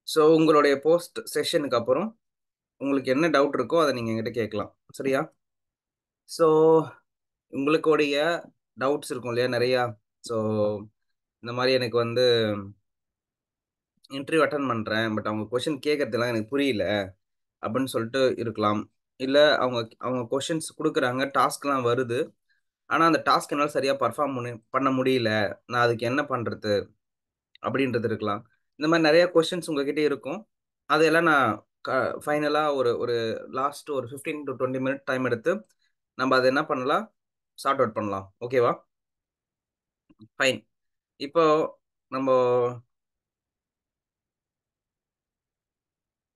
So உங்களுடைய post செஷனுக்கு அப்புறம் உங்களுக்கு என்ன டவுட் இருக்கோ அதை நீங்கள் என்கிட்ட கேட்கலாம். சரியா? ஸோ உங்களுடைய டவுட்ஸ் இருக்கும் இல்லையா நிறையா. ஸோ இந்த மாதிரி எனக்கு வந்து இன்டர்வியூ அட்டன் பண்ணுறேன், பட் அவங்க கொஷின் கேட்கறதுலாம் எனக்கு புரியல அப்படின்னு சொல்லிட்டு இருக்கலாம். இல்லை அவங்க அவங்க கொஷின்ஸ் கொடுக்குறாங்க, டாஸ்க்லாம் வருது, ஆனால் அந்த டாஸ்க் என்னால் சரியாக பர்ஃபார்ம் பண்ண முடியல, நான் அதுக்கு என்ன பண்ணுறது அப்படின்றது இருக்கலாம். இந்த மாதிரி நிறைய கொஷின்ஸ் உங்ககிட்ட இருக்கும். அதையெல்லாம் நான் ஃபைனலாக ஒரு ஒரு லாஸ்ட் ஒரு 15 to 20 மினிட் டைம் எடுத்து நம்ம அதை என்ன பண்ணலாம், சார்ட் அவுட் பண்ணலாம். ஓகேவா? ஃபைன். இப்போ நம்ம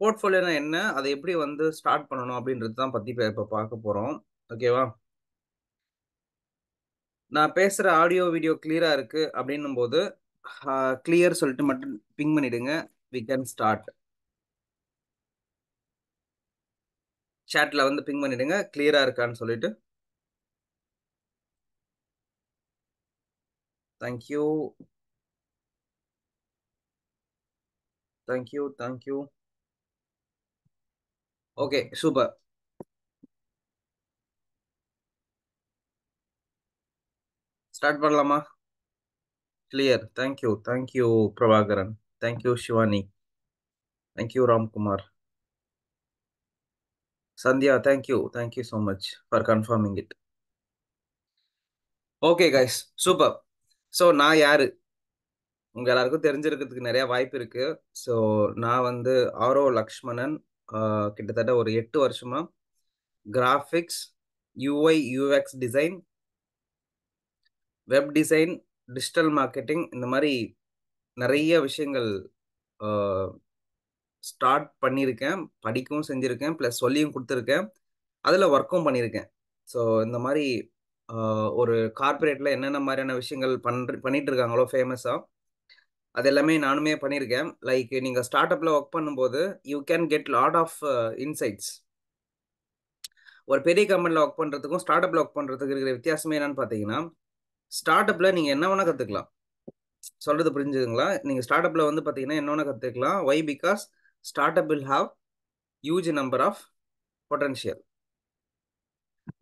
போர்ட்ஃபோலியோனா என்ன, அதை எப்படி வந்து ஸ்டார்ட் பண்ணணும் அப்படின்றது தான் பற்றி இப்போ பார்க்க போகிறோம். ஓகேவா? நான் பேசுகிற ஆடியோ வீடியோ கிளியராக இருக்குது அப்படின்னும் போது கிளியர் சொல்லிட்டு மட்டும் பிங் பண்ணிடுங்க. We can start. சேட்டில் வந்து பிங் பண்ணிடுங்க கிளியராக இருக்கான்னு சொல்லிட்டு. Thank you, thank you, thank you. Okay, super. Start பண்ணலாமா? Clear. Thank you, thank you Prabhakaran, thank you Shivani, thank you Ramkumar, Sandhya, thank you so much for confirming it. Okay guys, super. So நான் யாரு உங்க எல்லாருக்கும் தெரிஞ்சிருக்கிறதுக்கு நிறைய வாய்ப்பு இருக்கு. ஸோ நான் வந்து ஆரோ லக்ஷ்மணன். கிட்டத்தட்ட ஒரு 8 வருஷமா graphics, UI UX design, web design, digital marketing, இந்த மாதிரி நிறைய விஷயங்கள் ஸ்டார்ட் பண்ணியிருக்கேன், படிக்கவும் செஞ்சுருக்கேன், ப்ளஸ் சொல்லியும் கொடுத்துருக்கேன், அதில் ஒர்க்கும் பண்ணியிருக்கேன். ஸோ இந்த மாதிரி ஒரு கார்பரேட்டில் என்னென்ன மாதிரியான விஷயங்கள் பண்ணிட்டு இருக்காங்களோ ஃபேமஸாக, அது எல்லாமே நானுமே பண்ணியிருக்கேன். லைக் நீங்கள் ஸ்டார்ட் அப்பில் ஒர்க் பண்ணும்போது you can get lot of insights. ஒரு பெரிய கம்பெனியில் ஒர்க் பண்ணுறதுக்கும் ஸ்டார்ட் அப்பில் ஒர்க் பண்ணுறதுக்கு இருக்கிற வித்தியாசமே என்னன்னு பார்த்தீங்கன்னா, ஸ்டார்ட் அப்பில் நீங்கள் என்ன வேணால் கற்றுக்கலாம். சொல்கிறது புரிஞ்சுதுங்களா? நீங்கள் ஸ்டார்ட் அப்பில் வந்து பார்த்தீங்கன்னா என்ன வேணால் கற்றுக்கலாம். Why? Because start up will have huge number of potential.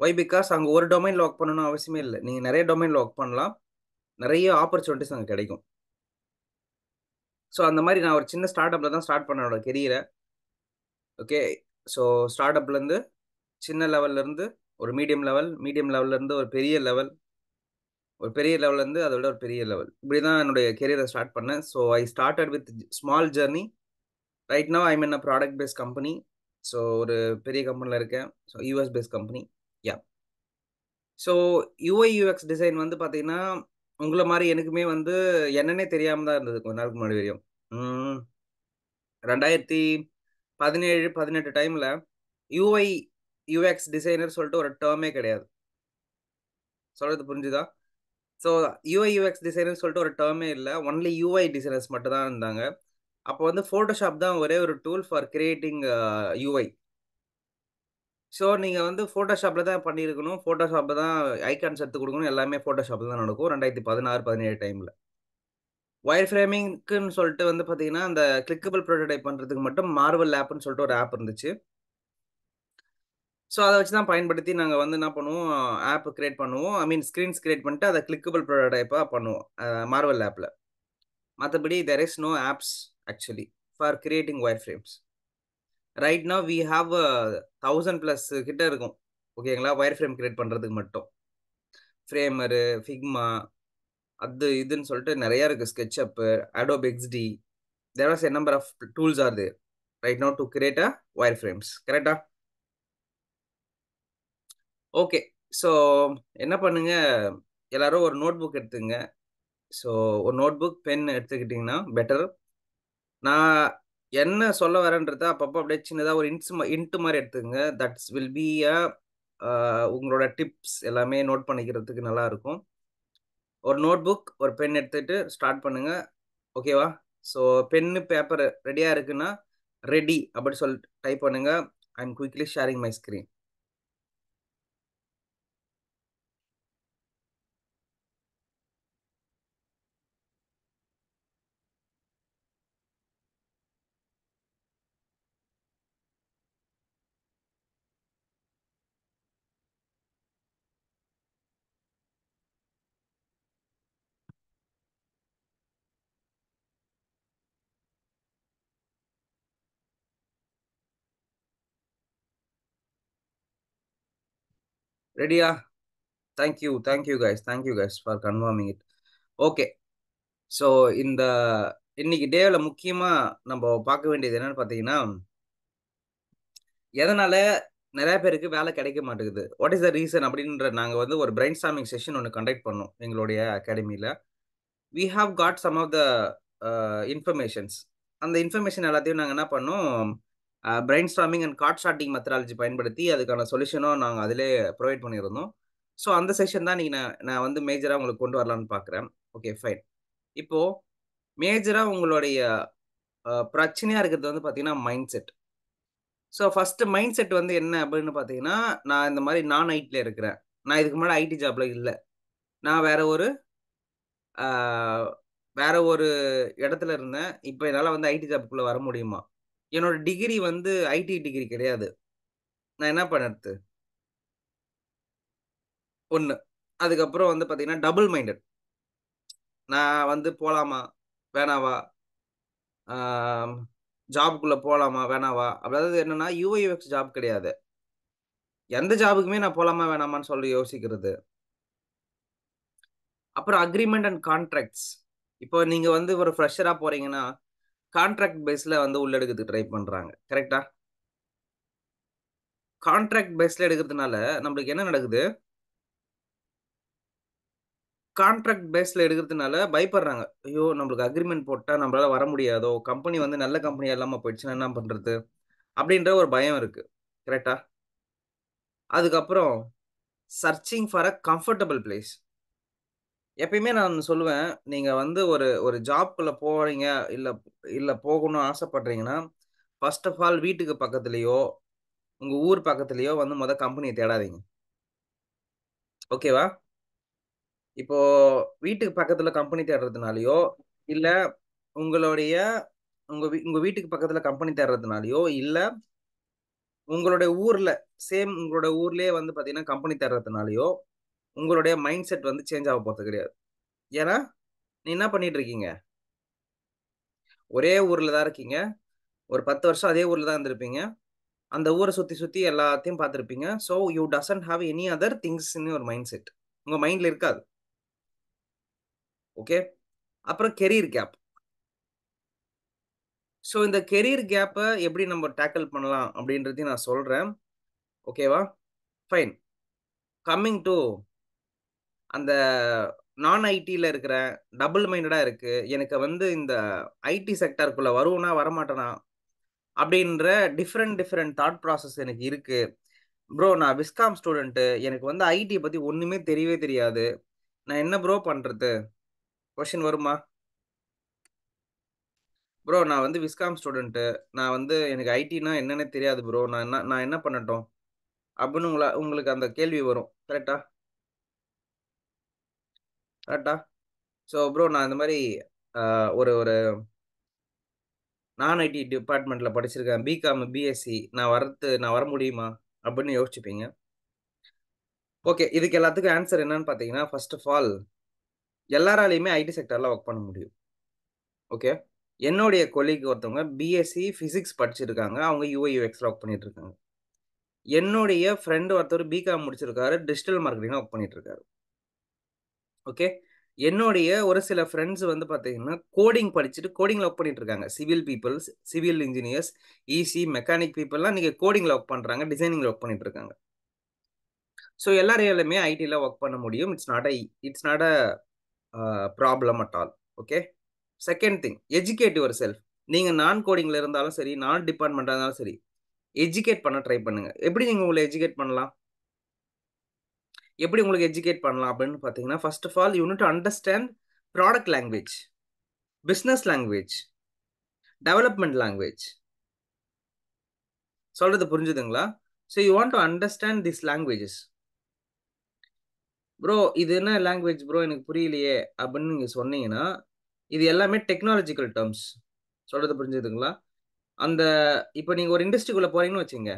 Why? Because அங்கே ஒரு டொமைனில் ஒர்க் பண்ணணும் அவசியமே இல்லை. நீங்கள் நிறைய டொமைனில் ஒர்க் பண்ணலாம், நிறைய ஆப்பர்ச்சுனிட்டிஸ் அங்கே கிடைக்கும். ஸோ அந்த மாதிரி நான் ஒரு சின்ன ஸ்டார்ட் அப்பில் தான் ஸ்டார்ட் பண்ண என்னோட கெரியரை. ஓகே, ஸோ ஸ்டார்ட் அப்லேருந்து சின்ன லெவல்லேருந்து ஒரு மீடியம் லெவல், மீடியம் லெவல்லேருந்து ஒரு பெரிய லெவல், ஒரு பெரிய லெவல்லேருந்து அதை விட ஒரு பெரிய லெவல், இப்படி தான் என்னுடைய கெரியரை ஸ்டார்ட் பண்ணேன். So I started with small journey. Right now I'm in a product based company. So ஒரு பெரிய கம்பெனியில் இருக்கேன். So US based company. Yeah. So UI UX design வந்து பார்த்தீங்கன்னா உங்களை மாதிரி எனக்குமே வந்து என்னன்னே தெரியாமல் தான் இருந்தது கொஞ்ச நாளுக்கு முன்னாடி வரையும். 2017-18 டைமில் யூஐ யூஎக்ஸ் டிசைனர் சொல்லிட்டு ஒரு டேர்மே கிடையாது. சொல்கிறது புரிஞ்சுதா? ஸோ யூஐ யூஎக்ஸ் டிசைனர் சொல்லிட்டு ஒரு டேர்மே இல்லை, ஒன்லி யூஐ டிசைனர்ஸ் மட்டும் தான் இருந்தாங்க. அப்போ வந்து ஃபோட்டோஷாப் தான் ஒரே ஒரு tool for creating UI. So நீங்கள் வந்து ஃபோட்டோஷாப்பில் தான் பண்ணியிருக்கணும், ஃபோட்டோஷாப்பில் தான் ஐகான்ஸ் எடுத்து கொடுக்கணும், எல்லாமே ஃபோட்டோஷாப்பில் தான் நடக்கும் 2016-17 டைமில். ஒயர் ஃப்ரேமிங்க்குன்னு சொல்லிட்டு வந்து பார்த்தீங்கன்னா அந்த கிளிக்கபிள் ப்ரோட்டோடைப் பண்ணுறதுக்கு மட்டும் மார்வல் ஆப்னு சொல்லிட்டு ஒரு ஆப் இருந்துச்சு. ஸோ அதை வச்சு தான் பயன்படுத்தி நாங்கள் வந்து என்ன பண்ணுவோம், ஆப் கிரியேட் பண்ணுவோம். ஐ மீன் ஸ்க்ரீன்ஸ் கிரியேட் பண்ணிட்டு அதை கிளிக்கபிள் ப்ரோட்டோடைப்பாக பண்ணுவோம் மார்வல் ஆப்பில். மற்றபடி there is no apps actually for creating wireframes. Right now we have 1000+ கிட்ட இருக்கும். ஓகேங்களா? ஒயர் ஃப்ரேம் கிரியேட் பண்ணுறதுக்கு மட்டும் ஃப்ரேமரு, ஃபிக்மா, அது இதுன்னு சொல்லிட்டு நிறையா இருக்குது. SketchUp, Adobe XD, there was a number of tools are there right now to create a wireframes. கரெக்டா? ஓகே. ஸோ என்ன பண்ணுங்க, எல்லாரும் ஒரு நோட் புக் எடுத்துங்க. ஸோ ஒரு நோட் புக், பென் எடுத்துக்கிட்டிங்கன்னா பெட்டர். நான் என்ன சொல்ல வரேன்றத அப்பப்போ அப்படியே சின்னதாக ஒரு இன்ட்டு மாதிரி எடுத்துக்கங்க. தட்ஸ் வில் பி அ உங்களோட டிப்ஸ் எல்லாமே நோட் பண்ணிக்கிறதுக்கு நல்லா இருக்கும். ஒரு நோட் புக், ஒரு பென் எடுத்துகிட்டு ஸ்டார்ட் பண்ணுங்க. ஓகேவா? ஸோ பென்னு பேப்பர் ரெடியாக இருக்குன்னா ரெடி அப்படி சொல்லிட்டு டைப் பண்ணுங்க. I am quickly sharing my screen. ரெடியா? Thank you guys for confirming it. Okay. So இந்த இன்னைக்கு டேவில் முக்கியமா நம்ம பார்க்க வேண்டியது என்னன்னு பார்த்தீங்கன்னா, எதனால நிறைய பேருக்கு வேலை கிடைக்க மாட்டேங்குது, வாட் இஸ் த ரீசன் அப்படின்ற நாங்கள் வந்து ஒரு பிரெயின் ஸ்டார்மிங் செஷன் ஒன்று கண்டக்ட் பண்ணோம் எங்களுடைய அகாடமியில். We have got some of the informations. அந்த இன்ஃபர்மேஷன் எல்லாத்தையும் நாங்கள் என்ன பண்ணோம், brainstorming and card sorting methodology பயன்படுத்தி அதுக்கான சொல்யூஷனும் நாங்கள் அதிலே ப்ரொவைட் பண்ணியிருந்தோம். ஸோ அந்த செஷன் தான் நீங்கள் நான் வந்து மேஜராக உங்களுக்கு கொண்டு வரலான்னு பார்க்குறேன். Okay fine. இப்போ மேஜராக உங்களுடைய பிரச்சனையாக இருக்கிறது வந்து பார்த்தீங்கன்னா mind set. So first mind set வந்து என்ன அப்படின்னு பார்த்தீங்கன்னா, நான் இந்த மாதிரி நான் ஐடியில் இருக்கிறேன், நான் இதுக்கு முன்னாடி ஐடி ஜாப்ல இல்லை, நான் ஆஹ், வேற ஒரு இடத்துல இருந்தேன், இப்போ என்னால் வந்து ஐடி ஜாப்புக்குள்ளே வர முடியுமா? என்னோட டிகிரி வந்து ஐடி டிகிரி கிடையாது, நான் என்ன பண்ணுறது? ஒன்று. அதுக்கப்புறம் வந்து பார்த்தீங்கன்னா டபுள் மைண்டட், நான் வந்து போகலாமா வேணாவா, ஜாபுக்குள்ளே போகலாமா வேணாவா, அதாவது என்னன்னா யூஐஎக்ஸ் ஜாப் கிடையாது, எந்த ஜாபுக்குமே நான் போகலாமா வேணாமான்னு சொல்லி யோசிக்கிறது. அப்புறம் அக்ரிமெண்ட் அண்ட் கான்ட்ராக்ட்ஸ். இப்போ நீங்கள் வந்து ஒரு ஃப்ரெஷராக போகிறீங்கன்னா கான்ட்ராக்ட் பேஸில் வந்து உள்ள எடுக்கிறதுக்கு ட்ரை பண்ணுறாங்க, கரெக்டா? கான்ட்ராக்ட் பேஸில் எடுக்கிறதுனால நம்மளுக்கு என்ன நடக்குது, கான்ட்ராக்ட் பேஸில் எடுக்கிறதுனால பயப்படுறாங்க, ஐயோ நம்மளுக்கு அக்ரிமெண்ட் போட்டால் நம்மளால வர முடியாதோ, கம்பெனி வந்து நல்ல கம்பெனியாக இல்லாமல் போயிடுச்சுன்னா என்ன பண்ணுறது அப்படின்ற ஒரு பயம் இருக்குது, கரெக்டா? அதுக்கப்புறம் searching for a comfortable place. எப்பயுமே நான் சொல்லுவேன், நீங்கள் வந்து ஒரு ஒரு ஜாப்குள்ளே போகிறீங்க, இல்லை இல்லை போகணும்னு ஆசைப்படுறீங்கன்னா, ஃபர்ஸ்ட் ஆஃப் ஆல் வீட்டுக்கு பக்கத்துலேயோ உங்கள் ஊர் பக்கத்துலேயோ வந்து கம்பெனியை தேடாதீங்க, ஓகேவா? இப்போ வீட்டுக்கு பக்கத்துல கம்பெனி தேடுறதுனாலயோ, இல்ல உங்களுடைய உங்க வீட்டுக்கு பக்கத்துல கம்பெனி தேடுறதுனாலயோ, இல்ல உங்களுடைய ஊர்ல உங்களோட ஊர்லயே வந்து பாத்தீங்கன்னா கம்பெனி தேடுறதுனாலயோ உங்களுடைய மைண்ட் செட் வந்து சேஞ்ச் ஆக போறது கிடையாது. ஏன்னா நீ என்ன பண்ணிட்டு இருக்கீங்க, ஒரே ஊர்ல தான் இருக்கீங்க, ஒரு 10 வருஷம் அதே ஊர்ல தான் இருந்திருப்பீங்க, அந்த ஊரை சுத்தி சுத்தி எல்லாத்தையும் பார்த்திருப்பீங்க. So you doesn't have any other things in your mind set, உங்க மைண்ட்ல இருக்காது. ஓகே. அப்புறம் கெரியர் கேப். ஸோ இந்த கெரியர் கேப்பை எப்படி நம்ம டேக்கிள் பண்ணலாம் அப்படின்றதையும் நான் சொல்கிறேன், ஓகேவா? ஃபைன். கம்மிங் டு அந்த நான் ஐடியில் இருக்கிற டபுள் மைண்டடாக இருக்கு, எனக்கு வந்து இந்த ஐடி செக்டருக்குள்ளே வருவேனா வரமாட்டேனா அப்படின்ற டிஃப்ரெண்ட் டிஃப்ரெண்ட் தாட் ப்ராசஸ் எனக்கு இருக்கு. ப்ரோ நான் விஸ்காம் ஸ்டூடெண்ட்டு, எனக்கு வந்து ஐடியை பற்றி ஒன்றுமே தெரியவே தெரியாது, நான் என்ன ப்ரோ பண்ணுறது? கொஷின் வருமா? ப்ரோ நான் வந்து விஸ்காம் ஸ்டூடெண்ட்டு, நான் வந்து எனக்கு ஐடினா என்னன்னே தெரியாது ப்ரோ, நான் என்ன பண்ணட்டும் அப்படின்னு உங்களுக்கு அந்த கேள்வி வரும், கரெக்டா? கரெக்டா? ஸோ ப்ரோ நான் இந்த மாதிரி ஒரு ஒரு நான் ஐடி டிபார்ட்மெண்ட்டில் படிச்சிருக்கேன், பிகாம் பிஎஸ்சி, நான் வர முடியுமா அப்படின்னு யோசிச்சுப்பீங்க. ஓகே, இதுக்கு எல்லாத்துக்கும் ஆன்சர் என்னன்னு பார்த்தீங்கன்னா, ஃபர்ஸ்ட் ஆஃப் ஆல் எல்லாராலையுமே ஐடி செக்டரில் ஒர்க் பண்ண முடியும். ஓகே. என்னுடைய கொலீக் ஒருத்தவங்க பிஎஸ்சி ஃபிசிக்ஸ் படிச்சிருக்காங்க, அவங்க யூஐ யூஎக்ஸில் ஒர்க் பண்ணிட்டு இருக்காங்க. என்னுடைய ஃப்ரெண்டு ஒருத்தர் பிகாம் முடிச்சிருக்காரு, டிஜிட்டல் மார்க்கெட்டிங் ஒர்க் பண்ணிட்டு இருக்காரு. ஓகே. என்னுடைய ஒரு சில ஃப்ரெண்ட்ஸ் வந்து பார்த்தீங்கன்னா கோடிங் படிச்சுட்டு கோடிங்கில் ஒர்க் பண்ணிட்டு இருக்காங்க, civil peoples, civil engineers, EC mechanic பீப்புளெலாம் நீங்கள் கோடிங்கில் ஒர்க் பண்ணுறாங்க, டிசைனிங்கில் ஒர்க் பண்ணிட்டு இருக்காங்க. ஸோ எல்லாரையாலுமே ஐடியில் ஒர்க் பண்ண முடியும். It's not a problem at all. Okay. Second thing, educate your self. நீங்கள் நான் கோடிங்கில் இருந்தாலும் சரி, நான் டிபார்ட்மெண்ட்டாக இருந்தாலும் சரி, எஜுகேட் பண்ண ட்ரை பண்ணுங்க. எப்படி நீங்கள் உங்களை எஜுகேட் பண்ணலாம், அப்படின்னு பார்த்தீங்கன்னா, first of all you need to understand product language, business language, development language. சொல்றது புரிஞ்சுதுங்களா? So you want to understand this languages. Bro இது என்ன லாங்குவேஜ் ப்ரோ எனக்கு புரியலையே அப்படின்னு நீங்கள் சொன்னீங்கன்னா, இது எல்லாமே டெக்னாலஜிக்கல் டேர்ம்ஸ். சொல்றது புரிஞ்சுதுங்களா? அந்த இப்போ நீங்கள் ஒரு இண்டஸ்ட்ரிக்குள்ளே போறீங்கன்னு வச்சுங்க,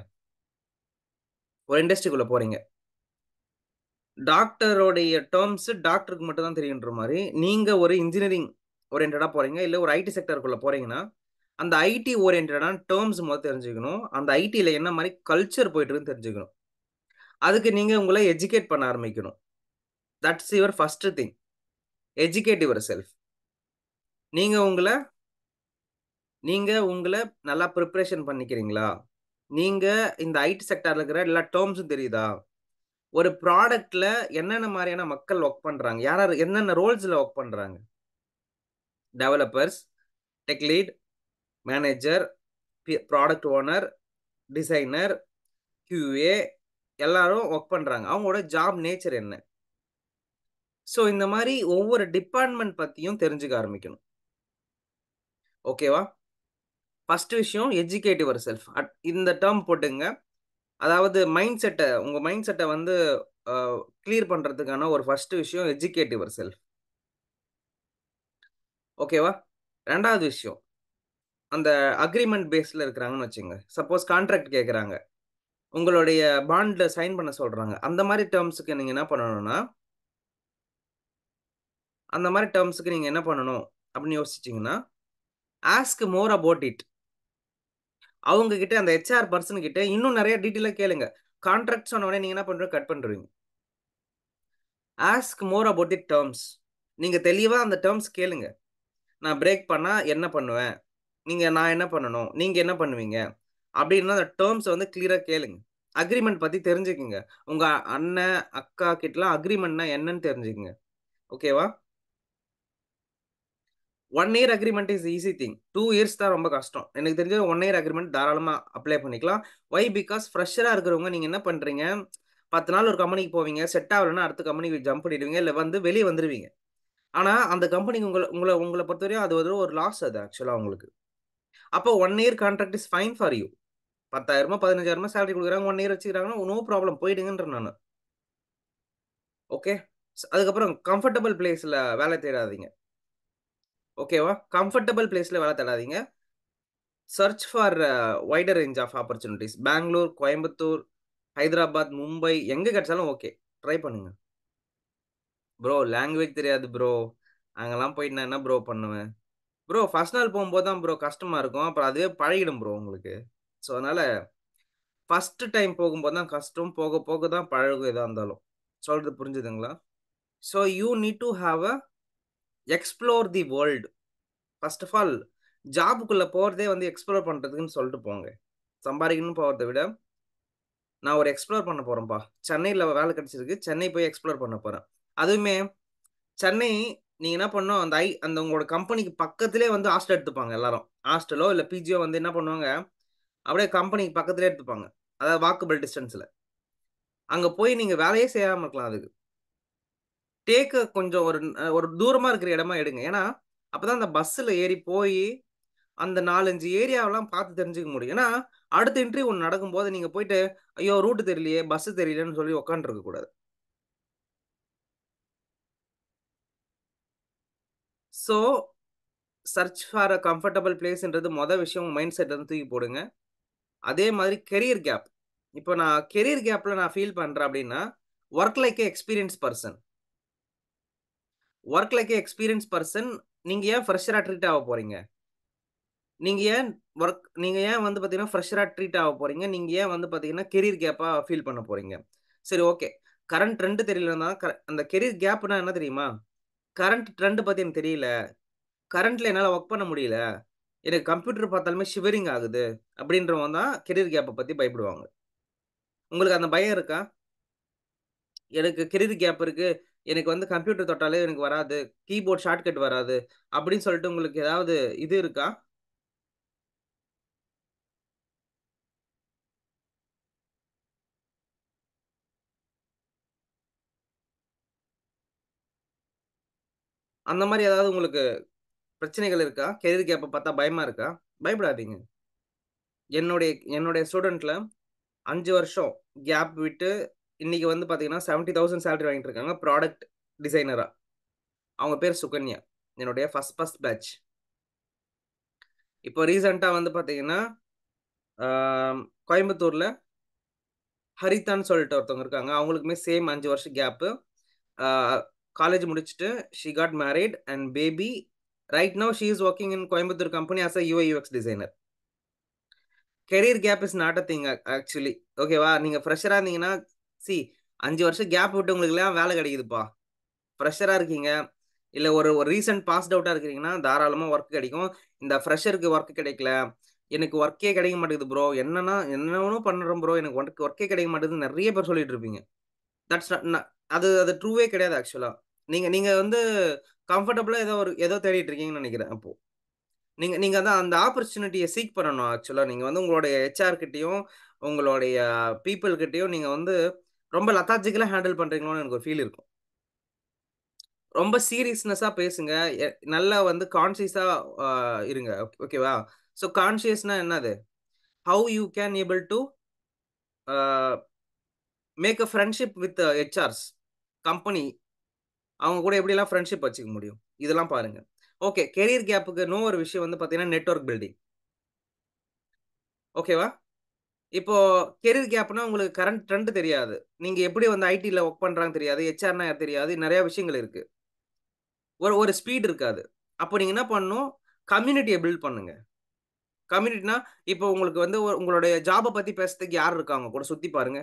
ஒரு இண்டஸ்ட்ரிக்குள்ளே போறீங்க, டாக்டரோடைய டேர்ம்ஸ் டாக்டருக்கு மட்டும் தான் தெரியுன்ற மாதிரி, நீங்கள் ஒரு இன்ஜினியரிங் ஓரியன்டாக போறீங்க, இல்லை ஒரு ஐடி செக்டருக்குள்ளே போறீங்கன்னா, அந்த ஐடி ஓரியன்டான டேர்ம்ஸ் முதல் தெரிஞ்சுக்கணும், அந்த ஐடியில் என்ன மாதிரி கல்ச்சர் போயிட்டு இருக்குன்னு தெரிஞ்சுக்கணும். அதுக்கு நீங்க உங்களை எஜுகேட் பண்ண ஆரம்பிக்கணும். That's your first thing. Educate your self. நீங்க உங்கள நீங்க உங்கள நல்லா பிரிப்பரேஷன் பண்ணிக்கிறீங்களா? நீங்க இந்த ஐடி செக்டார்ல இருக்கிற எல்லா டெர்ம்ஸும் தெரியுதா? ஒரு ப்ராடக்ட்ல என்னென்ன மாரியான மக்கள் வொர்க் பண்றாங்க? யார் யார் என்னென்ன ரோல்ஸ்ல வொர்க் பண்றாங்க? Developers, tech lead, manager, product owner, designer, QA எல்லாரும் வொர்க் பண்றாங்க. அவங்களோட ஜாப் நேச்சர் என்ன? ஸோ இந்த மாரி ஒவ்வொரு டிபார்ட்மெண்ட் பத்தியும் தெரிஞ்சுக்க ஆரம்பிக்கணும். ஓகேவா? ஃபர்ஸ்ட் விஷயம் எஜுகேட் யுவர் செல்ஃப். இந்த டெர்ம் போட்டுங்க. அதாவது உங்க மைண்ட் செட்ட வந்து அ கிளியர் பண்றதுக்கான ஒரு ஃபர்ஸ்ட் விஷயம் எஜுகேட் யுவர் செல்ஃப். ஓகேவா? 2வது விஷயம், அந்த அக்ரீமெண்ட் பேஸ்ல இருக்கிறாங்கன்னு வச்சுக்கங்க. சப்போஸ் கான்ட்ராக்ட் கேட்கறாங்க. உங்களுடைய பாண்ட்ல சைன் பண்ண சொல்றாங்க. அந்த மாரி டெர்ம்ஸ்க்கு நீங்க என்ன பண்ணணும் அப்படின்னு யோசிச்சீங்கன்னா, ஆஸ்க் மோர் அபௌட் இட். அவங்க கிட்ட அந்த பெர்சன் கிட்ட இன்னும் நெறைய டீட்டெயிலா கேளுங்க. கான்ட்ராக்ட் சொன்ன உடனே நீங்க என்ன பண்றீங்க? கட் பண்ருவீங்க. Ask more about the terms. நீங்க தெளிவா அந்த டெர்ம்ஸ் கேளுங்க. நான் பிரேக் பண்ணா என்ன பண்ணுவேன்? நான் என்ன பண்ணணும்? நீங்க என்ன பண்ணுவீங்க? அப்படின்னு அந்த டெர்ம்ஸ் வந்து கிளியரா கேளுங்க. அக்ரீமெண்ட் பத்தி தெரிஞ்சுக்கங்க. உங்க அண்ணன், அக்கா கிட்டலாம் அக்ரீமெண்ட்னா என்னன்னு தெரிஞ்சுக்கங்க. ஓகேவா? 1 year agreement is easy thing. 2 years தான் ரொம்ப கஷ்டம். எனக்கு தெரிஞ்சு 1 இயர் அக்ரீமெண்ட் தாராளமா அப்ளை பண்ணிக்கலாம். வை? பிகாஸ் ஃப்ரெஷரா இருக்கிறவங்க நீங்க என்ன பண்றீங்க? 10 நாள் ஒரு கம்பெனிக்கு போவீங்க. செட் ஆகலன்னா அடுத்த கம்பெனிக்கு ஜம்ப் பண்ணிடுவீங்க. இல்ல வந்து வெளிய வந்துருவீங்க. ஆனா அந்த கம்பெனிக்கு உங்கள உங்கள உங்கள பொறுத்தவரையும் அது ஒரு லாஸ் அது ஆக்சுவலா உங்களுக்கு. அப்போ 1 year contract is fine for you. 10,000 15,000 salary குடுக்குறாங்க. 1 இயர் வச்சுக்கிறாங்கன்னா, நோ ப்ராப்ளம் போயிடுங்கன்றேன் நானு. ஓகே. அதுக்கப்புறம் கம்ஃபர்டபிள் பிளேஸ்ல வேலை தேடாதீங்க. ஓகேவா? கம்ஃபர்டபிள் பிளேஸ்ல வேலை தேடாதீங்க. Search for wider range of opportunities. Bangalore, Coimbatore, Hyderabad, Mumbai எங்க கிடைச்சாலும் ஓகே. ட்ரை பண்ணுங்க. ப்ரோ லாங்குவேஜ் தெரியாது ப்ரோ. அங்கலாம் போயிட்டு நான் என்ன ப்ரோ பண்ணுவேன்? ப்ரோ ஃபர்ஸ்ட் நாள் போம்போது தான் ப்ரோ கஷ்டமா இருக்கும். அப்புறம் அதுவே பழகிடும் ப்ரோ உங்களுக்கு. ஸோ அதனால ஃபர்ஸ்ட் டைம் போகும்போது தான் கஷ்டம். போக போக தான் பழகும் எதா இருந்தாலும். சொல்றது புரிஞ்சுதுங்களா? So you need to have explore the world. First of all ஜாப்க்குள்ள போறதே வந்து எக்ஸ்ப்ளோர் பண்றதுக்குன்னு சொல்லிட்டு போங்க. சம்பாரிக்கணும்னு போறத விட, நான் ஒரு எக்ஸ்ப்ளோர் பண்ண போறேன்ப்பா. சென்னையில வேலை கிடைச்சிருக்கு. சென்னை போய் எக்ஸ்ப்ளோர் பண்ண போறேன். அதுவுமே சென்னை நீங்க என்ன பண்ணணும், அந்த உங்களோட கம்பெனிக்கு பக்கத்திலேயே வந்து ஹாஸ்டல் எடுத்துப்பாங்க எல்லாரும். ஹாஸ்டலோ இல்ல பிஜியோ வந்து என்ன பண்ணுவாங்க, அப்படியே கம்பெனிக்கு பக்கத்திலேயே எடுத்துப்பாங்க. அதாவது வாக்கபிள் டிஸ்டன்ஸ்ல. அங்க போய் நீங்க வேலையே செய்யாம இருக்கலாம் அதுக்கு. கொஞ்சம் ஒரு தூரமா இருக்கிற இடமா எடுங்க. ஏன்னா, அப்பதான் அந்த பஸ்ஸுல ஏறி போயி, அந்த 4, 5 ஏரியாவெல்லாம் பார்த்து தெரிஞ்சுக்க முடியும். ஏன்னா, அடுத்த இன்டர்வியூ ஒண்ணு நடக்கும்போது நீங்க போயிட்டு, "ஐயோ! ரூட் தெரியலையே, பஸ் தெரியலன்னு" சொல்லி உட்கார்ந்துருக்க கூடாது. So, search for a comfortable பிளேஸ்ன்றது விஷயம் உங்க மைண்ட் செட்ல இருந்து தூக்கி போடுங்க. அதே மாதிரி கெரியர் கேப். இப்போ நான் கெரியர் கேப்ல நான் ஃபீல் பண்றேன் அப்படின்னா, work like a experience person. Work like a experience person. நீங்க ஏன் ஃப்ரெஷரா ட்ரீட் ஆக போறீங்க? நீங்க ஏன் வந்து பார்த்தீங்கன்னா, ஃப்ரெஷரா ட்ரீட் ஆக போறீங்க? நீங்க ஏன் வந்து பார்த்தீங்கன்னா, கெரியர் கேப்பா ஃபீல் பண்ண போறீங்க? சரி ஓகே. கரண்ட் ட்ரெண்ட் தெரியலன்னா, அந்த கெரியர் கேப்னா என்ன தெரியுமா? கரண்ட் ட்ரெண்ட் பத்தி எனக்கு தெரியல. கரண்ட்ல என்னால வொர்க் பண்ண முடியல. எனக்கு கம்ப்யூட்டர் பார்த்தாலுமே ஷிவரிங் ஆகுது. அப்படின்றவங்க தான் கெரியர் கேப்ப பத்தி பயப்படுவாங்க. உங்களுக்கு அந்த பயம் இருக்கா? எனக்கு கெரியர் கேப் இருக்கு. எனக்கு வந்து கம்ப்யூட்டர் தொட்டாலே எனக்கு வராது. கீபோர்ட் ஷார்ட்கட் வராது. அப்படின்னு சொல்லிட்டு உங்களுக்கு ஏதாவது இது இருக்கா? அந்த மாரி ஏதாவது உங்களுக்கு பிரச்சனைகள் இருக்கா? கெரியர் கேப்ப பார்த்தா பயமா இருக்கா? பயப்படாதீங்க. என்னுடைய என்னுடைய ஸ்டூடண்ட்ல 5 வருஷம் கேப் விட்டு இன்னைக்கு வந்து பார்த்தீங்கன்னா, 70,000 சேலரி வாங்கிட்டு இருக்காங்க. ப்ராடக்ட் டிசைனரா. அவங்க பேர் சுகன்யா. என்னுடைய ஃபர்ஸ்ட் பேட்ச். இப்போ ரீசென்ட்டா வந்து பார்த்தீங்கன்னா, ஆ கோயம்புத்தூர்ல ஹரிதான்னு சொல்லிட்டு ஒருத்தவங்க இருக்காங்க. அவங்களுக்குமே சேம் 5 வருஷம் கேப்பு. ஆ காலேஜ் முடிச்சுட்டு she got married and baby. Right now she is working in Coimbatore company as a UI UX designer. Career gap is not a thing actually. ஓகேவா? நீங்க ஃப்ரெஷரா இருந்தீங்கன்னா, சி 5 வருஷம் கேப் விட்டு உங்களுக்குலாம் வேலை கிடைக்குதுப்பா. ஃப்ரெஷரா இருக்கீங்க. இல்ல ஒரு ஒரு ரீசென்ட் பாஸ்ட் அவுட்டா இருக்கிறீங்கன்னா, தாராளமா வொர்க் கிடைக்கும். இந்த ஃப்ரெஷருக்கு வொர்க் கிடைக்கல. எனக்கு வொர்க்கே கிடைக்க மாட்டேங்குது ப்ரோ. என்னென்னவோ பண்றேன் ப்ரோ. எனக்கு வொர்க்கே கிடைக்க மாட்டேங்குதுன்னு நெறைய பேர் சொல்லிட்டு இருப்பீங்க. தட்ஸ் நாட் அது அது ட்ரூவே கிடையாது ஆக்சுவலா. நீங்க நீங்க வந்து கம்ஃபர்டபுளா ஏதோ தேடிட்டு இருக்கீங்கன்னு நெனைக்கிறேன் அப்போ. நீங்க நீங்க அதான் அந்த ஆப்பர்ச்சுனிட்டிய சீக் பண்ணணும் ஆக்சுவலா. நீங்க வந்து உங்களுடைய ஹெச்ஆர் கிட்டயும், உங்களுடைய பீப்பிள் கிட்டயும் நீங்க வந்து ரொம்ப லெதார்ஜிக்கலா ஹேண்டில் பண்றீங்களோன்னு எனக்கு ஒரு ஃபீல் இருக்கும். ரொம்ப சீரியஸ்னஸா பேசுங்க. நல்லா வந்து கான்ஷியஸா அ இருங்க. ஓகேவா? ஸோ கான்ஷியஸ்னா என்னது? How you can able to uh make a friendship with HRs. Company அவங்க கூட எப்படிலாம் ஃப்ரெண்ட்ஷிப் வச்சுக்க முடியும்? இதெல்லாம் பாருங்க. ஓகே. கரியர் கேப்‌க்கு இன்னொரு விஷயம் வந்து பார்த்தீங்கன்னா, நெட்வொர்க் பில்டிங். ஓகேவா? இப்போ கரியர் கேப்னா உங்களுக்கு கரண்ட் ட்ரெண்ட் தெரியாது. நீங்க எப்படி வந்து ஐடில வொர்க் பண்றாங்கன்னு தெரியாது. ஹெச்ஆர்னா தெரியாது. நெறைய விஷயங்கள் இருக்கு. ஒரு ஒரு ஸ்பீட் இருக்காது. அப்போ நீங்க என்ன பண்ணணும்? கம்யூனிட்டிய பில்ட் பண்ணுங்க. கம்யூனிட்டினா, இப்போ உங்களுக்கு வந்து உங்களுடைய ஜாப்ப பத்தி பேசுறதுக்கு யார் இருக்காங்க கூட சுத்தி பாருங்க.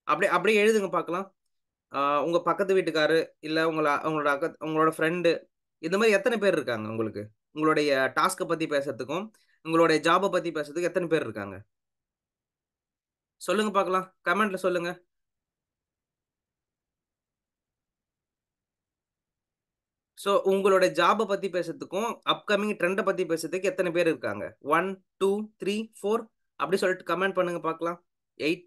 அப்படியே அப்படியே எழுதுங்க பார்க்கலாம். ஆ உங்க பக்கத்து வீட்டுக்காரு, இல்ல உங்களோட ஃப்ரெண்ட் இந்த மாரி எத்தன பேர் இருக்காங்க உங்களுக்கு? உங்களுடைய டாஸ்க்க பத்தி பேசறதுக்கும், உங்களுடைய ஜாப்ப பத்தி பேசறதுக்கு எத்தன பேர் இருக்காங்க? சொல்லுங்க பார்க்கலாம். கமெண்ட்ல சொல்லுங்க. ஸோ உங்களோட ஜாப்ப பத்தி பேசறதுக்கும், அப்கமிங் ட்ரெண்ட பத்தி பேசறதுக்கு எத்தன பேர் இருக்காங்க? 1, 2, 3, 4 அப்படி சொல்லிட்டு கமெண்ட் பண்ணுங்க பார்க்கலாம். 8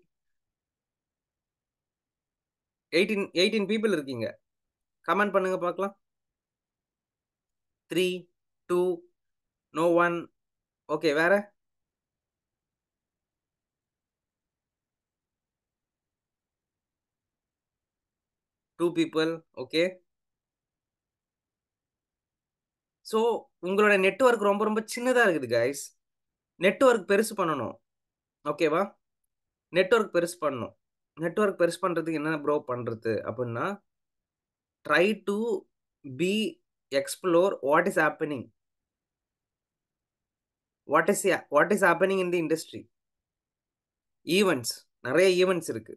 18 பீப்பிள் இருக்கீங்க. கமெண்ட் பண்ணுங்க பார்க்கலாம். 3, 2, நோ 1 ஓகே வேற? 2 பீப்பிள் ஓகே. ஸோ உங்களோட நெட்வொர்க் ரொம்ப ரொம்ப சின்னதா இருக்குது காய்ஸ். நெட்வொர்க் பெருசு பண்ணணும். ஓகேவா? நெட்வொர்க் பெருசு பண்ணணும். நெட்வொர்க் பெருசு பண்றதுக்கு என்ன ப்ரோ பண்றது? அப்டின்னா, try to be explore what is happening. What is happening in the industry. Events நெறைய ஈவன்ட்ஸ் இருக்கு.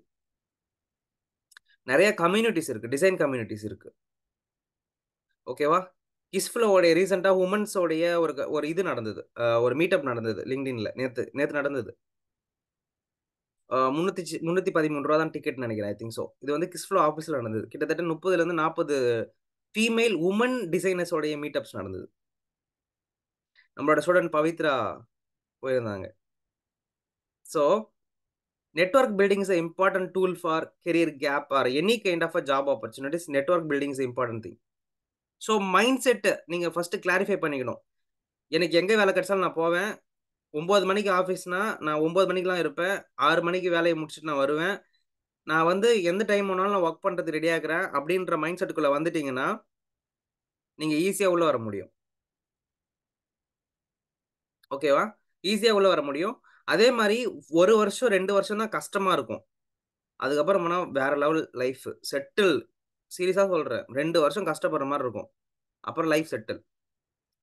நெறைய கம்யூனிட்டீஸ் இருக்கு. டிசைன் கம்யூனிட்டீஸ் இருக்கு. ஓகேவா? கிஸ்ஃப்ளோவோடைய ரீசென்ட்டா வுமன்ஸோடைய ஒரு இது நடந்தது. ஒரு மீட்டப் நடந்தது. LinkedInல நேத்து நேத்து நடந்தது. 313 தான் டிக்கெட் நெனைக்கிறேன். I think so. இது வந்து கிஸ்ஃப்ளோ ஆஃபீஸ்ல நடந்தது. கிட்டத்தட்ட 30லிருந்து 40 ஃபீமேல் வுமன் டிசைனர்ஸ் உடைய மீட்டப்ஸ் நடந்தது. நம்மளோட ஸ்டூடண்ட் பவித்ரா போயிருந்தாங்க. So, network building is a important tool for career gap or any kind of a job opportunities. Network building is important thing. So, mindset நீங்க first clarify பண்ணிக்கணும். எனக்கு எங்க வேலை கிடைச்சாலும் நான் போவேன். 9 மணிக்கு ஆஃபீஸ்னா, நான் 9 மணிக்கெல்லாம் இருப்பேன். 6 மணிக்கு வேலைய முடிச்சுட்டு நான் வருவேன். நான் வந்து எந்த டைம் வேணாலும் நான் வொர்க் பண்றதுக்கு ரெடியா இருக்கிறேன். அப்படின்ற மைண்ட் செட்குள்ள வந்துட்டீங்கன்னா, நீங்க ஈஸியா உள்ள வர முடியும். ஓகேவா? ஈஸியா உள்ள வர முடியும். அதே மாரி 1 வருஷம், 2 வருஷம் தான் கஷ்டமா இருக்கும். அதுக்கப்புறம் போனா வேற லெவல் லைஃப். செட்டில். சீரியஸா சொல்றேன். 2 வருஷம் கஷ்டப்படுற மாரி இருக்கும். அப்புறம் லைஃப் செட்டில்.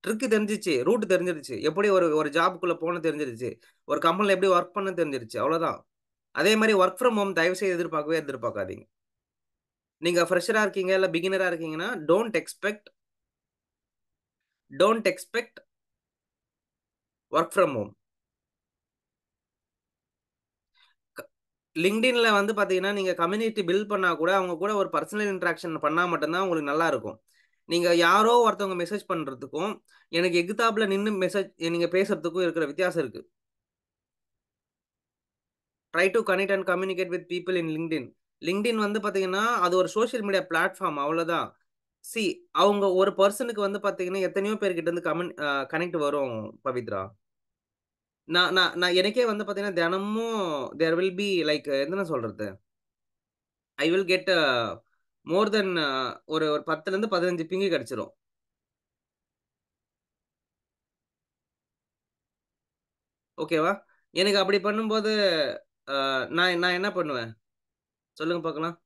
ட்ரிக் தெரிஞ்சுச்சு. ரூட் தெரிஞ்சிருச்சு. எப்படி ஒரு ஒரு ஜாப்க்குள்ள போணும் தெரிஞ்சிருச்சு. ஒரு கம்பெனில எப்படி வொர்க் பண்ணணும்னு தெரிஞ்சிருச்சு. அவ்வளோதான். அதே மாரி வொர்க் ஃப்ரம் ஹோம் தயவு செய்து எதிர்பார்க்காதீங்க. நீங்க ஃப்ரெஷரா இருக்கீங்க, இல்ல பிகினரா இருக்கீங்கன்னா, don't expect work from home. க LinkedInல வந்து பார்த்தீங்கன்னா, நீங்க கம்யூனிட்டி பில்ட் பண்ணா கூட, அவங்க கூட ஒரு பெர்சனல் இன்டராக்ஷன் பண்ணா மட்டும் தான் உங்களுக்கு நல்லா இருக்கும். நீங்க யாரோ ஒருத்தவங்க மெசேஜ் பண்றதுக்கும், எனக்கு எகுத்தாப்ல நின்னு நீங்க பேசுறதுக்கும் இருக்கிற வித்தியாசம் இருக்கு. Try to connect and communicate with people in LinkedIn. LinkedIn வந்து பார்த்தீங்கன்னா, அது ஒரு சோசியல் மீடியா பிளாட்ஃபார்ம் அவ்வளோதான். அவங்க ஒரு பெர்சனுக்கு வந்து பார்த்தீங்கன்னா, எத்தனையோ பேர்கிட்ட இருந்து கனெக்ட் வரும் பவித்ரா. நான் நான் நான் எனக்கே வந்து பார்த்தீங்கன்னா, தினமும் தேர் வில் பி லைக் என்ன சொல்றது? ஐ வில் கெட் மோர் தென் ஒரு 10லிருந்து 15 பிங் கிடைச்சிரும். ஓகேவா? எனக்கு அப்படி பண்ணும்போது, நான் நான் என்ன பண்ணுவேன்? சொல்லுங்க பார்க்கலாம்.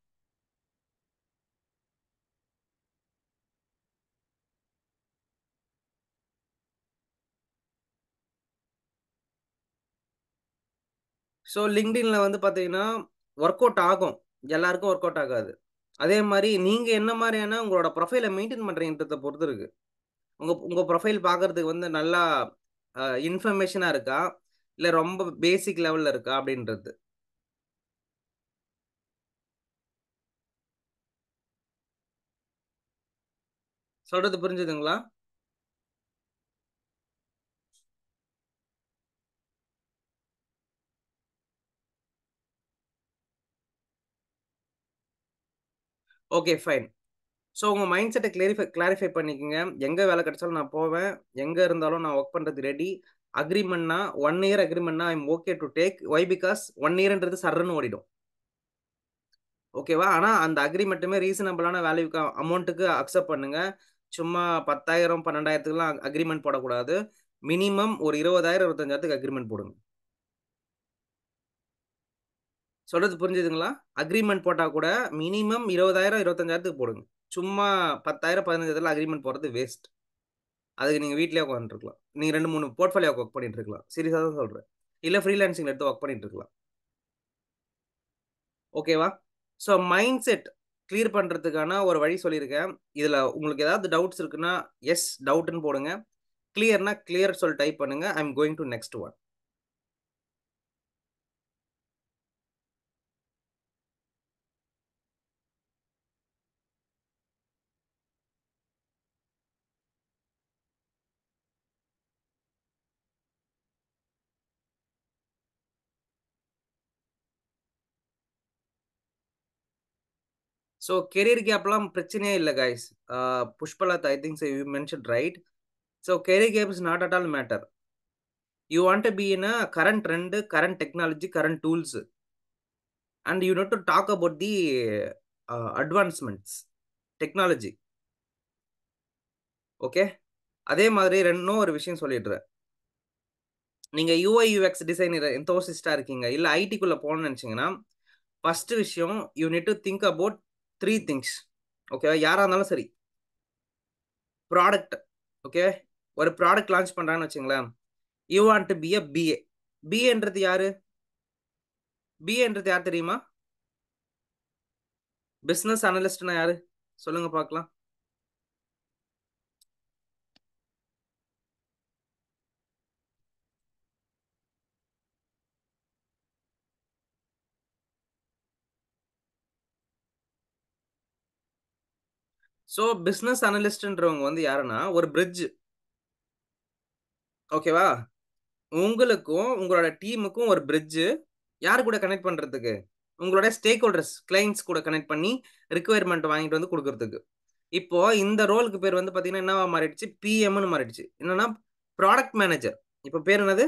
ஸோ LinkedInல வந்து பார்த்தீங்கன்னா, வொர்க் அவுட் ஆகும். எல்லாருக்கும் ஒர்க் அவுட் ஆகாது. அதே மாரி நீங்க என்ன மாரியான உங்களோட ப்ரொஃபைல மெயின்டெயின் பண்றீங்கன்றத பொறுத்து இருக்கு. உங்க உங்க ப்ரொஃபைல் பார்க்கறதுக்கு வந்து நல்லா இன்ஃபர்மேஷனா இருக்கா? இல்ல ரொம்ப பேசிக் லெவல்ல இருக்கா? அப்படின்றது. சொல்றது புரிஞ்சுதுங்களா? Okay, fine. ஸோ உங்க மைண்ட் செட்ட கிளாரிஃபை பண்ணிக்கங்க. எங்க வேலை கிடைச்சாலும் நான் போவேன். எங்க இருந்தாலும் நான் வொர்க் பண்றதுக்கு ரெடி. அக்ரீமெண்ட்னா 1 இயர் அக்ரீமெண்ட்னா I am okay to take. Why? Because 1 இயர்ன்றது சர்ருன்னு ஓடிடும். ஓகேவா? ஆனா அந்த அக்ரீமென்ட்டுமே ரீசனபிளான வேல்யூக்கு அமௌண்ட்டுக்கு அக்செப்ட் பண்ணுங்க. சும்மா 10,000 12,000த்துக்குலாம் அக்ரீமெண்ட் போடக்கூடாது. மினிமம் ஒரு 20,000 25,000த்துக்கு அக்ரீமெண்ட் போடுங்க. சொல்றது புரிஞ்சுதுங்களா? அக்ரீமெண்ட் போட்டா கூட மினிமம் 20,000 25,000த்துக்கு போடுங்க. சும்மா 10,000 15,000த்துல அக்ரீமெண்ட் போடுறது வேஸ்ட். அதுக்கு நீங்க வீட்லயே உட்கார்ந்துட்டு இருக்கலாம். நீங்க 2, 3 போர்ட்ஃபோலியோ வொர்க் பண்ணிட்டு இருக்கலாம். சீரியஸா தான் சொல்றேன். இல்ல ஃப்ரீலான்சிங்ல எடுத்து வொர்க் பண்ணிட்டு இருக்கலாம். ஓகேவா? ஸோ மைண்ட் செட் கிளியர் பண்றதுக்கான ஒரு வழி சொல்லியிருக்கேன். இதுல உங்களுக்கு ஏதாவது டவுட்ஸ் இருக்குன்னா, எஸ் டவுட்ன்னு போடுங்க. கிளியர்னா கிளியர் சொல்லி டைப் பண்ணுங்க. I am going to next one. So career கேப்லாம் பிரச்சனையே இல்ல guys. Pushpalatha I think you mentioned right. So career gap is not at all matter. You want to be in a current trend, current technology, current tools and you need to talk about the advancements technology. Okay. அதே மாதிரி இன்னும் ஒரு விஷயம் சொல்லிடுறேன். நீங்க UI, UX designer எந்தோசிஸ்ட்டா இருக்கீங்க. இல்ல ஐடிக்குள்ள போகணும்னு நெனச்சீங்கன்னா, ஃபர்ஸ்ட் விஷயம் you need to think about 3 things. ஓகேவா? யாரா இருந்தாலும் சரி. ப்ராடக்ட். ஓகே. ஒரு ப்ராடக்ட் லான்ச் பண்றாங்கன்னு வச்சுக்கங்களேன். You want to be a BA. பிஏன்றது யாரு? பிஏன்றது யார் தெரியுமா? பிசினஸ் அனலிஸ்ட்னா யாரு? சொல்லுங்க பார்க்கலாம். சோ பிசினஸ் அனலிஸ்ட்ன்றவங்க வந்து யாருன்னா, ஒரு பிரிட்ஜ். ஓகேவா? உங்களுக்கும் உங்களோட டீமுக்கும் ஒரு பிரிட்ஜ். யாரு கூட கனெக்ட் பண்றதுக்கு? உங்களோட ஸ்டேக் ஹோல்டர்ஸ், கிளையண்ட்ஸ் கூட கனெக்ட் பண்ணி ரிக்வயர்மென்ட் வாங்கிட்டு வந்து குடுக்குறதுக்கு. இப்போ இந்த ரோலுக்கு பேர் வந்து பார்த்தீங்கன்னா, என்னவா மாறிடுச்சு? பிஎம்ன்னு மாறிடுச்சு. என்னன்னா ப்ராடக்ட் மேனேஜர். இப்ப பேர் என்னது?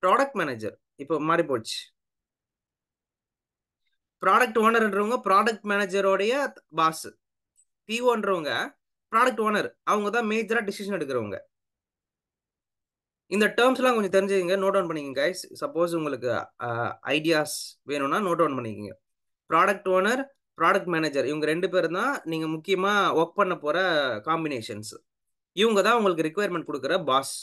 Product manager. இப்போ மாறி போச்சு. ப்ராடக்ட் ஓனர்ன்றவங்க ப்ராடக்ட் மேனேஜரோடைய பாஸ். பிஓன்றவங்க ப்ராடக்ட் ஓனர். அவங்க தான் மேஜரா டிசிஷன் எடுக்கிறவங்க. இந்த டெர்ம்ஸ்லாம் கொஞ்சம் தெரிஞ்சுக்கங்க. நோட் டவுன் பண்ணிக்கங்க கைஸ். சப்போஸ் உங்களுக்கு ஐடியாஸ் வேணும்னா நோட் டவுன் பண்ணிக்கங்க. ப்ராடக்ட் ஓனர், ப்ராடக்ட் மேனேஜர் இவங்க 2 பேரும் தான் நீங்க முக்கியமா வொர்க் பண்ண போற காம்பினேஷன்ஸ். இவங்க தான் உங்களுக்கு ரிக்வயர்மென்ட் குடுக்குற பாஸ்.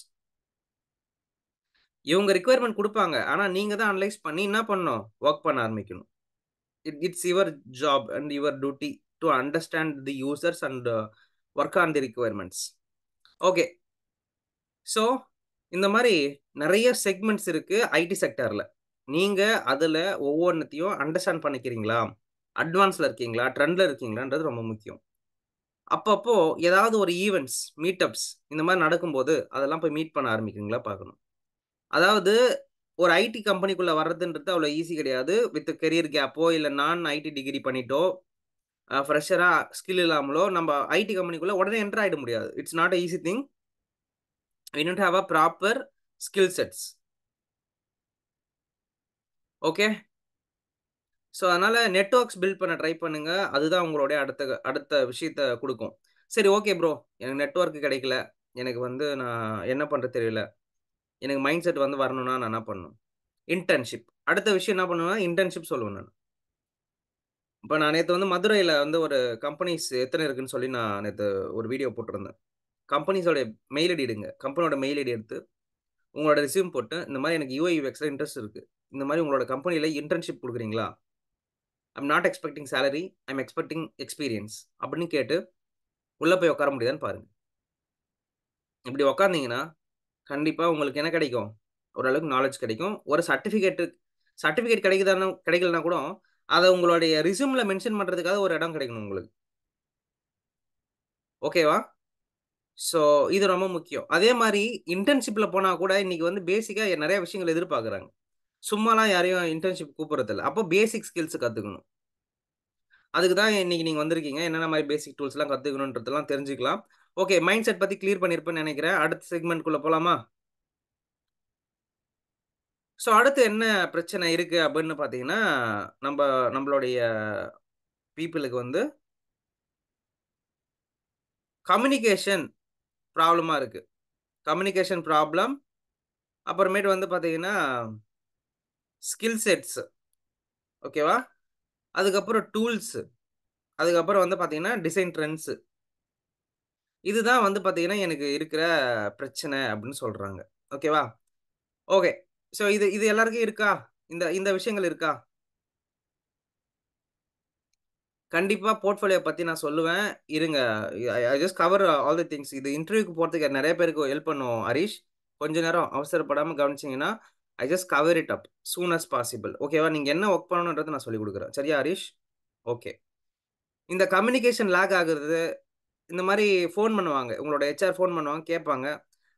இவங்க ரிக்வயர்மென்ட் குடுப்பாங்க. ஆனா நீங்க தான் அனலைஸ் பண்ணி என்ன பண்ணணும்? வொர்க் பண்ண ஆரம்பிக்கணும். It's your job and your duty to understand the users and work on the requirements. Okay. So இந்த மாரி நெறைய செக்மென்ட்ஸ் இருக்கு ஐடி செக்டார்ல. நீங்க அதுல ஒவ்வொன்னத்தையும் அண்டர்ஸ்டாண்ட் பண்ணிக்கிறீங்களா? அட்வான்ஸ்ல இருக்கீங்களா? ட்ரெண்ட்ல இருக்கீங்களான்றது ரொம்ப முக்கியம். அப்பப்போ ஏதாவது ஒரு ஈவென்ட்ஸ், மீட்டப்ஸ் இந்த மாரி நடக்கும்போது, அதெல்லாம் போய் மீட் பண்ண ஆரம்பிக்கிறீங்களா பார்க்கணும். அதாவது ஒரு ஐடி கம்பெனிக்குள்ள வர்றதுன்றது அவ்வளோ ஈஸி கிடையாது. வித் கரியர் கேப்போ, இல்ல நான் ஐடி டிகிரி பண்ணிட்டோ, ஃப்ரெஷரா ஸ்கில் இல்லாமலோ நம்ம ஐடி கம்பெனிக்குள்ள உடனே என்டர் ஆயிட முடியாது. It's not a easy thing. We need to have a proper skill sets. Okay. So அதனால நெட்வொர்க்ஸ் பில்ட் பண்ண ட்ரை பண்ணுங்க. அதுதான் உங்களுடைய அடுத்த அடுத்த விஷயத்த குடுக்கும். சரி ஓகே ப்ரோ. எனக்கு நெட்வொர்க் கிடைக்கல. எனக்கு வந்து நான் என்ன பண்றது தெரியல. எனக்கு மைண்ட் செட் வந்து வரணும்னா நான் என்ன பண்ணணும்? இன்டர்ன்ஷிப். அடுத்த விஷயம் என்ன பண்ணுவேன்னா, இன்டர்ன்ஷிப் சொல்லுவேன் நானு. இப்ப நான் நேத்து வந்து மதுரையில வந்து ஒரு கம்பெனிஸ் எத்தன இருக்குன்னு சொல்லி நான் நேத்து ஒரு வீடியோ போட்டிருந்தேன். கம்பெனிஸோட மெயில் ஐடி எடுங்க. கம்பெனியோட மெயில் ஐடி எடுத்து, உங்களோட ரெஸ்யூம் போட்டு, இந்த மாரி எனக்கு யுஐ யுஎக்ஸ்ல இன்ட்ரெஸ்ட் இருக்கு. இந்த மாரி உங்களோட கம்பெனில இன்டர்ன்ஷிப் குடுக்குறீங்களா? I'm not expecting salary, I'm expecting experience அப்படின்னு கேட்டு உள்ள போய் உட்கார முடியுதான்னு பாருங்க. இப்படி உட்கார்ந்தீங்கன்னா, கண்டிப்பா உங்களுக்கு என்ன கிடைக்கும்? ஓரளவுக்கு நாலேட்ஜ் கிடைக்கும். ஒரு சர்டிஃபிகேட் கிடைக்கலனா கூட, அத உங்களுடைய ரெஸ்யூம்ல மென்ஷன் பண்றதுக்காக ஒரு இடம் கிடைக்கணும் உங்களுக்கு. ஓகேவா? ஸோ இது ரொம்ப முக்கியம். அதே மாரி இன்டர்ன்ஷிப்ல போனா கூட இன்னைக்கு வந்து பேசிக்கா நெறைய விஷயங்கள் எதிர்பார்க்குறாங்க. சும்மாலாம் யாரையும் இன்டர்ன்ஷிப் கூப்பிடுறதில்ல. அப்போ பேசிக் ஸ்கில்ஸ் கத்துக்கணும். அதுக்கு தான் இன்னைக்கு நீங்க வந்திருக்கீங்க. என்னென்ன மாரி பேசிக் டூல்ஸ்லாம் கத்துக்கணுன்றதெல்லாம் தெரிஞ்சுக்கலாம். ஓகே, மைண்ட் செட் பத்தி கிளியர் பண்ணியிருப்பேன்னு நெனைக்கிறேன். அடுத்த செக்மென்ட்குள்ள போலாமா? ஸோ அடுத்து என்ன பிரச்சனை இருக்கு அப்படின்னு பார்த்தீங்கன்னா, நம்ப நம்பளுடைய பீப்பிளுக்கு வந்து கம்யூனிகேஷன் ப்ராப்ளமா இருக்கு. Communication problem. அப்புறமேட்டு வந்து பார்த்தீங்கன்னா, ஸ்கில் செட்ஸ் ஓகேவா? அதுக்கப்புறம் டூல்ஸ். அதுக்கப்புறம் வந்து பார்த்தீங்கன்னா, டிசைன் ட்ரெண்ட்ஸ். இதுதான் வந்து பார்த்தீங்கன்னா, எனக்கு இருக்கிற பிரச்சனை அப்படின்னு சொல்றாங்க. ஓகேவா? ஓகே. ஸோ இது இது எல்லாருக்கும் இருக்கா? இந்த இந்த விஷயங்கள் இருக்கா? கண்டிப்பா போர்ட்ஃபோலியோ பத்தி நான் சொல்லுவேன். இருங்க. ஐ just cover all the things. இது இன்டர்வியூக்கு போறதுக்கு நெறைய பேருக்கு ஹெல்ப் பண்ணும் ஹரிஷ். கொஞ்ச நேரம் அவசரப்படாம கவனிச்சீங்கன்னா, I just cover it up soon as possible. ஓகேவா? நீங்க என்ன வொர்க் பண்ணணும்ன்றத நான் சொல்லிக் குடுக்குறேன். சரியா ஹரிஷ்? ஓகே. இந்த கம்யூனிகேஷன் லேக் ஆகுறது, இந்த மாரி ஃபோன் பண்ணுவாங்க. உங்களோட ஹெச்ஆர் ஃபோன் பண்ணுவாங்க, கேட்பாங்க.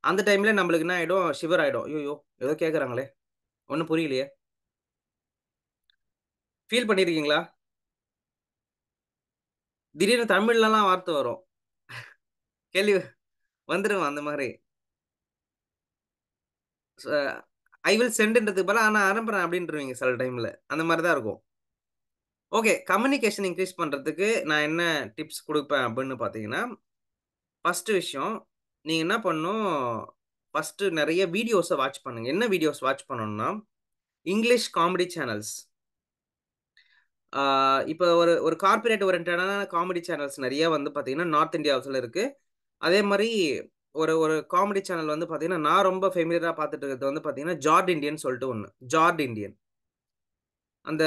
அந்த டைம்ல நம்மளுக்கு என்ன ஆயிடும்? ஷிவர் ஆயிடும். ஐய்யயோ! ஏதோ கேட்கறாங்களே! ஒண்ணும் புரியலையே! ஃபீல் பண்ணியிருக்கீங்களா? திடீர்னு தமிழ்லலாம் வார்த்தை வரும். கேள்வி வந்துரும் அந்த மாரி. ச ஐ வில் சென்ட்ன்றதுக்கு பதிலா நான் அனுப்புறேன் அப்டின்ருவீங்க சில டைம்ல. அந்த மாரி தான் இருக்கும். ஓகே. கம்யூனிகேஷன் இன்கிரீஸ் பண்றதுக்கு நான் என்ன டிப்ஸ் குடுப்பேன் அப்டின்னு பார்த்தீங்கன்னா, ஃபர்ஸ்ட்டு விஷயம் நீங்க என்ன பண்ணணும், ஃபர்ஸ்ட்டு நெறைய வீடியோஸ வாட்ச் பண்ணுங்க. என்ன வீடியோஸ் வாட்ச் பண்ணணும்னா, இங்கிலீஷ் காமெடி சேனல்ஸ். ஆ இப்ப ஒரு ஒரு கார்ப்பரேட் ஓரியன்டடான காமெடி சேனல்ஸ் நெறைய வந்து பார்த்தீங்கன்னா, நார்த் இந்தியாஸ்ல இருக்கு. அதே மாரி ஒரு ஒரு காமெடி சேனல் வந்து பார்த்தீங்கன்னா, நான் ரொம்ப ஃபெமிலியரா பார்த்துட்டு இருக்கிறது வந்து பார்த்தீங்கன்னா, ஜார்ட் இண்டியன் சொல்ட்டு ஒண்ணு. ஜார்ட் இண்டியன். அந்த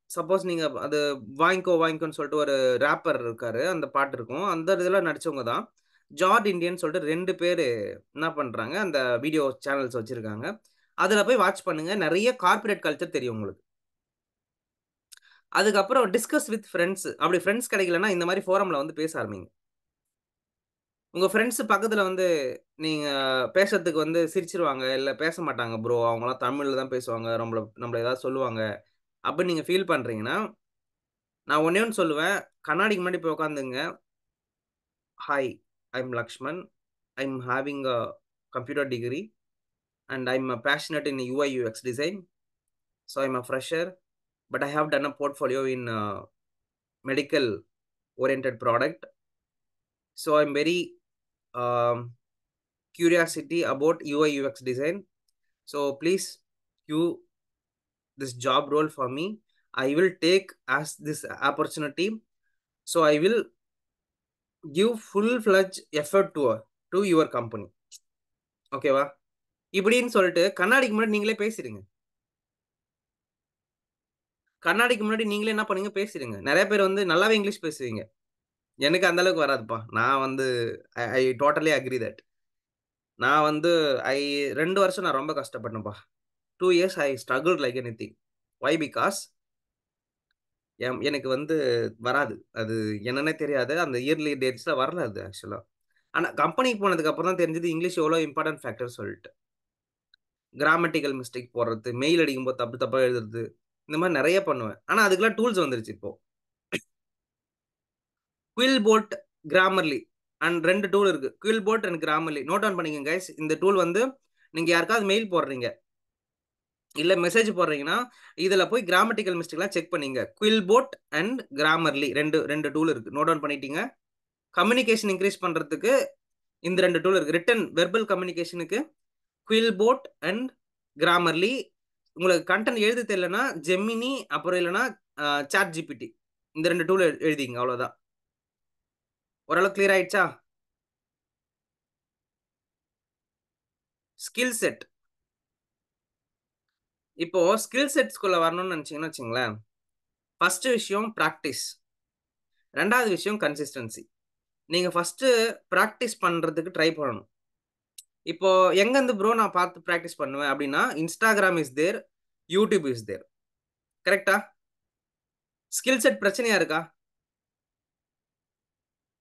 சப்போஸ் நீங்க அது வாங்கிக்கோ வாங்கிக்கோன்னு சொல்லிட்டு ஒரு ராப்பர் இருக்காரு. அந்த பாட்டு இருக்கும். அந்த இதுல நடிச்சவங்க தான். ஜார்ஜ் இண்டியன் சொல்லிட்டு 2 பேரு என்ன பண்றாங்க, அந்த வீடியோ சேனல்ஸ் வச்சிருக்காங்க. அதுல போய் வாட்ச் பண்ணுங்க. நெறைய கார்ப்பரேட் கல்ச்சர் தெரியும் உங்களுக்கு. அதுக்கப்புறம் டிஸ்கஸ் வித் ஃபிரெண்ட்ஸ். அப்படி ஃபிரெண்ட்ஸ் கிடைக்கலன்னா, இந்த மாரி ஃபோரம்ல வந்து பேச ஆரம்பிங்க. உங்க ஃபிரெண்ட்ஸ் பக்கத்துல வந்து நீங்க பேசுறதுக்கு வந்து சிரிச்சுருவாங்க. இல்ல பேச மாட்டாங்க ப்ரோ. அவங்கலாம் தமிழ்ல தான் பேசுவாங்க. நம்மள ஏதாவது சொல்லுவாங்க. அப்படின்னு நீங்க ஃபீல் பண்றீங்கன்னா, நான் ஒண்ணே ஒண்ணு சொல்லுவேன். கண்ணாடிக்கு முன்னாடி போய் உட்காந்துங்க. Hi, I'm Lakshman. I'm having a computer degree and I'm passionate in UI UX design. So I'm a fresher, but I have done a portfolio in medical oriented product. So I'm very um, curiosity about UI UX design. So please you this job role for me. I will take as this opportunity. So I will give full fledged effort to your company. ஓகேவா? இப்படின்னு சொல்லிட்டு கண்ணாடிக்கு முன்னாடி நீங்களே பேசிடுங்க. கண்ணாடிக்கு முன்னாடி நீங்களே என்ன பண்ணுங்க பேசிடுங்க. நெறைய பேர் வந்து நல்லாவே இங்கிலீஷ் பேசுவீங்க. எனக்கு அந்த அளவுக்கு வராதுப்பா. நான் வந்து I I totally agree that. நான் வந்து ஐ 2 வருஷம் நான் ரொம்ப கஷ்டப்பட்டேன்ப்பா. 2 years I struggled like anything. Why? Because எனக்கு வந்து வராது. அது என்னன்னே தெரியாது. அந்த இயர்லி டேட்ஸ்ல வரல அது ஆக்சுவலா. ஆனா கம்பெனிக்கு போனதுக்கு அப்புறம் தான் தெரிஞ்சது இங்கிலீஷ் எவ்வளோ இம்பார்ட்டன்ட் ஃபேக்டர் சொல்லிட்டு. கிராமட்டிக்கல் மிஸ்டேக் போடுறது, மெயில் அடிக்கும்போது தப்பு தப்பா எழுதுறது. இந்த மாரி நெறைய பண்ணுவேன். ஆனா அதுக்கெல்லாம் டூல்ஸ் வந்துருச்சு இப்போ. குயில்போட், கிராமர்லி அண்ட் 2 டூல் இருக்கு. குயில்போட் அண்ட் கிராமர்லி. நோட் டவுன் பண்ணிக்கங்க கைஸ். இந்த டூல் வந்து நீங்க யாருக்காவது மெயில் போடுறீங்க, இல்ல மெசேஜ் போடுறீங்கன்னா, இதுல போய் கிராமட்டிக்கல் மிஸ்டேக்லாம் செக் பண்ணீங்க. குயில்போட் அண்ட் கிராமர்லி 2 டூல் இருக்கு. நோட் டவுன் பண்ணிட்டீங்க. கம்யூனிகேஷன் இன்கிரீஸ் பண்றதுக்கு இந்த 2 டூல் இருக்கு. ரிட்டன் வெர்பல் கம்யூனிகேஷனுக்கு குயில்போட் அண்ட் கிராமர்லி. உங்களுக்கு கன்டென்ட் எழுத தெரியலன்னா, ஜெமினி அப்புறம் இல்லன்னா சாட் ஜிபிடி. இந்த 2 டூல் எழுதிக்கங்க அவ்வளோதான். ஓரளவுக்கு கிளியர் ஆயிடுச்சா? Skill set. இப்போ ஸ்கில் செட்ஸ்குள்ள வரணும்னு நினைச்சீங்கன்னு வச்சுங்களேன், ஃபர்ஸ்ட் விஷயம் பிராக்டிஸ். ரெண்டாவது விஷயம் கன்சிஸ்டன்சி. நீங்க ஃபர்ஸ்ட் பிராக்டிஸ் பண்றதுக்கு ட்ரை பண்ணணும். இப்போ எங்கருந்து ப்ரோ நான் பார்த்து பிராக்டிஸ் பண்ணுவேன் அப்படின்னா, Instagram is there, YouTube is there. கரெக்ட்டா? ஸ்கில் செட் பிரச்சனையா இருக்கா?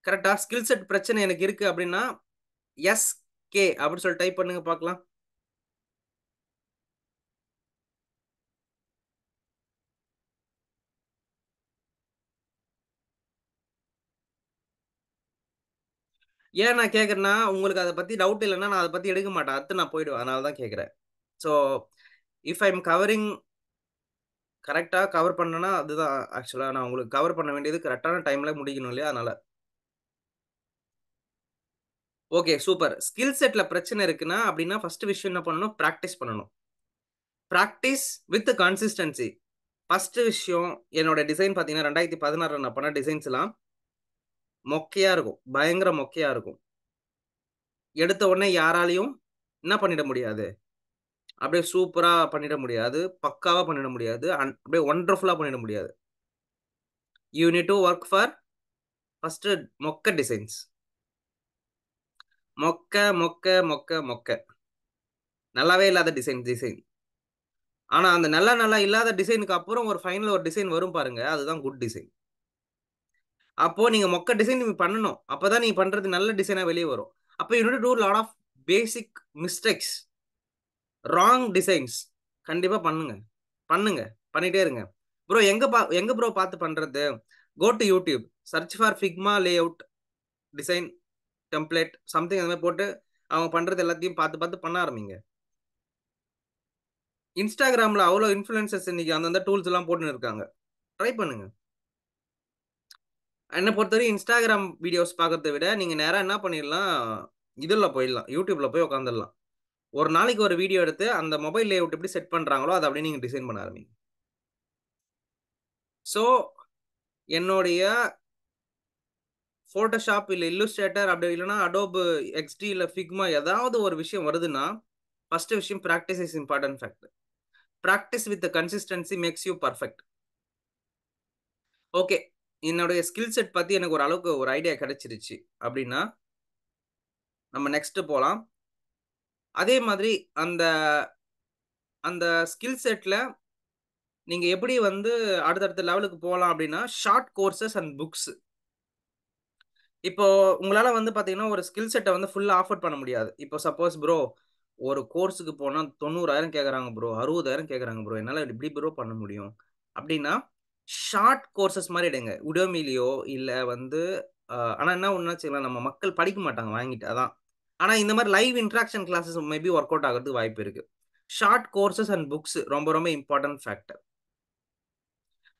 கரெக்ட்டா? ஸ்கில் செட் பிரச்சனை எனக்கு இருக்கு அப்படின்னா, எஸ்.கே. அப்படின்னு சொல்லி டைப் பண்ணுங்க பார்க்கலாம். ஏன் நான் கேட்கிறேன்னா, உங்களுக்கு அத பத்தி டவுட் இல்லன்னா, நான் அத பத்தி எடுக்க மாட்டேன். அடுத்து நான் போயிடுவேன். அதனால தான் கேட்கிறேன். So, if I am covering கரெக்ட்டா கவர் பண்ணேன்னா, அதுதான் ஆக்சுவலா நான் உங்களுக்கு கவர் பண்ண வேண்டியது கரெக்ட்டான டைம்ல முடிக்கணும் இல்லையா? அதனால. Okay super. ஸ்கில் செட்ல பிரச்சனை இருக்குன்னா, அப்படின்னா ஃபர்ஸ்ட் விஷயம் என்ன பண்ணணும்? பிராக்டிஸ் பண்ணணும். Practice with consistency. ஃபர்ஸ்ட் விஷயம் என்னோட டிசைன் பார்த்தீங்கன்னா, 2016ல நான் பண்ண டிசைன்ஸ்லாம் மொக்கையா இருக்கும். பயங்கர மொக்கையா இருக்கும். எடுத்த உடனே யாராலயும் என்ன பண்ணிட முடியாது? அப்படியே சூப்பரா பண்ணிட முடியாது. பக்காவா பண்ணிட முடியாது. அப்படியே வொண்டர்ஃபுல்லா பண்ணிட முடியாது. You need to work for first மொக்க டிசைன்ஸ். மொக்க, மொக்க, மொக்க, மொக்க. நல்லாவே இல்லாத டிசைன். ஆனா அந்த நல்லா இல்லாத டிசைனுக்கு அப்புறம் ஒரு ஃபைனல் ஒரு டிசைன் வரும் பாருங்க. அதுதான் குட் டிசைன். அப்போ நீங்க மொக்க டிசைன் நீங்க பண்ணணும். அப்பதான் நீங்க பண்றது நல்ல டிசைனா வெளிய வரும். அப்ப you need to lot of basic mistakes. Wrong designs. கண்டிப்பா பண்ணுங்க. பண்ணுங்க. பண்ணிட்டே இருங்க. ப்ரோ எங்க ப்ரோ பார்த்து பண்றது? Go to YouTube. Search for Figma layout design template something அந்த மாரி போட்டு அவங்க பண்றது எல்லாத்தையும் பார்த்து பார்த்து பண்ண ஆரம்பிங்க. Instagramல அவ்ளோ இன்ஃப்ளூயன்சர்ஸ் இன்னைக்கு அந்தந்த டூல்ஸ் எல்லாம் போட்டுன்னு இருக்காங்க. ட்ரை பண்ணுங்க. என்ன பொறுத்தவரைக்கும் Instagram வீடியோஸ் பார்க்கறத விட, நீங்க நேரா என்ன பண்ணிடலாம், இதுல போயிடலாம். YouTubeல போய் உட்கார்ந்துடலாம். ஒரு நாளைக்கு ஒரு வீடியோ எடுத்து, அந்த மொபைல் லேஅவுட் எப்படி செட் பண்றாங்களோ, அத அப்படியே நீங்க டிசைன் பண்ண ஆரம்பிங்க. ஸோ, என்னுடைய Photoshop இல்ல Illustrator அப்படி இல்லன்னா Adobe XD இல்ல Figma ஏதாவது ஒரு விஷயம் வருதுன்னா, ஃபர்ஸ்ட் விஷயம் practice is important factor. Practice with consistency makes you perfect. Okay. என்னுடைய ஸ்கில் செட் பத்தி எனக்கு ஒரு அளவுக்கு ஒரு ஐடியா கிடைச்சிருச்சு. அப்படின்னா, நம்ம நெக்ஸ்ட் போலாம். அதே மாதிரி அந்த அந்த ஸ்கில் செட்ல நீங்க எப்படி வந்து அடுத்தடுத்த லெவலுக்கு போலாம் அப்படின்னா, ஷார்ட் கோர்சஸ் அண்ட் புக்ஸ். இப்போ உங்களால வந்து பார்த்தீங்கன்னா, ஒரு ஸ்கில் செட்ட வந்து ஃபுல்லா ஆஃபர்ட் பண்ண முடியாது. இப்போ சப்போஸ் ப்ரோ ஒரு கோர்ஸ்க்கு போனா 90,000 கேட்கறாங்க ப்ரோ. 60,000 கேட்கறாங்க ப்ரோ. என்னால எப்படி ப்ரோ பண்ண முடியும்? அப்படின்னா, ஷார்ட் கோர்சஸ் மாரி எடுங்க. Udemyலயோ இல்ல வந்து ஆனா என்ன ஒண்ணுன்னு வச்சுக்கங்களேன், நம்ம மக்கள் படிக்க மாட்டாங்க வாங்கிட்டு அதான். ஆனா இந்த மாரி live interaction classes maybe work out ஆகுறதுக்கு வாய்ப்பு இருக்கு. ஷார்ட் கோர்சஸ் அண்ட் புக்ஸ் ரொம்ப ரொம்ப இம்பார்ட்டன்ட் ஃபேக்டர்.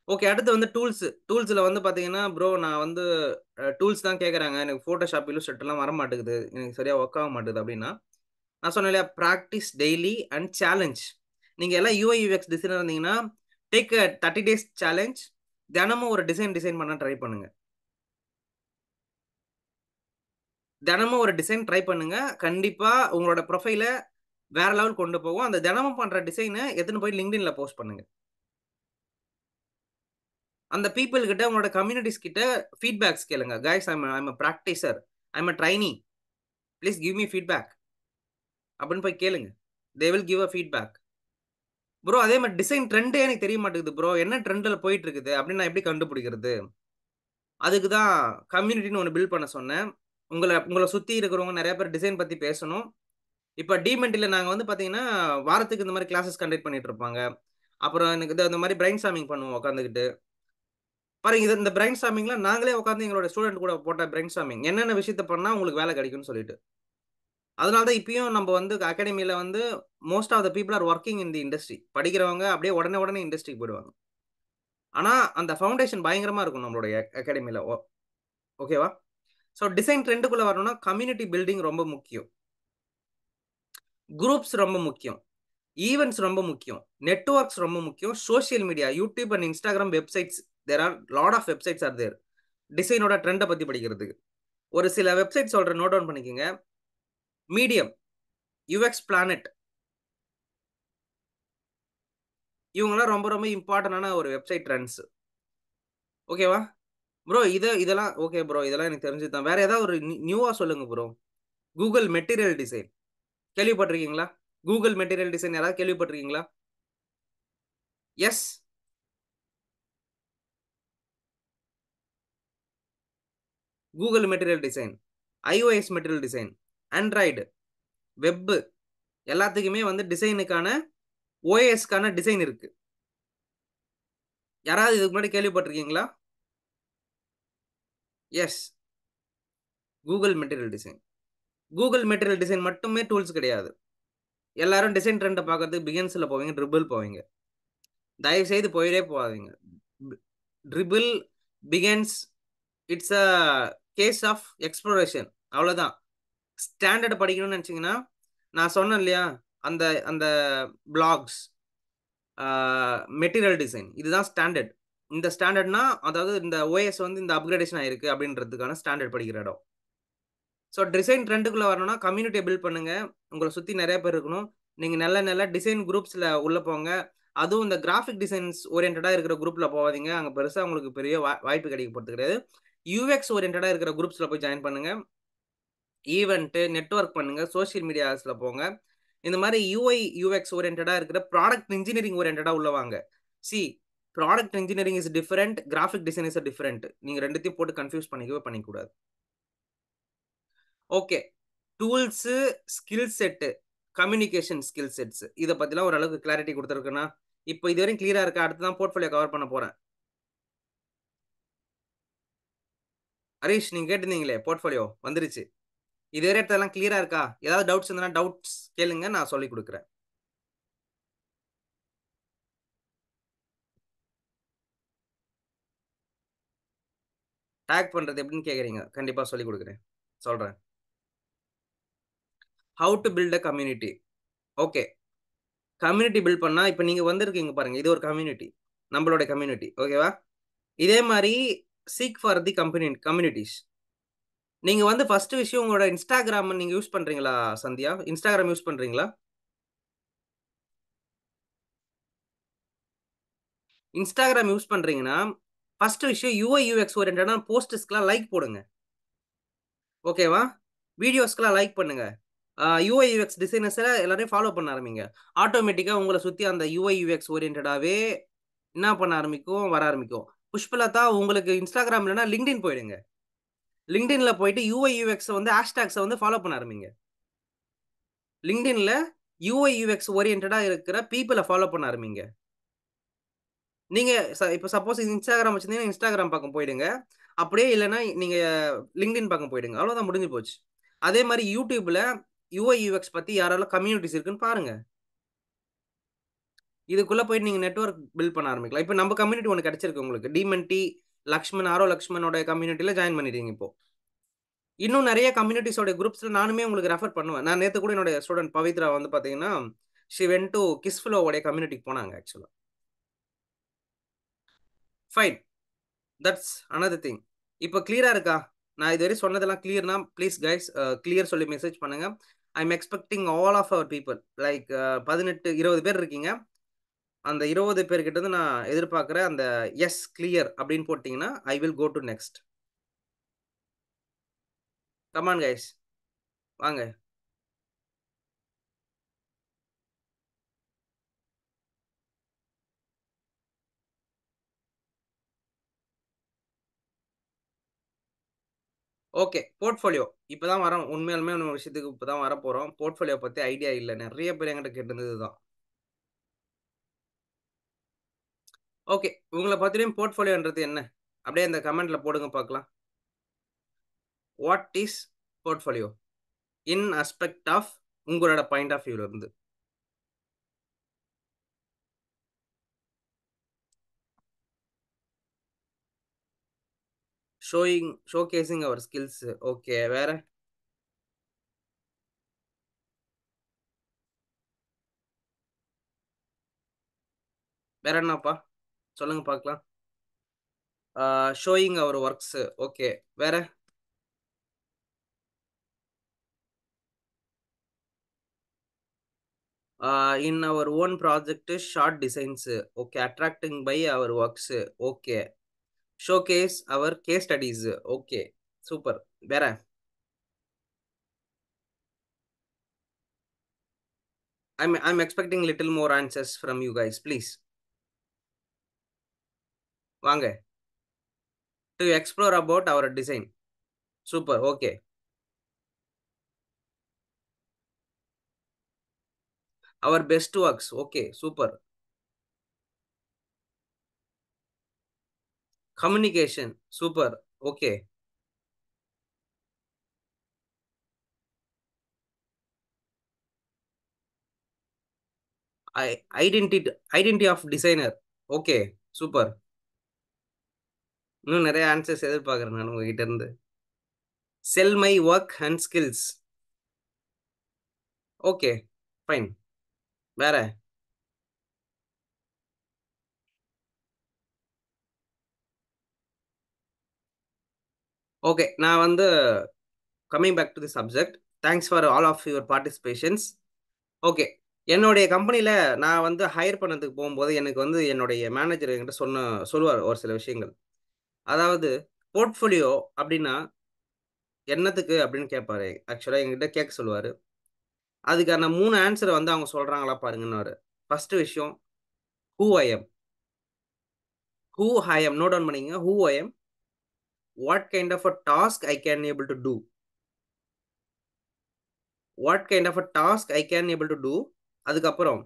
ஓகே. அடுத்து வந்து டூல்ஸ். டூல்ஸ்ல வந்து பார்த்தீங்கன்னா, ப்ரோ நான் வந்து டூல்ஸ் தான் கேட்கறாங்க. எனக்கு Photoshop, Illustratorலாம் வரமாட்டேங்குது. எனக்கு சரியா ஒர்க் ஆக மாட்டேங்குது அப்டின்னா, நான் சொன்னேன் இல்லையா? Practice daily and challenge. நீங்க எல்லாம் UI, UX டிசைனர் இருந்தீங்கன்னா, டேக் அ 30 டேஸ் சேலஞ்ச். தினமும் ஒரு டிசைன் பண்ண ட்ரை பண்ணுங்க. தினமும் ஒரு டிசைன் ட்ரை பண்ணுங்க. கண்டிப்பா உங்களோட ப்ரொஃபைல வேற லெவல் கொண்டு போகும். அந்த தினமும் பண்ற டிசைன எடுத்துன்னு போய் LinkedInல போஸ்ட் பண்ணுங்க. அந்த பீப்பிள் கிட்ட உங்களோட கம்யூனிட்டீஸ் கிட்ட ஃபீட்பேக்ஸ் கேளுங்க. "Guys I am a practicer. I am a trainee. Please give me feedback." அப்படின்னு போய் கேளுங்க. They will give a feedback. Bro அதே மாரி டிசைன் ட்ரெண்டே எனக்கு தெரிய மாட்டேங்குது ப்ரோ. என்ன ட்ரெண்ட்ல போயிட்டு இருக்குது அப்படின்னு நான் எப்படி கண்டுபிடிக்கிறது? அதுக்கு தான் கம்யூனிட்டின்னு ஒண்ணு பில்ட் பண்ண சொன்னேன். உங்கள உங்கள சுத்தி இருக்கிறவங்க நெறைய பேர் டிசைன் பத்தி பேசணும். இப்ப டிமெண்டில நாங்க வந்து பார்த்தீங்கன்னா, வாரத்துக்கு இந்த மாரி கிளாஸஸ் கண்டக்ட் பண்ணிட்டு இருப்பாங்க. அப்புறம் எனக்கு இந்த மாரி பிரைன் ஸ்டார்மிங் பண்ணுவோம் உட்காந்துக்கிட்டு. பாருங்க இந்த பிரைன் ஸ்டார்மிங்ல நாங்களே உட்கார்ந்து எங்களோட ஸ்டூடண்ட் கூட போட்ட பிரைன் ஸ்டார்மிங். என்னென்ன விஷயத்த பண்ணா உங்களுக்கு வேலை கிடைக்கும்னு சொல்லிட்டு. அதனால தான் இப்பயும் நம்ம வந்து அகாடமில வந்து most of the people are working in the industry. படிக்கிறவங்க அப்படியே உடனே இண்டஸ்ட்ரிக்கு போயிடுவாங்க. ஆனா அந்த ஃபவுண்டேஷன் பயங்கரமா இருக்கும் நம்மளுடைய அகாடமில. ஓகேவா? ஸோ டிசைன் ட்ரெண்டுக்குள்ள வரணும்னா கம்யூனிட்டி பில்டிங் ரொம்ப முக்கியம். குரூப்ஸ் ரொம்ப முக்கியம். ஈவென்ட்ஸ் ரொம்ப முக்கியம். நெட்வொர்க்ஸ் ரொம்ப முக்கியம். Social media, YouTube and Instagram websites. There are lot of websites are there. டிசைனோட ட்ரெண்ட பத்தி படிக்கிறதுக்கு. ஒரு சில வெப்சைட் சொல்றேன் நோட் டவுன் பண்ணிக்கங்க. மீடியம், UX பிளானட் இவங்கலாம் ரொம்ப ரொம்ப இம்பார்ட்டன்டான ஒரு வெப்சைட் ட்ரெண்ட்ஸ். ஓகேவா? ப்ரோ இதெல்லாம் ஓகே ப்ரோ. இதெல்லாம் எனக்கு தெரிஞ்சது தான். வேற ஏதாவது ஒரு நியூவா சொல்லுங்க ப்ரோ. கூகுள் மெட்டீரியல் டிசைன் கேள்விப்பட்டிருக்கீங்களா? கூகுள் மெட்டீரியல் டிசைன் யாராவது கேள்விப்பட்டிருக்கீங்களா? Yes. Google material design, iOS material design, Android, web எல்லாத்துக்குமே வந்து டிசைனுக்கான OSக்கான டிசைன் இருக்கு. யாராவது இதுக்கு முன்னாடி கேள்விப்பட்டிருக்கீங்களா? Yes. Google material design. Google material design மட்டுமே டூல்ஸ் கிடையாது. எல்லாரும் டிசைன் ட்ரெண்ட பார்க்கறதுக்கு பிகின்ஸ்ல போவீங்க, ட்ரிபிள் போவீங்க. தயவு செய்து போயிட்டே போகாதீங்க. Triple, begins it's a case of exploration. அவ்வளோதான். ஸ்டாண்டர்ட் படிக்கணும்னு நினைச்சீங்கன்னா, நான் சொன்னேன் இல்லையா? அந்த அந்த பிளாக்ஸ், மெட்டீரியல் டிசைன் இதுதான் ஸ்டாண்டர்ட். இந்த ஸ்டாண்டர்ட்னா அதாவது இந்த OS வந்து இந்த அப்கிரேடேஷன் ஆயிருக்கு அப்படின்றதுக்கான ஸ்டாண்டர்ட் படிக்கிற இடம். ஸோ டிசைன் ட்ரெண்டுக்குள்ள வரணும்னா கம்யூனிட்டிய பில்ட் பண்ணுங்க. உங்கள சுத்தி நெறைய பேர் இருக்கணும். நீங்க நல்ல நல்ல டிசைன் குரூப்ஸ்ல உள்ள போங்க. அதுவும் இந்த கிராபிக் டிசைன்ஸ் ஓரியன்டடா இருக்கிற குரூப்ல போகாதீங்க. அங்க பெருசா உங்களுக்கு பெரிய வாய்ப்பு கிடைக்க போறது கிடையாது. UX ஓரியன்டடா இருக்கிற குரூப்ஸ்ல போய் ஜாயின் பண்ணுங்க. ஈவென்ட், நெட்வொர்க் பண்ணுங்க. சோசியல் மீடியாஸ்ல போங்க. இந்த மாரி UX ஓரியன்டடா இருக்கிற ப்ராடக்ட் இன்ஜினியரிங் ஓரியன்டடா உள்ள வாங்க. See product engineering is different. Graphic design is different. நீங்க 2த்தையும் போட்டு கன்ஃப்யூஸ் பண்ணிக்கக்கூடாது. Okay. Tools, skill set, communication skill sets இத பத்திலாம் ஓரளவுக்கு கிளாரிட்டி குடுத்துருக்கேனா? இப்ப இதுவரையும் கிளியரா இருக்கா? அடுத்து தான் போர்ட்ஃபோலியோ கவர் பண்ண போறேன். ஹரிஷ் நீங்க கேட்டிருந்தீங்களே போர்ட்ஃபோலியோ வந்துருச்சு. இதுவரை எடுத்ததெல்லாம் கிளியரா இருக்கா? ஏதாவது டவுட்ஸ் இருந்ததுனா டவுட்ஸ் கேளுங்க. நான் சொல்லிக் குடுக்குறேன். டாக் பண்றது எப்படின்னு கேட்குறீங்க. கண்டிப்பா சொல்லிக் குடுக்குறேன். சொல்றேன். How to build a community. Okay. Community build பண்ணா இப்ப நீங்க வந்திருக்கீங்க பாருங்க. இது ஒரு கம்யூனிட்டி. நம்மளோட கம்யூனிட்டி. ஓகேவா? இதே மாரி சீக் ஃபார் தி கம்யூனிட்டீஸ். நீங்க வந்து ஃபர்ஸ்ட் விஷயம் உங்களோட Instagram நீங்க யூஸ் பண்றீங்களா சந்தியா? Instagram யூஸ் பண்றீங்களா? Instagram யூஸ் பண்றீங்கன்னா, ஃபர்ஸ்ட் விஷயம் UI, UX ஓரியன்டடான போஸ்ட்ஸ்க்குலாம் லைக் போடுங்க. ஓகேவா? வீடியோஸ்க்குலாம் லைக் பண்ணுங்க. UI, UX டிசைனர்ஸ எல்லாரையும் ஃபாலோ பண்ண ஆரம்பிங்க. ஆட்டோமேட்டிக்கா உங்கள சுத்தி அந்த UI, UX ஓரியன்டடாவே என்ன பண்ண ஆரம்பிக்கும்? வர ஆரம்பிக்கும். புஷ்பலதா உங்களுக்கு Instagram இல்லன்னா LinkedIn போயிடுங்க. LinkedInல போயிட்டு UI, UX வந்து ஹேஷ்டேக்ஸ வந்து ஃபாலோ பண்ண ஆரம்பிங்க. LinkedInல UI, UX ஓரியன்டடா இருக்கிற பீப்பிள ஃபாலோ பண்ண ஆரம்பிங்க. நீங்க இப்ப சப்போஸ் Instagram வச்சிருந்தீங்கன்னா, Instagram பக்கம் போயிடுங்க. அப்படியே இல்லன்னா, நீங்க LinkedIn பக்கம் போயிடுங்க. அவ்வளோதான் முடிஞ்சு போச்சு. அதே மாரி YouTubeல UI, UX பத்தி யாரெல்லாம் கம்யூனிட்டீஸ் இருக்குன்னு பாருங்க. இதுக்குள்ள போயிட்டு நீங்க நெட்வொர்க் பில்ட் பண்ண ஆரம்பிக்கலாம். இப்ப நம்ம கம்யூனிட்டி ஒண்ணு கிடைச்சிருக்கு உங்களுக்கு. டீமன் லக்ஷ்மன், ஆரோ லக்ஷ்மனோட கம்யூனிட்டில ஜாயின் பண்ணிட்டீங்க இப்போ. இன்னும் நெறைய கம்யூனிட்டீஸோட குரூப்ஸ்ல நானுமே உங்களுக்கு ரெஃபர் பண்ணுவேன். நான் நேத்து கூட என்னோட ஸ்டூடண்ட் பவித்ரா வந்து பார்த்தீங்கன்னா, she went to Kissflow உடைய கம்யூனிட்டிக்கு போனாங்க ஆக்சுவலா. ஃபைன். That's another thing. இப்ப கிளியரா இருக்கா? நான் இதுவரை சொன்னதெல்லாம் கிளியர்னா, ப்ளீஸ் கைஸ் கிளியர் சொல்லி மெசேஜ் பண்ணுங்க. I am expecting all of our people like 18, 20 பேர் இருக்கீங்க. அந்த 20 பேர்கிட்ட இருந்து நான் எதிர்பார்க்கிறேன் அந்த எஸ் கிளியர் அப்படின்னு போட்டீங்கன்னா, I will go to next. Come on guys வாங்க. ஓகே. போர்ட்ஃபோலியோ. இப்ப தான் வரோம். உண்மையாலுமே ஒரு விஷயத்துக்கு இப்ப தான் வரப்போறோம். போர்ட்ஃபோலியோ பத்தி ஐடியா இல்ல. நெறைய பேர் என்கிட்ட கேட்டிருந்தது இதுதான். ஓகே. உங்கள பத்தியும் போர்ட்ஃபோலியோன்றது என்ன? அப்படியே அந்த கமெண்ட்ல போடுங்க பார்க்கலாம். What is portfolio? In aspect of உங்களோட பாயிண்ட் ஆஃப் வியூல இருந்து. Showcasing our skills. ஓகே. வேற? வேற என்னப்பா? சொல்லுங்க பார்க்கலாம். Showing our works. ஓகே. வேற? In our own project short designs. Okay. Attracting by our works. Okay. Showcase our case studies. Okay, super. வேற? I'm expecting little more answers from you guys, please. வாங்க. To explore about our design. Super, okay. Our best works. Okay, super. Communication. Super. Okay. Identity of designer. Okay, super. இன்னும் நிறைய answers எதிர்பார்க்குறேன் நான் உங்ககிட்ட இருந்து. Sell my work and skills. Okay, fine. வேற? Okay, நான் வந்து coming back to the subject. Thanks for all of your participations. Okay, என்னுடைய கம்பெனியில் நான் வந்து ஹையர் பண்ணதுக்கு போகும்போது எனக்கு வந்து என்னுடைய மேனேஜர் என்கிட்ட சொல்லுவார் ஒரு சில விஷயங்கள். அதாவது போர்ட்ஃபோலியோ அப்படின்னா என்னத்துக்கு அப்படின்னு கேட்பாரு. ஆக்சுவலாக என்கிட்ட கேட்க சொல்லுவார். அதுக்கான 3 ஆன்சரை வந்து அவங்க சொல்கிறாங்களா பாருங்கன்னு. ஃபர்ஸ்ட் விஷயம், who I am. Who I am note down பண்ணிங்க. Who I am, what kind of a task I can able to do. What kind of a task I can able to do. அதுக்கப்புறம்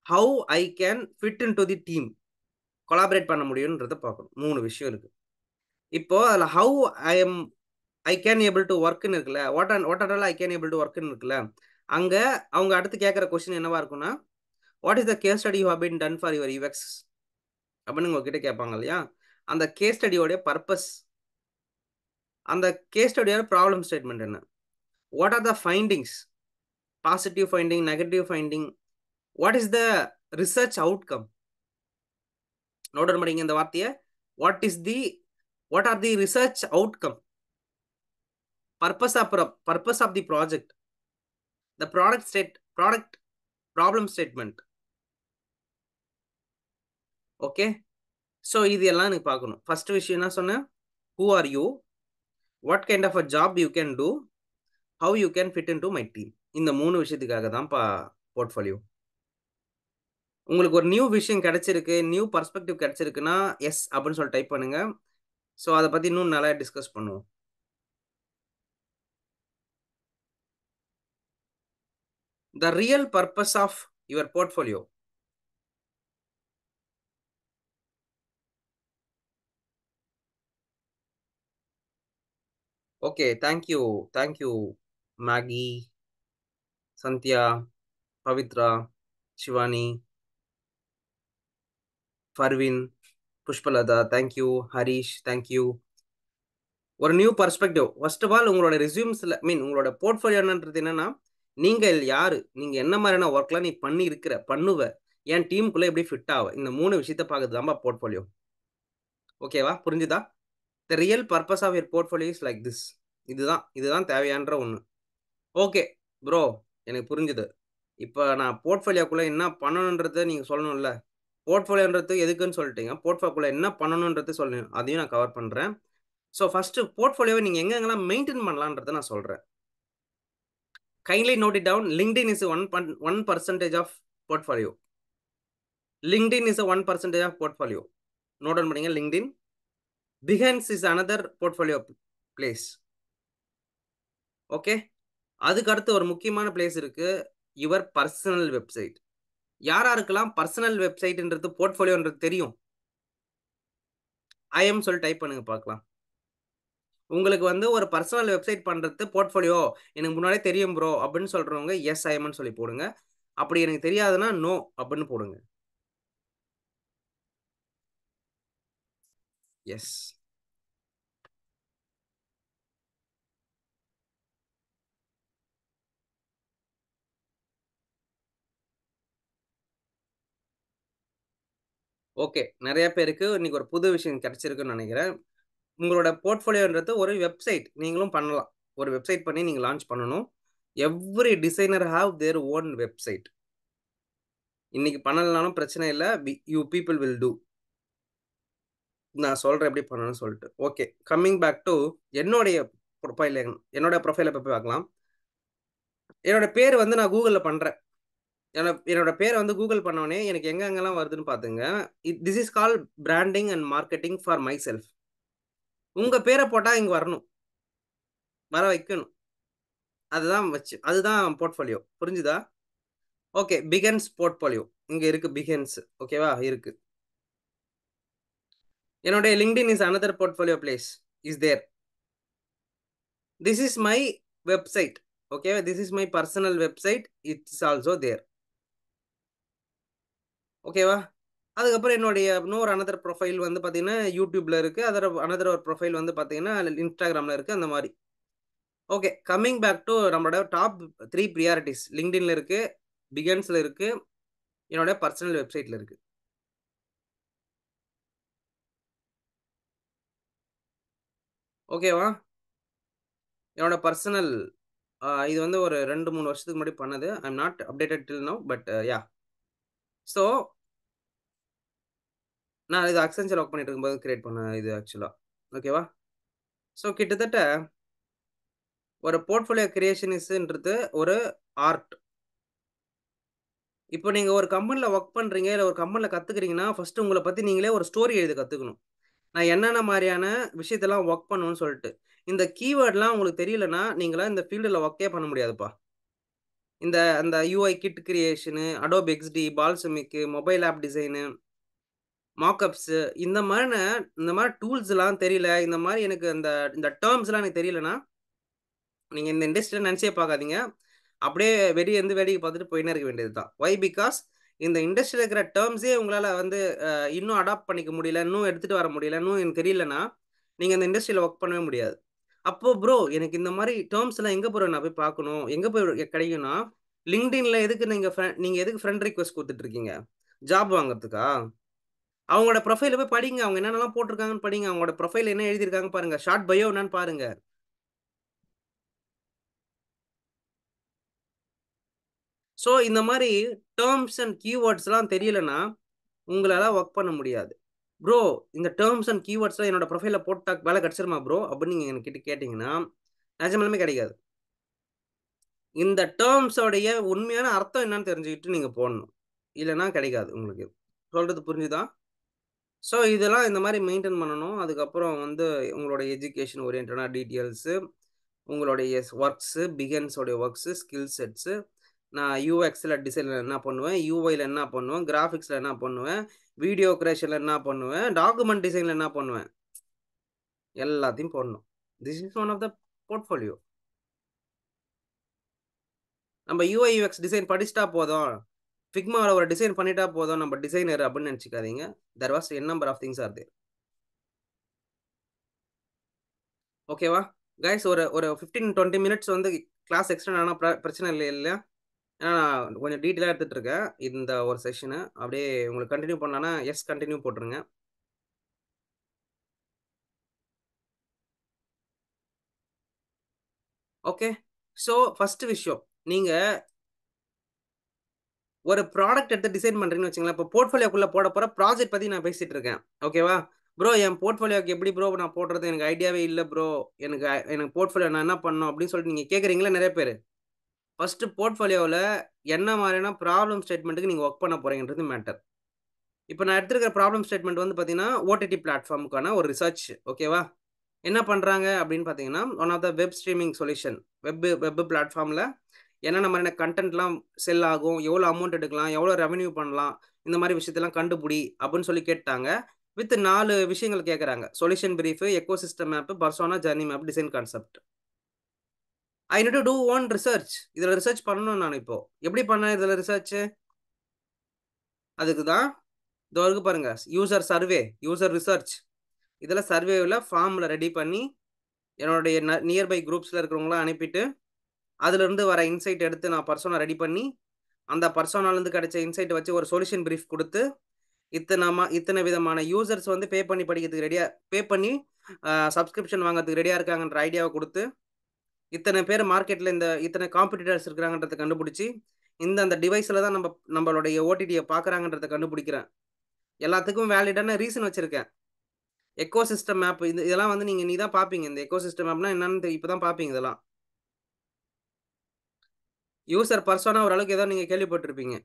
how I can fit in to the team, collaborate பண்ண முடியும்ன்றத பார்க்கணும். 3 விஷயம் இருக்கு. இப்போ அதில் how I am I can able to ஒர்க்னு இருக்குல்ல, what all I can able to ஒர்க்னு இருக்குல்ல, அங்கே அவங்க அடுத்து கேட்குற கொஸ்டின் என்னவா இருக்குன்னா, what is the case study you have been done for your UX அப்படின்னு உங்ககிட்ட கேட்பாங்க இல்லையா. அந்த கேஸ் ஸ்டடியோடைய பர்பஸ், அந்த கேஸ் ஸ்டடியோட ப்ராப்ளம் ஸ்டேட்மெண்ட் என்ன, what are the findings, positive finding, negative finding, what is the research outcome. Note down பண்ணிங்க இந்த வார்த்தையை. What are the research outcome, purpose of the project, the product problem statement. Okay, so இது எல்லாம் எனக்கு பார்க்கணும். First விஷயம் என்ன சொன்னேன், who are you, what kind of a job you can do, how you can fit into my team. இந்த 3 விஷயத்துக்காக தான்ப்பா போர்ட்ஃபோலியோ. உங்களுக்கு ஒரு நியூ விஷயம் கிடைச்சிருக்கு, நியூ பர்ஸ்பெக்டிவ் கிடைச்சிருக்குன்னா எஸ் அப்படின்னு சொல்லி டைப் பண்ணுங்க. ஸோ அதை பற்றி இன்னும் நல்லா டிஸ்கஸ் பண்ணுவோம். The real purpose of your portfolio. Okay, thank you Maggie, Santya, Pavitra, Shivani, Farvin, Pushpalada, thank you, Harish, thank you. ஒரு new perspective. First of all உங்களோட ரெஸ்யூம்ஸ்ல உங்களோட போர்ட்ஃபோலியோன்றது என்னன்னா, நீங்கள் யாரு, நீங்க என்ன மாதிரியான ஒர்க்லாம் நீ பண்ணுவ, என் டீமுக்குள்ள எப்படி ஃபிட் ஆவ, இந்த 3 விஷயத்த பார்க்கறது தான் போர்ட்ஃபோலியோ. ஓகேவா, புரிஞ்சுதா? The real purpose of your portfolio is like this. இதுதான் தேவையான ஒன்று. ஓகே ப்ரோ, எனக்கு புரிஞ்சுது. இப்போ நான் போர்ட்ஃபோலியோக்குள்ள என்ன பண்ணணுன்றதை நீங்க சொல்லணும்ல. போர்ட்ஃபோலியோன்றது எதுக்குன்னு சொல்லிட்டீங்க, போர்ட்ஃபோலியோக்குள்ள என்ன பண்ணணுன்றது சொல்லணும், அதையும் நான் கவர் பண்றேன். ஸோ ஃபர்ஸ்ட் போர்ட்ஃபோலியோவை நீங்க எங்கெங்கெல்லாம் மெயின்டைன் பண்ணலான்றதை நான் சொல்றேன். Kindly note it down. LinkedIn is 1% of portfolio. LinkedIn is 1% of portfolio. Note down பண்ணீங்க. LinkedIn. Behance is another portfolio place. Okay, அதுக்கு அடுத்து ஒரு முக்கியமான பிளேஸ் இருக்கு, யுவர் பர்சனல் வெப்சைட். யாராருக்கெல்லாம் பர்சனல் வெப்சைட்ன்றது போர்ட்ஃபோலியோன்றது தெரியும், ஐஎம் சொல்லி டைப் பண்ணுங்க பார்க்கலாம். உங்களுக்கு வந்து ஒரு பர்சனல் வெப்சைட் பண்றது போர்ட்ஃபோலியோ எனக்கு முன்னாடியே தெரியும் ப்ரோ அப்படின்னு சொல்றவங்க எஸ் ஐஎம்னு சொல்லி போடுங்க. அப்படி எனக்கு தெரியாதுன்னா நோ அப்படின்னு போடுங்க. எஸ். ஓகே, நிறைய பேருக்கு இன்னைக்கு ஒரு புது விஷயம் கிடைச்சிருக்குன்னு நினைக்கிறேன். உங்களோட போர்ட்ஃபோலியோன்றது ஒரு வெப்சைட் நீங்களும் பண்ணலாம். ஒரு வெப்சைட் பண்ணி நீங்க லான்ச் பண்ணணும். Every designer have their own website. இன்னைக்கு பண்ணலனாலும் பிரச்சனை இல்லை, யூ பீப்புள் வில் டூ. நான் சொல்றேன் எப்படி பண்ணணும்னு சொல்லிட்டு. ஓகே. கம்மிங் பேக் டூ என்னுடைய என்னோட ப்ரொஃபைல இப்ப போய் பார்க்கலாம். என்னோட பேரு வந்து நான் Googleல பண்றேன். என்னோட பேர வந்து கூகுள் பண்ணோனே, எனக்கு எங்கெங்கலாம் வருதுன்னு பாத்துங்க. This is called branding and marketing for my self. உங்க பேர போட்டா இங்க வரணும். வர வைக்கணும். அதுதான் போர்ட்ஃபோலியோ. புரிஞ்சுதா? ஓகே. Behance portfolio. இங்க இருக்கு பிகன்ஸ். ஓகேவா? இருக்கு. என்னுடைய LinkedIn is another portfolio place. Is there. This is my website. ஓகேவா? This is my personal website. It's also there. ஓகேவா? அதுக்கப்புறம் என்னுடைய இன்னொரு அனதர் ப்ரொஃபைல் வந்து பார்த்தீங்கன்னா, YouTubeல இருக்கு. அனதர் ஒரு ப்ரொஃபைல் வந்து பார்த்தீங்கன்னா, Instagramல இருக்கு. அந்த மாரி. ஓகே. கம்மிங் பேக் டூ நம்மளோட டாப் 3 பிரியாரிட்டீஸ். LinkedInல இருக்கு, பிகன்ஸ்ல இருக்கு, என்னோட பர்சனல் வெப்சைட்ல இருக்கு. ஓகேவா? என்னோட பர்சனல் இது வந்து ஒரு 2, 3 வருஷத்துக்கு முன்னாடி பண்ணது. I am not updated till now. But yeah! So, நான் இது Accenture ஒர்க் பண்ணிட்டு இருக்கும்போது கிரியேட் பண்ண இது ஆக்சுவலா. ஓகேவா? ஸோ, கிட்டத்தட்ட ஒரு போர்ட்ஃபோலியோ கிரியேஷனிஸ்ன்றது ஒரு ஆர்ட். இப்போ நீங்க ஒரு கம்பெனில வொர்க் பண்றீங்க, இல்ல ஒரு கம்பெனில கத்துக்கிறீங்கன்னா, ஃபர்ஸ்ட் உங்கள பத்தி நீங்களே ஒரு ஸ்டோரி எழுத கத்துக்கணும். நான் என்னென்ன மாரியான விஷயத்தலாம் வொர்க் பண்ணணும்னு சொல்ட்டு. இந்த கீவேர்ட்லாம் உங்களுக்கு தெரியலன்னா, நீங்கலாம் இந்த ஃபீல்டுல வொர்க்கே பண்ண முடியாதுப்பா. அந்த UI kit creation, Adobe XD, Balsamic, mobile app design, markups இந்த மாரி டூல்ஸ்லாம் தெரியல. இந்த மாரி எனக்கு இந்த டெர்ம்ஸ்லாம் எனக்கு தெரியலன்னா, நீங்க இந்த இண்டஸ்ட்ரில நெனச்சே பார்க்காதீங்க. அப்படியே வெளிய இருந்து வேடிக்கை பார்த்துட்டு போயின்னே இருக்க வேண்டியது தான். வை? பிகாஸ் இந்த இண்டஸ்ட்ரியில இருக்கிற டெர்ம்ஸே உங்களால வந்து இன்னும் அடாப்ட் பண்ணிக்க முடியல, இன்னும் எடுத்துட்டு வர முடியல, இன்னும் எனக்கு தெரியலன்னா, நீங்க இந்த இண்டஸ்ட்ரியில வொர்க் பண்ணவே முடியாது. அப்போ ப்ரோ எனக்கு இந்த மாரி டெர்ம்ஸ்லாம் எங்க ப்ரோ நான் போய் பார்க்கணும்? எங்க போய் கிடைக்கும்னா, LinkedInல எதுக்கு நீங்க எதுக்கு ஃப்ரெண்ட் ரிக்வெஸ்ட் குடுத்துட்டு இருக்கீங்க? ஜாப் வாங்குறதுக்கா? அவங்களோட ப்ரொஃபைல போய் படிங்க. அவங்க என்னென்னலாம் போட்டுருக்காங்கன்னு படிங்க. அவங்களோட ப்ரொஃபைல்ல என்ன எழுதியிருக்காங்க பாருங்க. ஷார்ட் பயோ என்னன்னு பாருங்க. ஸோ இந்த மாரி டெர்ம்ஸ் அண்ட் கீவேர்ட்ஸ்லாம் தெரியலன்னா, உங்களால வொர்க் பண்ண முடியாது. "ப்ரோ இந்த டெர்ம்ஸ் அண்ட் கீவேர்ட்ஸ்லாம் என்னோட ப்ரொஃபைல்ல போட்டா வேலை கிடைச்சிருமா ப்ரோ?" அப்படின்னு நீங்க என்கிட்ட கேட்டீங்கன்னா, நிஜமாலுமே கிடைக்காது. இந்த டெர்ம்ஸோடைய உண்மையான அர்த்தம் என்னன்னு தெரிஞ்சுக்கிட்டு நீங்க போடணும். இல்லன்னா கிடைக்காது உங்களுக்கு. சொல்றது புரிஞ்சுதா? ஸோ இதெல்லாம் இந்த மாரி மெயின்டெயின் பண்ணணும். அதுக்கப்புறம் வந்து உங்களோட எஜுகேஷன் ஓரியன்டடா டீட்டெயில்ஸு, உங்களுடைய ஒர்க்ஸு, பிகின்ஸோடைய ஒர்க்ஸு, ஸ்கில் செட்ஸு, நான் UXல டிசைன்ல என்ன பண்ணுவேன், UIல என்ன பண்ணுவேன், கிராபிக்ஸ்ல என்ன பண்ணுவேன், வீடியோ கிரியேஷன்ல என்ன பண்ணுவேன், டாக்குமெண்ட் டிசைன்ல என்ன பண்ணுவேன், எல்லாத்தையும் போடணும். This is one of the portfolio. நம்ம UI, UX டிசைன் படிச்சுட்டா போதும். Figmaல ஒரு டிசைன் பண்ணிட்டா போதும். நம்ம டிசைனர் அப்படின்னு நெனச்சுக்காதீங்க. There was an number of things are there. ஓகேவா? கைஸ் ஒரு ஒரு 15, 20 மினிட்ஸ் வந்து கிளாஸ் எக்ஸ்டெண்ட் ஆனா பிரச்சனை இல்லையா? ஏன்னா நான் கொஞ்சம் டீட்டெயிலா எடுத்துட்டு இருக்கேன். இந்த ஒரு செஷன. அப்படியே உங்களுக்கு கன்டின்யூ பண்ணலான்னா, எஸ் கன்டின்யூ போட்டுருங்க. ஓகே. ஸோ ஃபர்ஸ்ட் விஷயம். நீங்க ஒரு ப்ராடக்ட் எடுத்து டிசைன் பண்றீங்கன்னு வச்சுக்கங்களேன். இப்போ போர்ட்ஃபோலியோக்குள்ள போடப்போற ப்ராஜெக்ட் பத்தி நான் பேசிட்டு இருக்கேன். ஓகேவா? ப்ரோ என் போர்ட்ஃபோலியோக்கு எப்படி ப்ரோ நான் போடுறது? எனக்கு ஐடியாவே இல்ல ப்ரோ. எனக்கு போர்ட்ஃபோலியோ நான் என்ன பண்ணணும்? அப்படின்னு சொல்லிட்டு நீங்க கேட்கறீங்கல்ல நெறைய பேரு. ஃபர்ஸ்ட் போர்ட்ஃபோலியோல என்ன மாரியான ப்ராப்ளம் ஸ்டேட்மென்ட்க்கு நீங்க வொர்க் பண்ண போறீங்கன்றது மேட்டர். இப்ப நான் எடுத்திருக்கிற ப்ராப்ளம் ஸ்டேட்மென்ட் வந்து பார்த்தீங்கன்னா, ஓடிடி பிளாட்ஃபார்ம்க்கான ஒரு ரிசர்ச். ஓகேவா? என்ன பண்றாங்க அப்படின்னு பார்த்தீங்கன்னா, one of the web streaming solution. Web பிளாட்ஃபார்ம்ல என்னென்ன மாரியான கன்டென்ட்லாம் செல் ஆகும்? எவ்வளோ அமௌண்ட் எடுக்கலாம்? எவ்வளோ ரெவென்யூ பண்ணலாம்? இந்த மாரி விஷயத்தெல்லாம் கண்டுபுடி அப்படின்னு சொல்லி கேட்டாங்க. வித் 4 விஷயங்கள் கேட்கறாங்க. Solution brief, ecosystem map, persona, journey map, design concept. I need to one research. இதுல ரிசர்ச் பண்ணணும் நான் இப்போ. எப்படி பண்ணேன் இதுல ரிசர்ச்? அதுக்கு தான் இதோ இருக்கு பாருங்க. User survey, user research. இதுல சர்வேல ஃபார்ம்ல ரெடி பண்ணி, என்னுடைய நியர்பை குரூப்ஸ்ல இருக்கிறவங்கலாம் அனுப்பிட்டு, அதிலிருந்து வர இன்சைட் எடுத்து நான் பெர்சோனா ரெடி பண்ணி, அந்த பெர்சோனாலருந்து கிடைச்ச இன்சைட்ட வச்சு ஒரு சொல்யூஷன் பிரீஃப் குடுத்து, இத்தன விதமான யூசர்ஸ் வந்து பே பண்ணி சப்ஸ்கிரிப்ஷன் வாங்குறதுக்கு ரெடியா இருக்காங்கன்ற ஐடியாவ குடுத்து, இத்தன பேர் மார்க்கெட்ல இத்தன காம்படிட்டர்ஸ் இருக்கிறாங்கன்றத கண்டுபிடிச்சு, அந்த டிவைஸ்ல தான் நம்மளுடைய ஓடிடிய பார்க்குறாங்கன்றத கண்டுபிடிக்கிறேன். எல்லாத்துக்கும் வேலிடான ரீசன் வச்சிருக்கேன். எக்கோசிஸ்டம் மேப் இதெல்லாம் வந்து நீ தான் பார்ப்பீங்க. இந்த எக்கோசிஸ்டம் மேப்னா என்னன்னு இப்ப தான் பார்ப்பீங்க இதெல்லாம். யூசர் பர்சோனா ஓரளவுக்கு ஏதோ நீங்க கேள்விப்பட்டிருப்பீங்க.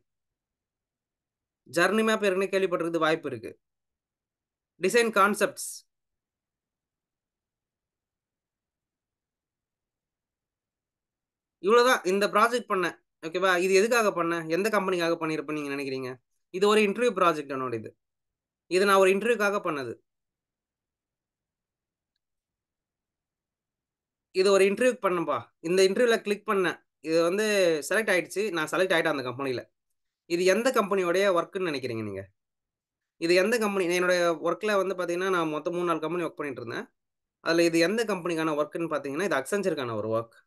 ஜர்னி மேப் ஏற்கனவே கேள்விப்பட்டிருக்கிறது வாய்ப்பு இருக்கு. Design concepts. இவ்வளவுதான் இந்த ப்ராஜெக்ட் பண்ணேன். ஓகேவா? இது எதுக்காக பண்ணேன்? எந்த கம்பெனிக்காக பண்ணியிருப்பேன்னு நீங்க நினைக்கிறீங்க? இது ஒரு இன்டர்வியூ ப்ராஜெக்ட் என்னோட இது. இது நான் ஒரு இன்டர்வியூக்காக பண்ணது. இது ஒரு இன்டர்வியூக்கு பண்ணேன்ப்பா. இந்த இன்டர்வியூல கிளிக் பண்ணேன். இது வந்து செலக்ட் ஆயிடுச்சு. நான் செலக்ட் ஆயிட்டேன் அந்த கம்பெனில. இது எந்த கம்பெனியோடைய ஒர்க்ன்னு நினைக்கிறீங்க நீங்க? இது எந்த கம்பெனி? என்னுடைய ஒர்க்ல வந்து பார்த்தீங்கன்னா, நான் மொத்தம் 3, 4 கம்பெனி ஒர்க் பண்ணிட்டு இருந்தேன். அதுல இது எந்த கம்பெனிக்கான ஒர்க்ன்னு பார்த்தீங்கன்னா, இது அக்சென்சர்க்கான ஒரு ஒர்க்.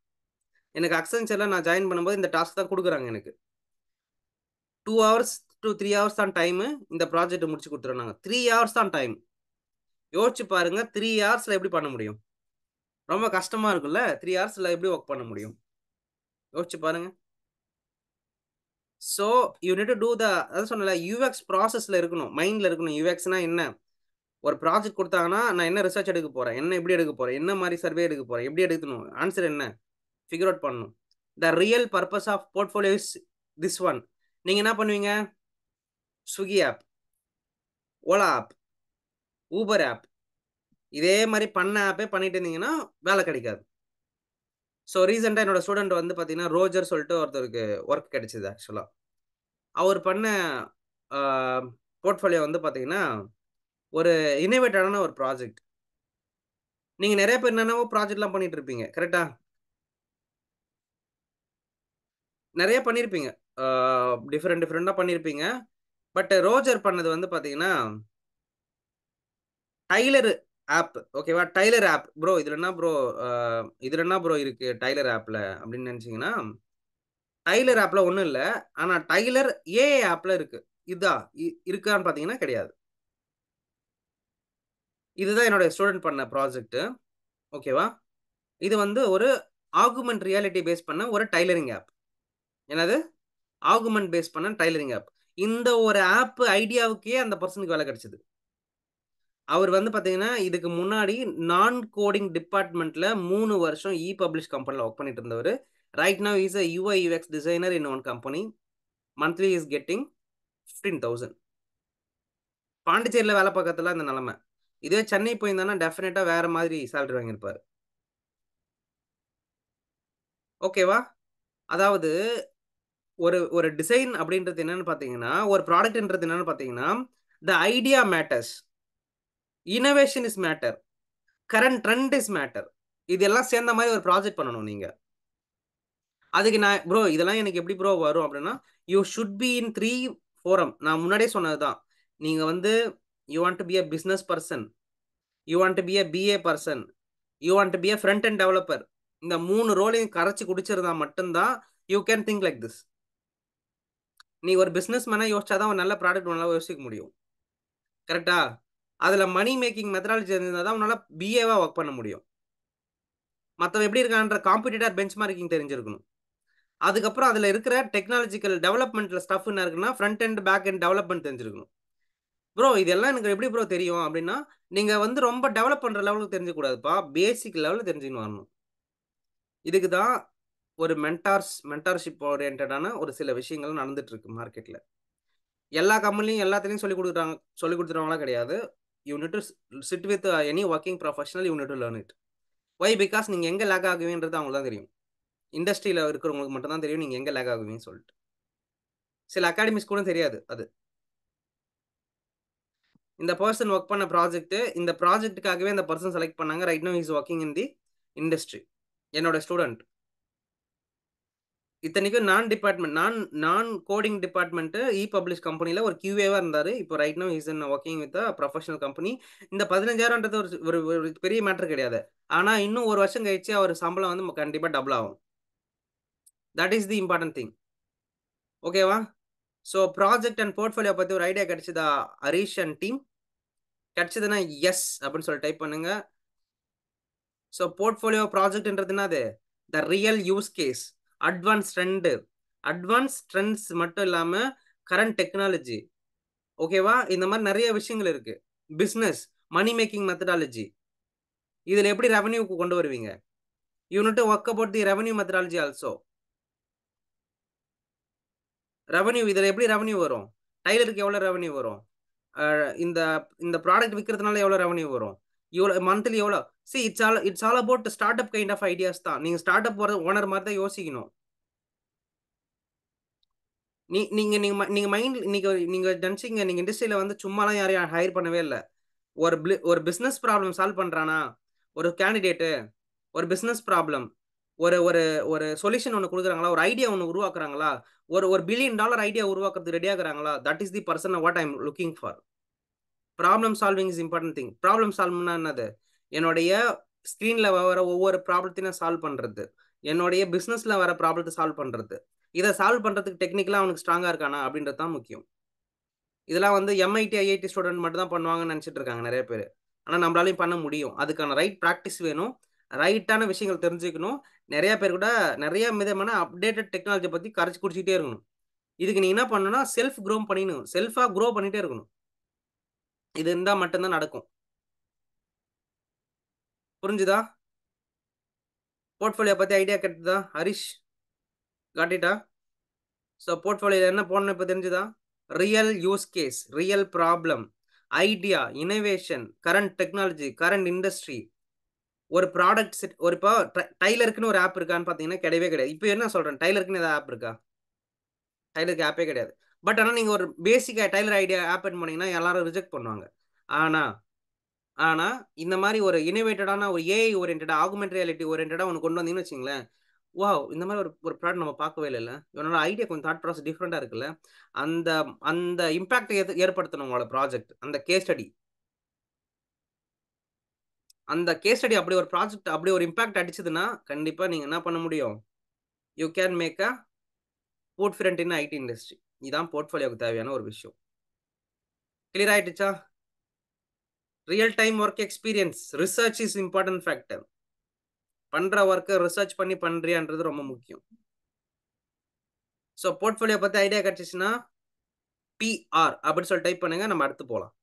எனக்கு அக்சென்சர்ல நான் ஜாயின் பண்ணும்போது இந்த டாஸ்க் தான் குடுக்குறாங்க எனக்கு. 2 ஹவர்ஸ் டூ 3 ஹவர்ஸ் தான் டைமு. இந்த ப்ராஜெக்ட்ட முடிச்சு குடுத்துருவேன்னாங்க. 3 ஹவர்ஸ் தான் டைம். யோசிச்சு பாருங்க 3 ஹவர்ஸ்ல எப்படி பண்ண முடியும்? ரொம்ப கஷ்டமா இருக்கும்ல. 3 ஹவர்ஸ்ல எப்படி ஒர்க் பண்ண முடியும்? யோசிச்சு பாருங்க. சோ, யூ நீட் டூ அதான் சொன்னேன்ல, யுஎக்ஸ் ப்ராசஸ்ல இருக்கணும். மைண்ட்ல இருக்கணும். யுஎக்ஸ்னா என்ன? ஒரு ப்ராஜெக்ட் குடுத்தாங்கன்னா, நான் என்ன ரிசர்ச் எடுக்க போறேன்? என்ன எப்படி எடுக்க போறேன்? என்ன மாரி சர்வே எடுக்க போறேன்? எப்படி எடுக்கணும்? ஆன்ஸர் என்ன? ஃபிகர் அவுட் பண்ணணும். The real purpose of portfolio is this one. நீங்க என்ன பண்ணுவீங்க? Swiggy app, Ola app, Uber app. இதே மாரி பண்ண ஆப்பே பண்ணிட்டு இருந்தீங்கன்னா, வேலை கிடைக்காது. சோ, ரீசென்ட்டா என்னோட ஸ்டூடண்ட் வந்து பார்த்தீங்கன்னா, ரோஜர் சொல்லிட்டு ஒருத்தருக்கு வொர்க் கிடைச்சது ஆக்சுவலா. அவர் பண்ண ஆ போர்ட்ஃபோலியோ வந்து பார்த்தீங்கன்னா, ஒரு இன்னோவேட்டிவான ஒரு ப்ராஜெக்ட். நீங்க நெறைய பேர் என்னென்னவோ ப்ராஜெக்ட்லாம் பண்ணிட்டு இருப்பீங்க. கரெக்ட்டா? நெறைய பண்ணியிருப்பீங்க. ஆ டிஃபரெண்ட்டா பண்ணியிருப்பீங்க. பட் ரோஜர் பண்ணது வந்து பார்த்தீங்கன்னா, டைலர் ஆப் ஓகேவா? Tailor app. ப்ரோ இதுல என்ன ப்ரோ அ இதுல என்ன ப்ரோ இருக்கு டைலர் ஆப்ல அப்படின்னு நெனச்சீங்கன்னா, டைலர் ஆப்ல ஒண்ணும் இல்ல. ஆனா டைலர் ஏஐ ஆப்ல இருக்கு. இதா இருக்கான்னு பார்த்தீங்கன்னா கிடையாது. இதுதான் என்னோட ஸ்டூடண்ட் பண்ண ப்ராஜெக்ட். ஓகேவா? இது வந்து ஒரு ஆகுமென்ட் ரியாலிட்டி பேஸ் பண்ண ஒரு டைலரிங் ஆப். என்னது? ஆகுமென்ட் பேஸ் பண்ண டைலரிங் ஆப். இந்த ஒரு ஆப் ஐடியாவுக்கே அந்த பெர்சனுக்கு வேலை கிடைச்சது. அவர் வந்து பார்த்தீங்கன்னா, இதுக்கு முன்னாடி நான் கோடிங் டிபார்ட்மென்ட்ல 3 வருஷம் பப்ளிஷ் கம்பெனில வொர்க் பண்ணிட்டு இருந்தவரு. Right now he is a UI UX designer in one company. Monthly he is getting 15,000. பாண்டிச்சேரியில வேலை பார்க்கறதுல இந்த நிலைமை. இதுவே சென்னை போயிருந்தான்னா டெஃபினட்டா வேற மாதிரி சேலரி வாங்கியிருப்பாரு. ஓகேவா? அதாவது ஒரு ஒரு டிசைன் அப்படின்றது என்னன்னு பார்த்தீங்கன்னா, ஒரு ப்ராடக்ட்ன்றது என்னன்னு பார்த்தீங்கன்னா, the idea matters. Innovation is matter. Current trend is matter. இதெல்லாம் சேர்ந்த மாரி ஒரு ப்ராஜெக்ட் பண்ணணும் நீங்க. அதுக்கு நான் ப்ரோ இதெல்லாம் எனக்கு எப்படி ப்ரோ வரும் அப்படின்னா, you should be in 3 forum. நான் முன்னாடியே சொன்னது தான். நீங்க வந்து you want to be a business person. You want to be a BA person. You want to be a front end developer. இந்த 3 ரோலையும் கரைச்சு குடிச்சிருந்தா மட்டும் தான் you can think like this. நீ ஒரு பிசினஸ் மேனா யோசிச்சா தான் ஒரு நல்ல ப்ராடக்ட் உன்னால யோசிக்க முடியும். கரெக்ட்டா? அதுல மனி மேக்கிங் மெத்தடாலஜி தெரிஞ்சா தான் உன்னால பிஏவா வொர்க் பண்ண முடியும். மத்தவன் எப்படி இருக்கான்ற காம்படிட்டர் பெஞ்ச்மார்க்கிங் தெரிஞ்சிருக்கணும். அதுக்கப்புறம் அதுல இருக்கிற டெக்னாலஜிக்கல் டெவலப்மென்ட்ல ஸ்டஃப் என்ன இருக்குன்னா, front end, back end development தெரிஞ்சிருக்கணும். ப்ரோ இதெல்லாம் எனக்கு எப்படி ப்ரோ தெரியும் அப்படின்னா, நீங்க வந்து ரொம்ப டெவலப் பண்ற லெவலுக்கு தெரிஞ்சுக்க கூடாதுப்பா. பேசிக் லெவல்ல தெரிஞ்சுக்கின்னு வரணும். இதுக்கு தான் ஒரு மென்டார்ஷிப் ஓரியன்டடான ஒரு சில விஷயங்கள் நடந்துட்டு இருக்கு மார்க்கெட்ல. எல்லா கம்பெனிலயும் எல்லாத்துலயும் சொல்லிக் குடுத்துருவாங்களா கிடையாது. You need to sit with any working professional you need to learn it. Why? Because நீங்க எங்க லேக் ஆகுவீங்கன்றது அவங்களுக்கு தான் தெரியும். இண்டஸ்ட்ரியில இருக்கிறவங்களுக்கு மட்டும் தான் தெரியும் நீங்க எங்க லேக் ஆகுவீங்கன்னு சொல்லிட்டு. சில அகாடமிஸ் கூட தெரியாது அது. இந்த பெர்சன் வொர்க் பண்ண ப்ராஜெக்ட், இந்த ப்ராஜெக்ட்காகவே இந்த பெர்சன் செலக்ட் பண்ணாங்க. Right now he is working in the industry. என்னோட ஸ்டூடண்ட். இத்தனைக்கும் நான் கோடிங் டிபார்ட்மென்ட் பப்ளிஷ் கம்பெனில ஒரு QA-வா இருந்தாரு. இப்போ right now he is in working with a professional company. இந்த 15,000ன்றது ஒரு ஒரு ஒரு பெரிய மேட்டர் கிடையாது. ஆனா இன்னும் 1 வருஷம் கழிச்சு அவர் சம்பளம் வந்து கண்டிப்பா டபுள் ஆகும். That is the important thing. ஓகேவா? சோ ப்ராஜெக்ட் அண்ட் போர்ட்ஃபோலியோ பத்தி ஒரு ஐடியா கிடைச்சதா ஹரிஷ் அண்ட் டீம்? கிடைச்சதுன்னா எஸ் அப்படின்னு சொல்லி டைப் பண்ணுங்க. ஸோ போர்ட்ஃபோலியோ ப்ராஜெக்ட்ன்றது என்னது? The real use case, advance trends மட்டும் இல்லாம கரண்ட் டெக்னாலஜி. ஓகேவா? இந்த மாதிரி நிறைய விஷயங்கள் இருக்கு. Business, money making methodology. இதுல எப்படி ரெவன்யூக்கு கொண்டு வருவீங்க? You need to work about the revenue methodology also. Revenue இதுல எப்படி ரெவன்யூ வரும்? டைலருக்கு எவ்வளவு ரெவன்யூ வரும்? இந்த இந்த ப்ராடக்ட் விற்கிறதுனால எவ்வளவு ரெவன்யூ வரும்? இவ்வளவு மந்த்லி எவ்வளவு? See it's all about start up kind of ideas தான். நீங்க ஸ்டார்ட் அப் ஓனர் மாதிரி தான் யோசிக்கணும். நீங்க நீங்க நீங்க மைண்ட் நீங்க நீங்க நினைச்சீங்க நீங்க இண்டஸ்ட்ரியில வந்து சும்மாலாம் யாரையும் ஹையர் பண்ணவே இல்லை. ஒரு பிசினஸ் ப்ராப்ளம் சால்வ் பண்றானா ஒரு கேண்டிடேட்டு, ஒரு பிசினஸ் ப்ராப்ளம், ஒரு ஒரு ஒரு சொல்யூஷன் ஒன்று கொடுக்குறாங்களா, ஒரு ஐடியா ஒன்று உருவாக்குறாங்களா, ஒரு $1 பில்லியன் ஐடியா உருவாக்குறதுக்கு ரெடி ஆகுறாங்களா, that is the person what I am looking for. Problem solving is important thing. Problem சால்வ்னா என்னது? என்னுடைய ஸ்கிரீன்ல வர ஒவ்வொரு ப்ராப்ளத்தையும் சால்வ் பண்றது, என்னுடைய பிசினஸ்ல வர ப்ராப்ளத்தை சால்வ் பண்றது. இதை சால்வ் பண்றதுக்கு டெக்னிக்கலா அவனுக்கு ஸ்ட்ராங்கா இருக்கானா அப்படின்றது தான் முக்கியம். இதெல்லாம் வந்து எம்ஐடி ஐஐடி ஸ்டூடெண்ட் மட்டும் தான் பண்ணுவாங்கன்னு நினைச்சிட்டு இருக்காங்க நிறைய பேர். ஆனா நம்மளாலையும் பண்ண முடியும். அதுக்கான ரைட் ப்ராக்டிஸ் வேணும், ரைட்டான விஷயங்கள் தெரிஞ்சுக்கணும். நிறைய பேர் கூட நிறைய விதமான அப்டேட்டட் டெக்னாலஜி பத்தி கரைச்சு குடிச்சிட்டே இருக்கணும். இதுக்கு நீ என்ன பண்ணணும்னா செல்ஃப் க்ரோ பண்ணிக்கணும், செல்ஃபா க்ரோ பண்ணிட்டே இருக்கணும். இது இருந்தா மட்டும்தான் நடக்கும். புரிஞ்சுதா? போர்ட்ஃபோலியோ பத்தி ஐடியா கிடைக்குதா ஹரிஷ்? காட்டிட்டா? ஸோ போர்ட்ஃபோலியோ என்ன போடணும் இப்போ தெரிஞ்சுதா? Real use case, real problem, idea, innovation, current technology, current industry, ஒரு ப்ராடக்ட் செட். ஒரு இப்போ டைலருக்குன்னு ஒரு ஆப் இருக்கான்னு பார்த்தீங்கன்னா கிடையவே கிடையாது. இப்போ என்ன சொல்றேன், டைலருக்குன்னு ஏதாவது ஆப் இருக்கா? டைலருக்கு ஆப்பே கிடையாது. பட் ஆனால் நீங்கள் ஒரு பேசிக்காக டைலர் ஐடியா ஆப் பண்ணீங்கன்னா எல்லாரும் ரிஜெக்ட் பண்ணுவாங்க. ஆனா ஆனா இந்த மாதிரி ஒரு இனோவேட்டடான ஒரு ஏஐ ஓரியன்டா, ஆகுமெண்ட் ரியாலிட்டி ஓரியன்டா ஒன்று கொண்டு வந்தீங்கன்னு வச்சுங்களேன், வாவ் இந்த மாதிரி ஒரு ப்ராடக்ட் நம்ம பார்க்கவே இல்லைல்ல, இவனோட ஐடியா கொஞ்சம் தாட் ப்ராசஸ் டிஃப்ரெண்டா இருக்குல்ல. அந்த அந்த இம்பாக்ட் ஏற்படுத்தணும் உங்களோட ப்ராஜெக்ட். அந்த கேஸ் ஸ்டடி, அப்படி ஒரு ப்ராஜெக்ட் அப்படி ஒரு இம்பாக்ட் அடிச்சதுன்னா கண்டிப்பா நீங்க என்ன பண்ண முடியும்? You can make a foot front in IT industry. இதான் போர்ட்ஃபோலியோக்கு தேவையான ஒரு விஷயம். கிளியர் ஆயிடுச்சா? Real time work experience, research is important factor. பண்ற ஒர்க்கை ரிசர்ச் பண்ணி பண்றியான்றது ரொம்ப முக்கியம். ஸோ போர்ட்ஃபோலியோ பத்தி ஐடியா கிடைச்சிச்சுன்னா பிஆர் அப்படின்னு சொல்லி டைப் பண்ணுங்க, நம்ம அடுத்து போலாம்.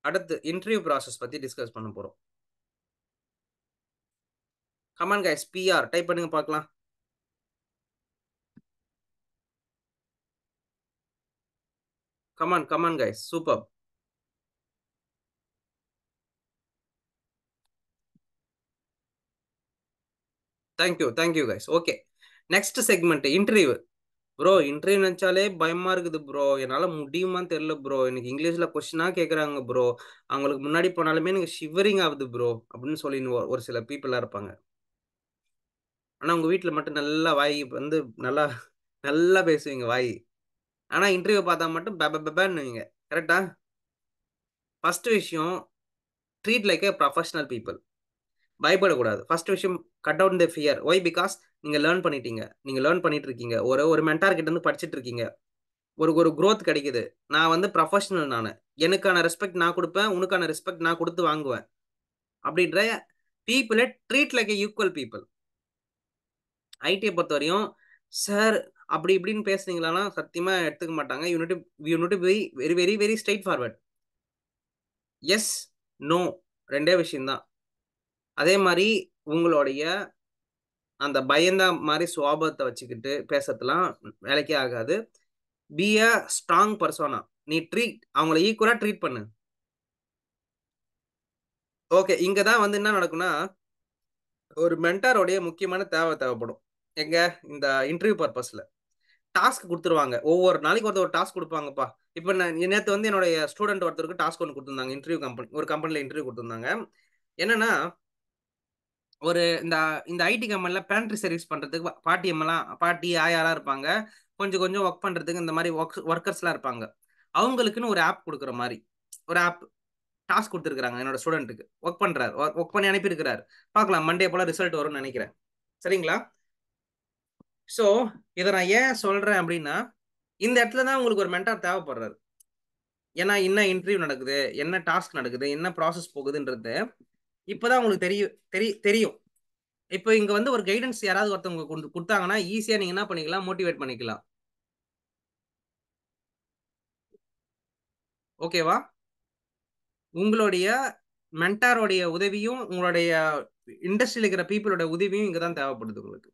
அடுத்து இன்டர்வியூ ப்ராசஸ் பத்தி டிஸ்கஸ் பண்ண போறோம். கமான் கைஸ், பிஆர் டைப் பண்ணுங்க பார்க்கலாம். Come on guys, super. Thank you guys. Okay, next segment interview. Bro interview நினைச்சாலே பயமா இருக்குது ப்ரோ, என்னால முடியுமான்னு தெரியல ப்ரோ, எனக்கு இங்கிலீஷ்ல கொஸ்டினா கேட்குறாங்க ப்ரோ, அவங்களுக்கு முன்னாடி போனாலுமே எனக்கு ஷிவரிங் ஆகுது ப்ரோ அப்படின்னு சொல்லி ஒரு சில பீப்புளா இருப்பாங்க. ஆனா உங்க வீட்டுல மட்டும் நல்லா வாய் வந்து நல்லா நல்லா பேசுவீங்க வாய். ஆனா இன்டர்வியூ பார்த்தா மட்டும் பெபன்னு. கரெக்டா? ஃபர்ஸ்ட் விஷயம், treat like a professional people. பயப்படக்கூடாது. ஃபர்ஸ்ட் விஷயம், cut out the fear. Why? Because நீங்க லேர்ன் பண்ணிட்டீங்க, நீங்க லேர்ன் பண்ணிட்டு இருக்கீங்க, ஒரு ஒரு மென்டார் கிட்ட இருந்து படிச்சிட்டு இருக்கீங்க, ஒரு ஒரு growth கிடைக்குது. நான் வந்து ப்ரொஃபஷனல், நானு எனக்கான ரெஸ்பெக்ட் நான் கொடுப்பேன், உனக்கான ரெஸ்பெக்ட் நான் கொடுத்து வாங்குவேன் அப்படின்ற பீப்புளை ட்ரீட் லைக் ஏ ஈக்குவல் பீப்புள். ஐடியை பொறுத்த வரையும் சார் அப்படி இப்படின்னு பேசுனீங்களா சத்தியமா எடுத்துக்க மாட்டாங்க. You need be very very very straightforward. Yes, no, ரெண்டே விஷயம்தான். அதே மாதிரி உங்களுடைய அந்த பயந்த மாதிரி சுவாபத்தை வச்சுக்கிட்டு பேசுறதுலாம் வேலைக்கே ஆகாது. Be a strong persona. நீ அவங்களை ஈக்குவலா ட்ரீட் பண்ணு. ஓகே, இங்க தான் வந்து என்ன நடக்கும்னா, ஒரு மென்டாரோடைய முக்கியமான தேவைப்படும். எங்க? இந்த இன்டர்வியூ பர்பஸ்ல டாஸ்க் கொடுத்துருவாங்க. ஒவ்வொரு நாளைக்கு ஒரு டாஸ்க் கொடுப்பாங்கப்பா. இப்போ நான் நேற்று வந்து என்னுடைய ஸ்டூடெண்ட் ஒருத்தருக்கு டாஸ்க் ஒன்று கொடுத்துருந்தாங்க. ஒரு கம்பெனில இன்டர்வியூ கொடுத்துருந்தாங்க. என்னன்னா, ஒரு இந்த இந்த ஐடி கம்பெனில பேண்ட்ரி சர்வீஸ் பண்றதுக்கு பாட்டி ஆயாலாம் இருப்பாங்க. கொஞ்சம் கொஞ்சம் ஒர்க் பண்றதுக்கு இந்த மாதிரி ஒர்க்கர்ஸ்லாம் இருப்பாங்க. அவங்களுக்குன்னு ஒரு ஆப் கொடுக்குற மாதிரி ஒரு ஆப் டாஸ்க் கொடுத்துருக்காங்க. என்னோட ஸ்டூடெண்ட்டுக்கு ஒர்க் பண்றாரு, ஒர்க் பண்ணி அனுப்பியிருக்கிறாரு. பார்க்கலாம், மண்டே போல ரிசல்ட் வரும்னு நினைக்கிறேன். சரிங்களா? ஸோ இதை நான் ஏன் சொல்றேன் அப்படின்னா, இந்த இடத்துல தான் உங்களுக்கு ஒரு மென்டார் தேவைப்படுறாரு. ஏன்னா என்ன இன்டர்வியூ நடக்குது, என்ன டாஸ்க் நடக்குது, என்ன ப்ராசஸ் போகுதுன்றது இப்பதான் உங்களுக்கு தெரியும். இப்போ இங்க வந்து ஒரு கைடன்ஸ் யாராவது ஒருத்தவங்க குடுத்தாங்கன்னா, ஈஸியா நீங்க என்ன பண்ணிக்கலாம், மோட்டிவேட் பண்ணிக்கலாம். ஓகேவா? உங்களுடைய மென்டாரோடைய உதவியும், உங்களுடைய இண்டஸ்ட்ரியில இருக்கிற பீப்பிளோட உதவியும் இங்க தான் தேவைப்படுது உங்களுக்கு.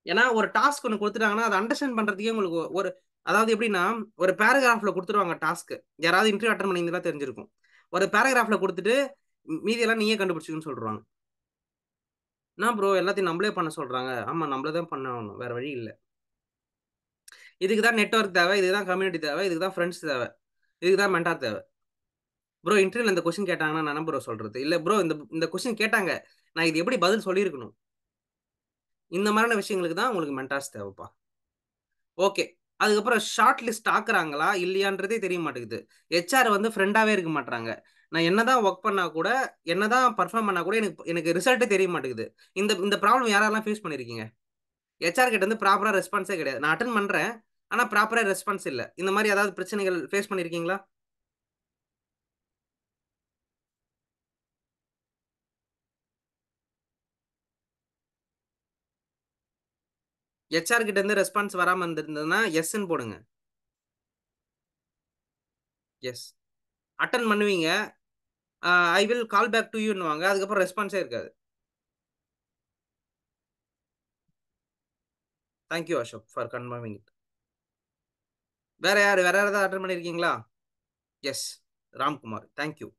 ஏன்னா, ஒரு டாஸ்க் ஒண்ணு குடுத்துட்டாங்கன்னா, அத அண்டர்ஸ்டாண்ட் பண்றதுக்கே உங்களுக்கு ஒரு அதாவது எப்படின்னா, ஒரு பேராகிராஃப்ல குடுத்துருவாங்க டாஸ்க். யாராவது இன்டர்வியூ அட்டெண்ட் பண்ணியிருந்தா தெரிஞ்சிருக்கும். ஒரு பேராகிராஃப்ல குடுத்துட்டு, மீதியெல்லாம் நீயே கண்டுபிடிச்சுக்கன்னு சொல்ருவாங்க. "என்ன ப்ரோ எல்லாத்தையும் நம்மளே பண்ண சொல்றாங்க." ஆமா, நம்மள தான் பண்ணாகணும். வேற வழி இல்ல. இதுக்கு தான் நெட்வொர்க் தேவை, இதுக்கு தான் கம்யூனிட்டி தேவை, இதுக்கு தான் ஃபிரெண்ட்ஸ் தேவை, இதுக்கு தான் மென்டார் தேவை. ப்ரோ இன்டர்வியூல இந்த கொஸ்டின் கேட்டாங்கன்னா, நான் என்ன ப்ரோ சொல்றது? இல்ல ப்ரோ இந்த இந்த கொஸ்டின் கேட்டாங்க. நான் இது எப்படி பதில் சொல்லியிருக்கணும்? இந்த மாரியான விஷயங்களுக்கு தான் உங்களுக்கு மென்டார்ஸ் தேவைப்பா. ஓகே. அதுக்கப்புறம் ஷார்ட் லிஸ்ட் ஆக்குறாங்களா? இல்லையான்றதே தெரிய மாட்டேங்குது. ஹெச்ஆர் வந்து ஃப்ரெண்டாவே இருக்க மாட்றாங்க. நான் என்னதான் வொர்க் பண்ணா கூட, என்னதான் பெர்ஃபார்ம் பண்ணா கூட எனக்கு எனக்கு ரிசல்ட்டே தெரிய மாட்டேங்குது. இந்த இந்த ப்ராப்ளம் யாரெல்லாம் ஃபேஸ் பண்ணியிருக்கீங்க? ஹெச்ஆர் கிட்ட இருந்து ப்ராப்பரா ரெஸ்பான்ஸே கிடையாது. நான் அட்டெண்ட் பண்றேன். ஆனா ப்ராப்பரா ரெஸ்பான்ஸ் இல்ல. இந்த மாரி ஏதாவது பிரச்சனைகள் ஃபேஸ் பண்ணியிருக்கீங்களா? ஹெச்ஆர் கிட்ட இருந்து ரெஸ்பான்ஸ் வராம இருந்திருந்ததுன்னா, எஸ்ன்னு போடுங்க. எஸ். அட்டெண்ட் பண்ணுவீங்க. I will call back to யூன்னுவாங்க. அதுக்கப்புறம் ரெஸ்பான்ஸே இருக்காது. Thank you Ashok for confirming it. வேற யாரு? வேற யாராவது அட்டெண்ட் பண்ணியிருக்கீங்களா? எஸ். ராம்குமார். Thank you.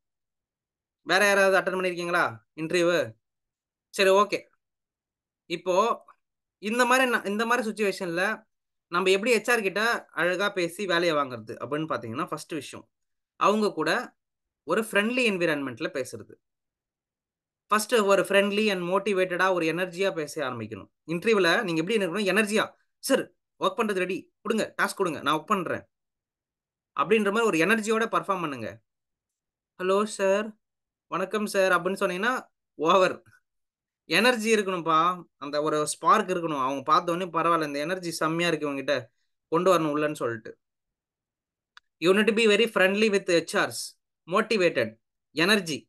வேற யாராவது அட்டெண்ட் பண்ணியிருக்கீங்களா? இன்டர்வியூ? சரி ஓகே. இப்போ இந்த மாரி சிச்சுவேஷன்ல நம்ம எப்படி ஹெச்ஆர் கிட்ட அழகா பேசி வேலைய வாங்குறது அப்படின்னு பார்த்தீங்கன்னா, ஃபர்ஸ்ட் விஷயம். அவங்க கூட ஒரு ஃப்ரெண்ட்லி என்வைரன்மென்ட்ல பேசுறது. ஃபர்ஸ்ட் ஒரு ஃப்ரெண்ட்லி அண்ட் மோட்டிவேட்டடா ஒரு எனர்ஜியா பேச ஆரம்பிக்கணும். இன்டர்வியூல நீங்க எப்படி இருக்கணும்? எனர்ஜியா, "சார் வொர்க் பண்றது ரெடி. குடுங்க. டாஸ்க் குடுங்க. நான் வொர்க் பண்றேன்." அப்படின்ற மாரி ஒரு எனர்ஜியோட பெர்ஃபார்ம் பண்ணுங்க. "ஹலோ சார், வணக்கம் சார்" அப்படின்னு சொன்னீங்கன்னா, ஓவர். எனர்ஜி இருக்கணும்ப்பா. அந்த ஒரு ஸ்பார்க் இருக்கணும். அவங்க பார்த்தோனே பரவால்ல இந்த எனர்ஜி செம்மையா இருக்கு இவன்கிட்ட. கொண்டு வரணும் உள்ளன்னு சொல்ட்டு. You need to be very friendly with HRs. Motivated. Energy.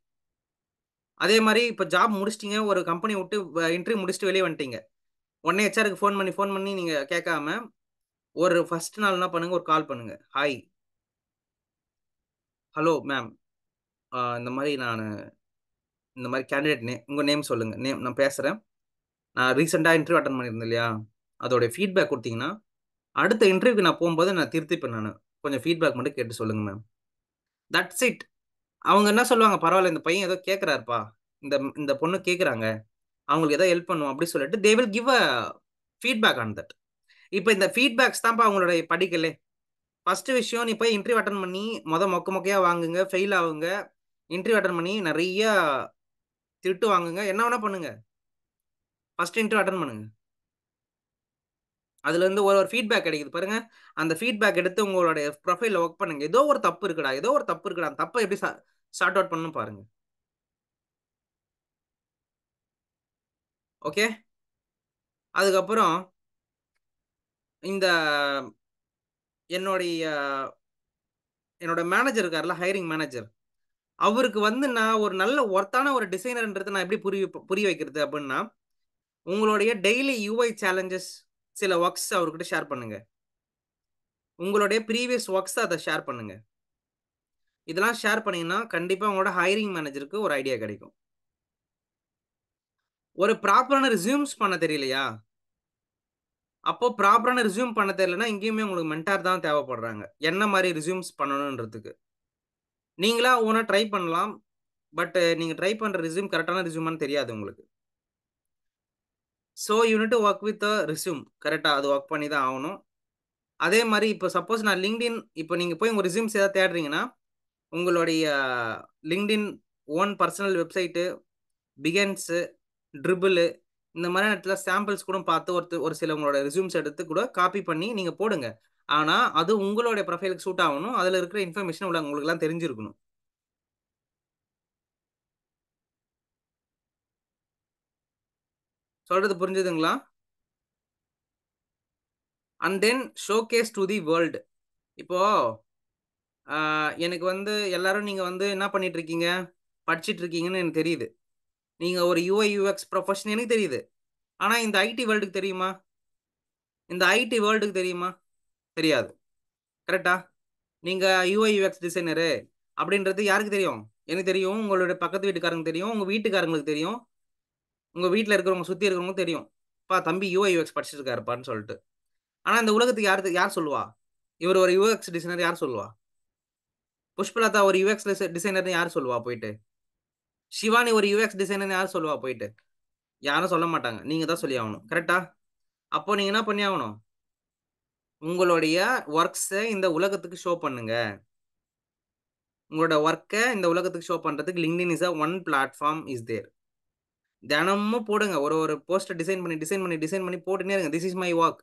அதே மாரி இப்ப ஜாப் முடிச்சுட்டீங்க. ஒரு கம்பெனி விட்டு இன்டர்வியூ முடிச்சுட்டு வெளிய வந்துட்டீங்க. உடனே ஹெச்ஆர்‌க்கு ஃபோன் பண்ணி நீங்க கேட்காம, ஒரு ஃபர்ஸ்ட் நாள் என்ன பண்ணுங்க, ஒரு கால் பண்ணுங்க. Hi, hello ma'am. இந்த மாரி இந்த மாரி கேண்டிடேட் உங்க நேம் சொல்லுங்க. நான் பேசுறேன். நான் ரீசென்ட்டா இன்டர்வியூ அட்டெண்ட் பண்ணியிருந்தேன் இல்லையா? அதோட ஃபீட்பேக் குடுத்தீங்கன்னா, அடுத்த இன்டர்வியூக்கு நான் போம்போது நான் திருத்திப்பேன் நானு. கொஞ்சம் ஃபீட்பேக் மட்டும் கேட்டு சொல்லுங்க மேம். That's it. அவங்க என்ன சொல்லுவாங்க, பரவால்ல இந்த பையன் ஏதோ கேட்கிறாருப்பா. இந்த இந்த பொண்ணு கேட்குறாங்க. அவங்களுக்கு ஏதோ ஹெல்ப் பண்ணுவோம் அப்டி சொல்லிட்டு தே will give feedback on that. இப்ப இந்த ஃபீட்பேக்ஸ் தான்ப்பா அவங்களுடைய படிக்கல்லே. ஃபர்ஸ்ட் விஷயம் நீ போய் இன்டர்வியூ அட்டெண்ட் பண்ணி மொக்க மொக்கையா வாங்குங்க, ஃபெயில் ஆவுங்க. இன்டர்வியூ அட்டெண்ட் பண்ணி நெறைய திட்டு வாங்குங்க. என்ன வேணா பண்ணுங்க. ஃபர்ஸ்ட் இன்டர்வியூ அட்டெண்ட் பண்ணுங்க. அதுலருந்து ஒரு ஒரு ஃபீட்பேக் கிடைக்குது பாருங்க. அந்த ஃபீட்பேக் எடுத்து உங்களுடைய ப்ரொஃபைல்ல வொர்க் பண்ணுங்க. ஏதோ ஒரு தப்பு இருக்குடா, ஏதோ ஒரு தப்பு இருக்குடா. அந்த தப்ப எப்படி சார்ட் அவுட் பண்ணணும்னு பாருங்க. ஓகே. அதுக்கப்புறம் இந்த என்னுடைய என்னோட மேனேஜர் இருக்கார்ல, ஹைரிங் மேனேஜர். அவருக்கு வந்து நான் ஒரு நல்ல ஒர்த்தான ஒரு டிசைனர்ன்றத நான் எப்படி புரிய வைக்கிறது அப்டின்னா, உங்களுடைய டெய்லி யுஐ சேலஞ்சஸ் சில வொர்க்ஸ் அவர்கிட்ட ஷேர் பண்ணுங்க. உங்களுடைய ப்ரீவியஸ் வொர்க்ஸ் அத ஷேர் பண்ணுங்க. இதெல்லாம் ஷேர் பண்ணீங்கன்னா, கண்டிப்பா உங்களோட ஹைரிங் மேனேஜருக்கு ஒரு ஐடியா கிடைக்கும். ஒரு ப்ராப்பரான ரெஸ்யூம்ஸ் பண்ண தெரியலையா? அப்போ ப்ராப்பரான ரெஸ்யூம் பண்ண தெரியலன்னா, இங்கேயுமே உங்களுக்கு மென்டார் தான் தேவைப்படுறாங்க. என்ன மாரி ரெஸ்யூம்ஸ் பண்ணணுன்றதுக்கு. நீங்களா ஓனா ட்ரை பண்ணலாம். பட் நீங்க ட்ரை பண்ற ரெஸ்யூம் கரெக்ட்டான ரெஸ்யூமான்னு தெரியாது உங்களுக்கு. So you need to work with a resume. கரெக்ட்டா அது வொர்க் பண்ணி தான் ஆவணும். அதே மாரி இப்ப சப்போஸ் நான் LinkedIn இப்ப நீங்க போய் உங்க ரெஸ்யூம்ஸ் ஏதாவது தேடுறீங்கன்னா, உங்களுடைய LinkedIn own personal website, Behance, Dribbble இந்த மாரியான இடத்துல சாம்பிள்ஸ் கூட பார்த்து ஒரு சில உங்களோட ரெஸ்யூம்ஸ் எடுத்து கூட காப்பி பண்ணி நீங்க போடுங்க. ஆனா, அது உங்களுடைய ப்ரொஃபைலுக்கு சூட் ஆவணும். அதுல இருக்கிற இன்ஃபர்மேஷன் உங்களுக்கெல்லாம் தெரிஞ்சிருக்கணும். சொல்றது புரிஞ்சுதுங்களா? And then showcase to the world. இப்போ எனக்கு வந்து எல்லாரும் நீங்க வந்து என்ன பண்ணிட்டு இருக்கீங்க? படிச்சுட்டு இருக்கீங்கன்னு எனக்கு தெரியுது. நீங்க ஒரு யூஐ யூஎக்ஸ் ப்ரொஃபஷனல் எனக்கு தெரியுது. ஆனா இந்த ஐடி வேர்ல்டுக்கு தெரியுமா? இந்த ஐடி வேர்ல்டுக்கு தெரியுமா? தெரியாது. கரெக்ட்டா? நீங்க யூஐ யூஎக்ஸ் டிசைனரு அப்படின்றது யாருக்கு தெரியும்? எனக்கு தெரியும். உங்களுடைய பக்கத்து வீட்டுக்காரங்களுக்கு தெரியும். உங்க வீட்டுக்காரங்களுக்கு தெரியும். உங்க வீட்ல இருக்கிறவங்க சுத்தி இருக்கிறவங்களுக்கு தெரியும். "அப்பா தம்பி யூஐ யூஎக்ஸ் படிச்சிருக்காருப்பான்னு" சொல்லிட்டு. ஆனா இந்த உலகத்துக்கு யார் சொல்லுவா? இவர் ஒரு யூஎக்ஸ் டிசைனர் யார் சொல்லுவா? புஷ்பலதா ஒரு யூஎக்ஸ் டிசைனர்ன்னு யார் சொல்லுவா போயிட்டு? ஷிவானி ஒரு யூஎக்ஸ் டிசைனர்ன்னு யார் சொல்லுவா போயிட்டு? யாரும் சொல்ல மாட்டாங்க. நீங்க தான் சொல்லி ஆகணும். கரெக்ட்டா? அப்போ நீங்க என்ன பண்ணி ஆகணும்? உங்களுடைய வொர்க்ஸ இந்த உலகத்துக்கு ஷோ பண்ணுங்க. உங்களோட வொர்க்க இந்த உலகத்துக்கு ஷோ பண்றதுக்கு LinkedIn is one platform is there. தினமும் போடுங்க. ஒரு ஒரு போஸ்டர் டிசைன் பண்ணி போட்டுன்னே இருங்க. This is my work.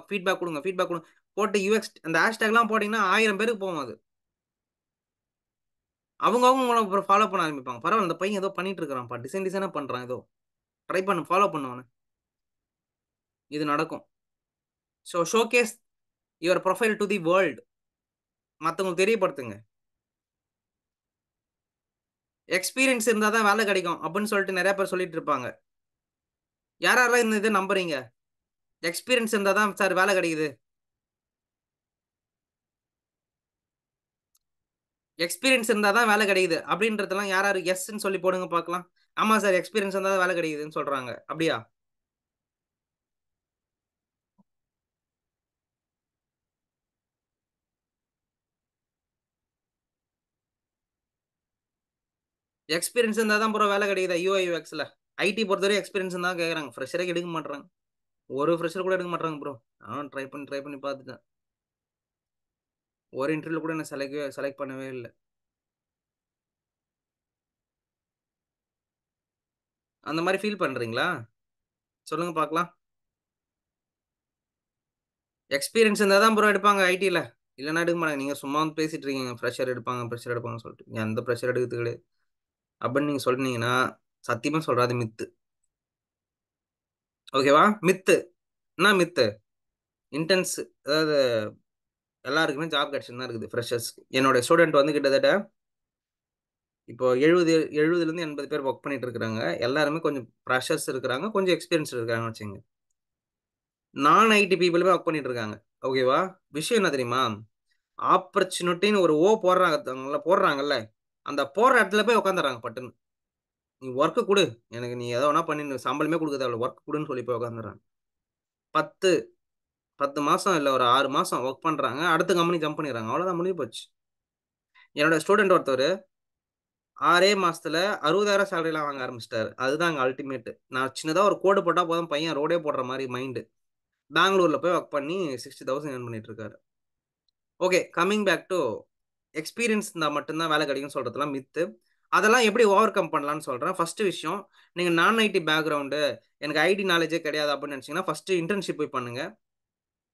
Feedback குடுங்க. போட்டு யூஎக்ஸ் அந்த ஹேஷ்டேக்லாம் போட்டீங்கன்னா 1000 பேருக்கு போகும் அது. அவங்க உங்கள அப்புறம் ஃபாலோ பண்ண ஆரம்பிப்பாங்க. பரவால்ல இந்த பையன் ஏதோ பண்ணிட்டு இருக்கிறான்ப்பா. டிசைனா பண்றான் ஏதோ. ட்ரை பண்ணு. ஃபாலோ பண்ணு அவன. இது நடக்கும். Showcase your profile to the world. மத்தவங்களுக்கு தெரியப்படுத்துங்க. எக்ஸ்பீரியன்ஸ் இருந்தா தான் வேலை கிடைக்கும் அப்படின்னு சொல்லிட்டு நெறைய பேர் சொல்லிட்டு இருப்பாங்க. யாரெல்லாம் இந்த இத நம்புறீங்க? எக்ஸ்பீரியன்ஸ் இருந்தா தான் சார் வேலை கிடைக்குது. எக்ஸ்பீரியன்ஸ் இருந்தா தான் வேலை கிடைக்குது. அப்படின்றதெல்லாம் யார் எஸ்ன்னு சொல்லி போடுங்க பார்க்கலாம். ஆமா சார் எக்ஸ்பீரியன்ஸ் இருந்தா தான் வேலை கிடைக்குதுன்னு சொல்றாங்க. அப்படியா? எக்ஸ்பீரியன்ஸ் இருந்தா தான் ப்ரோ வேலை கிடைக்குதா யூஐ யூஎக்ஸ்ல. ஐடி பொறுத்தவரை எக்ஸ்பீரியன்ஸ் தான் கேட்கறாங்க. ஃப்ரெஷரே எடுக்க மாட்றாங்க. ஒரு ஃப்ரெஷர் கூட எடுக்க மாட்றாங்க ப்ரோ. நானும் ட்ரை பண்ணி பார்த்துட்டேன். ஒரு இன்டர்வியூல கூட என்ன செலக்ட் பண்ணவே இல்ல. அந்த மாரி ஃபீல் பண்றீங்களா? சொல்லுங்க பார்க்கலாம். எக்ஸ்பீரியன்ஸ் இருந்தா தான் ப்ரோ எடுப்பாங்க ஐடில. இல்லன்னா எடுக்க மாட்டாங்க. நீங்க சும்மா வந்து பேசிட்டு இருக்கீங்க. ஃப்ரெஷர் எடுப்பாங்கன்னு சொல்லிட்டு. எந்த ஃப்ரெஷர் எடுக்கிறது கிடையாது. அப்படின்னு நீங்க சொன்னீங்கன்னா, சத்தியமா சொல்றேன் அது மித்து. ஓகேவா? மித்து. என்ன மித்து? இன்டர்ன்ஸ் அதாவது எல்லாருக்குமே ஜாப் கிடைச்சுன்னு தான் இருக்குது ஃப்ரெஷர்ஸ்க்கு. என்னோட ஸ்டூடெண்ட் வந்து கிட்டத்தட்ட இப்போ 70லேருந்து 80 பேர் ஒர்க் பண்ணிட்டு இருக்காங்க. எல்லாருமே கொஞ்சம் ஃப்ரெஷர்ஸ் இருக்கிறாங்க. கொஞ்சம் எக்ஸ்பீரியன்ஸ் இருக்காங்கன்னு வச்சுக்கங்க. நான் ஐடி பீப்பிளுமே ஒர்க் பண்ணிட்டு இருக்காங்க. ஓகேவா? விஷயம் என்ன தெரியுமா? ஆப்பர்ச்சுனிட்டின்னு ஒரு போடுறாங்கல்ல. அந்த போடுற இடத்துல போய் உட்காந்துர்றாங்க பட்டுன்னு. "நீ வொர்க் குடு. எனக்கு நீ எத வேணா பண்ணு. சம்பளமே குடுக்க தேவையில்ல. வொர்க் குடுன்னு" சொல்லி போய் உட்காந்துர்றாங்க. 10 10 மாசம் இல்ல ஒரு 6 மாசம் வொர்க் பண்றாங்க. அடுத்த கம்பெனி ஜம்ப் பண்ணிடுறாங்க. அவ்வளோதான் முடிஞ்சு போச்சு. என்னோட ஸ்டூடண்ட் ஒருத்தரு 6 மாசத்துல 60,000 சேலரிலாம் வாங்க ஆரம்பிச்சுட்டாரு. அதுதான் அங்க அல்டிமேட். நான் சின்னதா ஒரு கோடு போட்டா போதும் பையன் ரோடே போடுற மாரி மைண்ட். பெங்களூர்ல போய் வொர்க் பண்ணி 60,000 ஏர்ன் பண்ணிட்டு இருக்காரு. Okay. Coming back to experience இருந்தா மட்டும் தான் வேலை கிடைக்கும்னு சொல்றதெல்லாம் மித்து. அதெல்லாம் எப்படி ஓவர் கம் பண்ணலாம்னு சொல்றேன். ஃபர்ஸ்ட் விஷயம், நீங்க நான் ஐடி பேக்கிரவுண்டு, எனக்கு ஐடி நாலேட்ஜே கிடையாது அப்படின்னு நினைச்சீங்கன்னா, ஃபர்ஸ்ட் இன்டர்ன்ஷிப் போய் பண்ணுங்க.